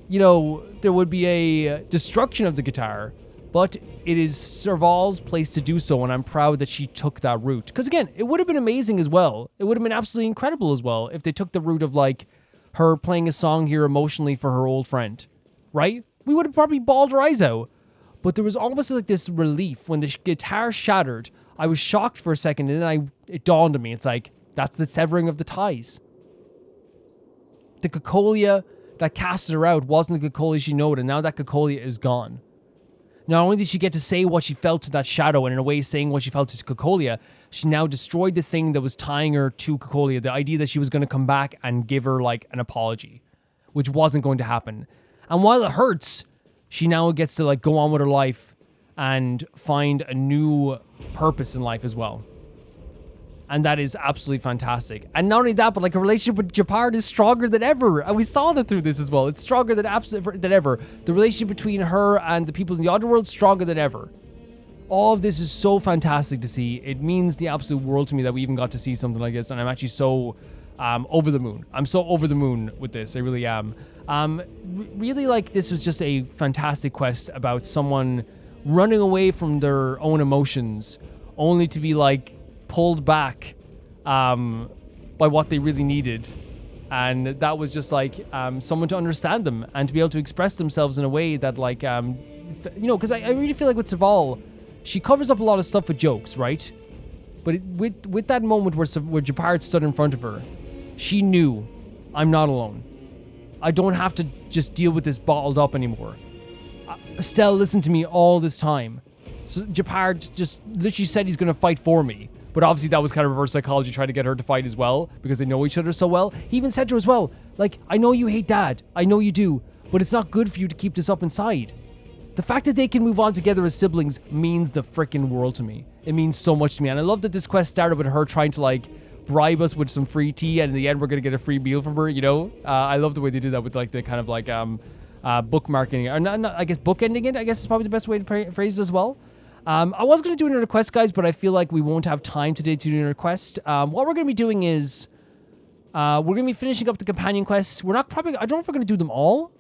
there would be a destruction of the guitar. But it is Serval's place to do so, and I'm proud that she took that route. Because again, it would have been amazing as well. It would have been absolutely incredible as well if they took the route of like her playing a song here emotionally for her old friend, right? We would have probably bawled her eyes out. But there was almost like this relief when the guitar shattered. I was shocked for a second, and then it dawned on me. It's like, that's the severing of the ties. The Cocolia that casted her out wasn't the Cocolia she knew, and now that Cocolia is gone. Not only did she get to say what she felt to that Shadow, and in a way saying what she felt to Cocolia, she now destroyed the thing that was tying her to Cocolia, the idea that she was going to come back and give her like an apology, which wasn't going to happen. And while it hurts, she now gets to like go on with her life and find a new purpose in life as well. And that is absolutely fantastic. And not only that, but like her relationship with Jepard is stronger than ever. And we saw that through this as well. It's stronger than ever. The relationship between her and the people in the Underworld is stronger than ever. All of this is so fantastic to see. It means the absolute world to me that we even got to see something like this. And I'm actually so over the moon. I'm so over the moon with this. I really am. Really, like, this was just a fantastic quest about someone running away from their own emotions only to be like pulled back by what they really needed. And that was just like someone to understand them and to be able to express themselves in a way that like, because I really feel like with Serval, she covers up a lot of stuff with jokes, right? But with that moment where Jepard stood in front of her, she knew, I'm not alone. I don't have to just deal with this bottled up anymore. Estelle listened to me all this time. So Jepard just literally said he's going to fight for me. But obviously that was kind of reverse psychology, trying to get her to fight as well, because they know each other so well. He even said to her as well, like, I know you hate Dad. I know you do. But it's not good for you to keep this up inside. The fact that they can move on together as siblings means the freaking world to me. It means so much to me. And I love that this quest started with her trying to, like, bribe us with some free tea, and in the end we're going to get a free meal from her, I love the way they did that with, like, the kind of, like, bookmarking, or not, I guess bookending it, I guess is probably the best way to phrase it as well. I was going to do another quest, guys, but I feel like we won't have time today to do another quest. What we're going to be doing is, we're going to be finishing up the companion quests. I don't know if we're going to do them all.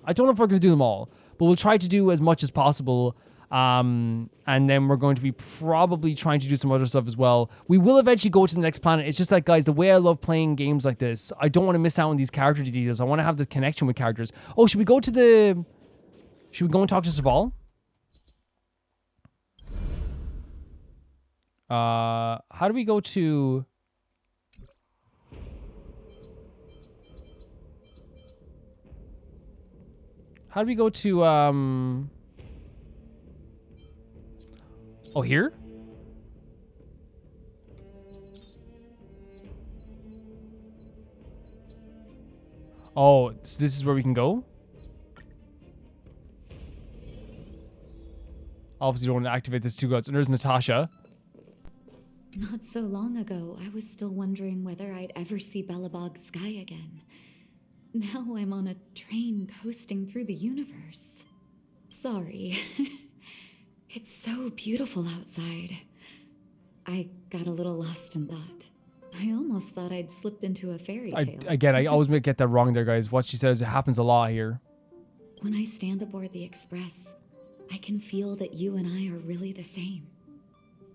But we'll try to do as much as possible. And then we're going to be probably trying to do some other stuff as well. We will eventually go to the next planet. It's just like, guys, the way I love playing games like this, I don't want to miss out on these character details. I want to have the connection with characters. Oh, should we go and talk to Serval? How do we go to... How do we go to, Oh, here? Oh, so this is where we can go? Obviously, you don't want to activate this 2 gods. And there's Natasha. Not so long ago, I was still wondering whether I'd ever see Belobog's sky again. Now I'm on a train coasting through the universe. Sorry. It's so beautiful outside. I got a little lost in thought. I almost thought I'd slipped into a fairy tale. I always get that wrong there, guys. What she says, it happens a lot here. When I stand aboard the Express, I can feel that you and I are really the same.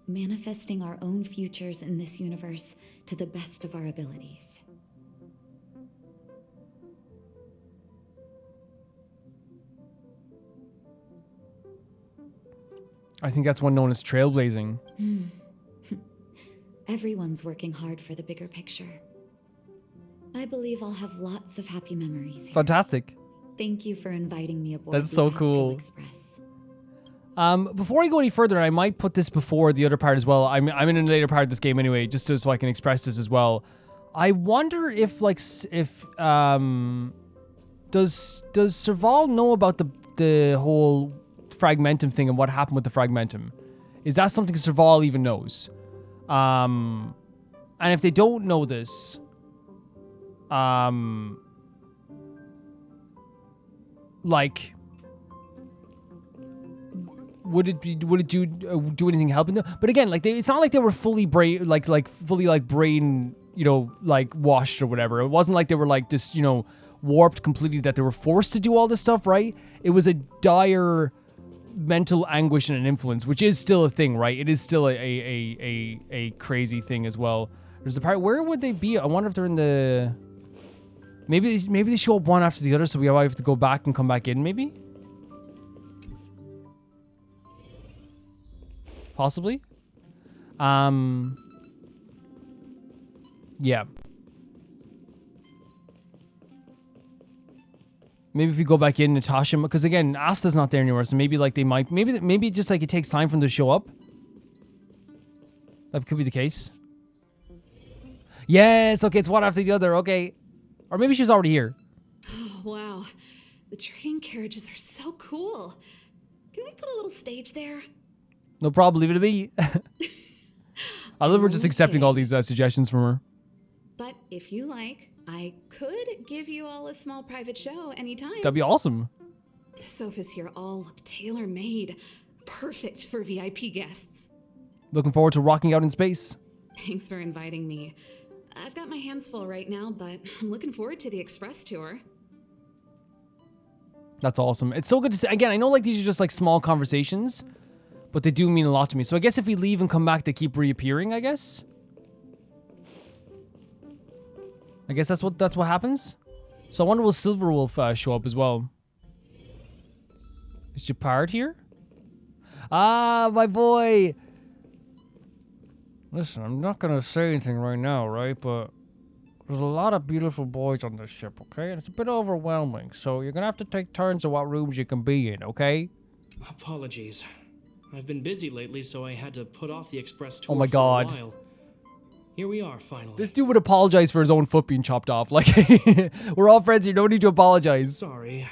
Manifesting our own futures in this universe to the best of our abilities. I think that's one known as trailblazing. Everyone's working hard for the bigger picture. I believe I'll have lots of happy memories here. Fantastic. Thank you for inviting me aboard. That's the so Astral cool. Express. Before I go any further, I might put this before the other part as well. I'm in a later part of this game anyway, just so I can express this as well. I wonder if does Serval know about the whole fragmentum thing and what happened with the fragmentum? Is that something Serval even knows? And if they don't know this, like, would it do anything helping them? But again, like it's not like they were fully brain brain, you know, like washed or whatever. It wasn't like they were like just, you know, warped completely, that they were forced to do all this stuff, right? It was a dire mental anguish and an influence, which is still a thing, right? It is still a crazy thing as well. There's the part, where would they be? I wonder if they're in the, maybe they show up one after the other, so we have to go back and come back in, maybe? Possibly. Yeah. Maybe if we go back in, Natasha, because again, Asta's not there anymore, so maybe like they might, maybe just like it takes time for them to show up. That could be the case. Yes, okay, it's one after the other, okay. Or maybe she was already here. Oh, wow. The train carriages are so cool. Can we put a little stage there? No problem, leave it to me. I love her just accepting all these suggestions from her. But if you like, I could give you all a small private show anytime. That'd be awesome. The sofas here all look tailor-made. Perfect for VIP guests. Looking forward to rocking out in space. Thanks for inviting me. I've got my hands full right now, but I'm looking forward to the express tour. That's awesome. It's so good to see. Again, I know like these are just like small conversations, but they do mean a lot to me. So I guess if we leave and come back, they keep reappearing, I guess. I guess that's what happens. So I wonder will Silverwolf show up as well. Is Jepard here? Ah, my boy. Listen, I'm not gonna say anything right now, right? But there's a lot of beautiful boys on this ship, okay? And it's a bit overwhelming, so you're gonna have to take turns at what rooms you can be in, okay? Apologies. I've been busy lately, so I had to put off the express tour Oh my for God. a while. Here we are, finally. This dude would apologize for his own foot being chopped off. Like, we're all friends here. No need to apologize. Sorry.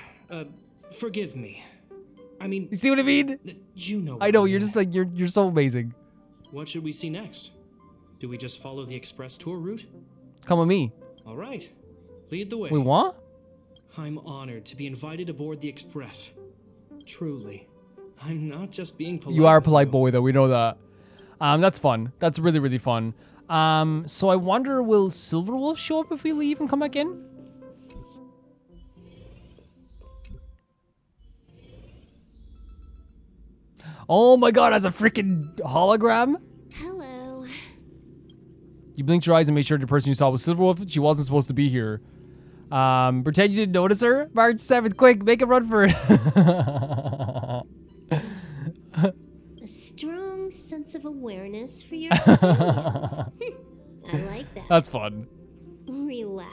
Forgive me. I mean... You see what I mean? You know. I know, you're just like, you're so amazing. What should we see next? Do we just follow the express tour route? Come with me. All right. Lead the way. Wait, what? I'm honored to be invited aboard the express. Truly. I'm not just being polite. You are a polite boy, though. We know that. That's fun. That's really, really fun. So I wonder, will Silverwolf show up if we leave and come back in? Oh my God, as a freaking hologram? Hello. You blinked your eyes and made sure the person you saw was Silverwolf. She wasn't supposed to be here. Pretend you didn't notice her. March 7th, quick, make a run for it. A strong sense of awareness for your opinions. I like that. That's fun. Relax.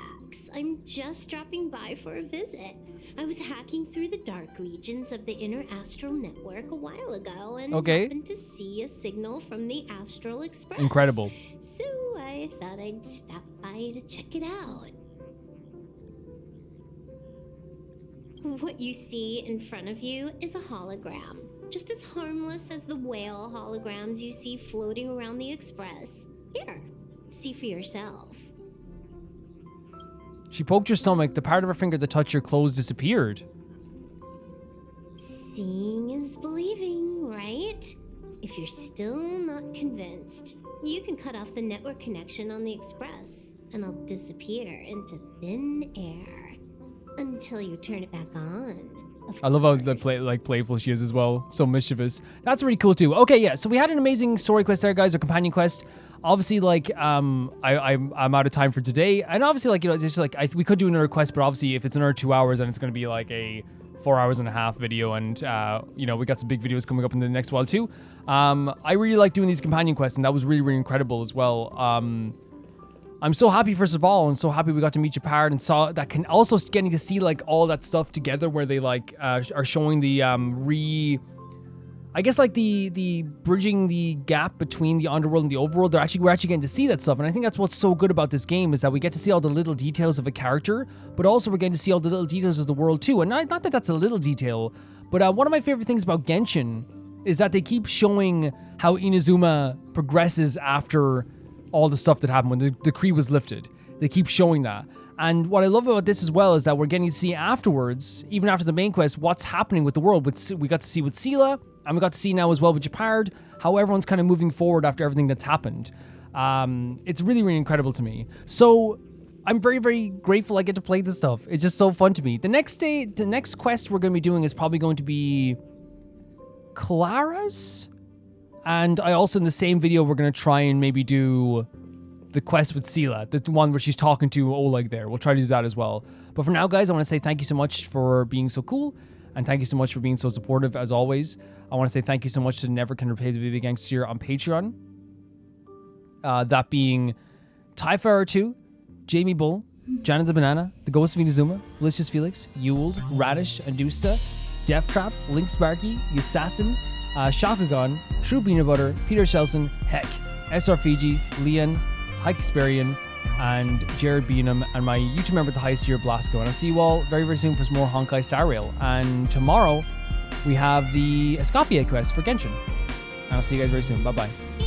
I'm just dropping by for a visit. I was hacking through the dark regions of the inner astral network a while ago and happened to see a signal from the Astral Express. Incredible. So I thought I'd stop by to check it out. What you see in front of you is a hologram, just as harmless as the whale holograms you see floating around the Express. Here, see for yourself. She poked your stomach. The part of her finger that touched your clothes disappeared. Seeing is believing, right? If you're still not convinced, you can cut off the network connection on the Express, and I'll disappear into thin air until you turn it back on. I love how playful she is as well. So mischievous. That's really cool too. Okay, yeah. So we had an amazing story quest there, guys, or companion quest. Obviously, like, I'm out of time for today, and obviously, like, you know, it's just like we could do another quest, but obviously, if it's another 2 hours, then it's going to be like a 4 hours and a half video, and you know, we got some big videos coming up in the next while too. I really like doing these companion quests, and that was really, really incredible as well. I'm so happy for Serval and so happy we got to meet Jepard and saw that can also getting to see like all that stuff together where they like are showing the I guess like the bridging the gap between the underworld and the overworld. We're actually getting to see that stuff, and I think that's what's so good about this game is that we get to see all the little details of a character, but also we're getting to see all the little details of the world too. And not that that's a little detail, but one of my favorite things about Genshin is that they keep showing how Inazuma progresses after all the stuff that happened when the decree was lifted. They keep showing that. And what I love about this as well is that we're getting to see afterwards, even after the main quest, what's happening with the world. We got to see with Cila, and we got to see now as well with Jepard, how everyone's kind of moving forward after everything that's happened. It's really, really incredible to me. So I'm very, very grateful I get to play this stuff. It's just so fun to me. The next quest we're going to be doing is probably going to be Clara's. And I also, in the same video, we're going to try and maybe do the quest with Cila, the one where she's talking to Oleg there. We'll try to do that as well. But for now, guys, I want to say thank you so much for being so cool. And thank you so much for being so supportive, as always. I want to say thank you so much to Never Can Repay the Baby Gangster on Patreon. That being Tyfire2, Jamie Bull, Janet the Banana, The Ghost of Inazuma, Felicius Felix, Ewald, Radish, Andusta, Death Trap, Link Sparky, Assassin, Shakagon, True Peanut Butter, Peter Shelson, Heck, SR Fiji, Leon, Hike Experian, and Jared Beanham, and my YouTube member, the highest year, Blasco. And I'll see you all very, very soon for some more Honkai Star Rail. And tomorrow, we have the Escoffier quest for Genshin. And I'll see you guys very soon. Bye-bye.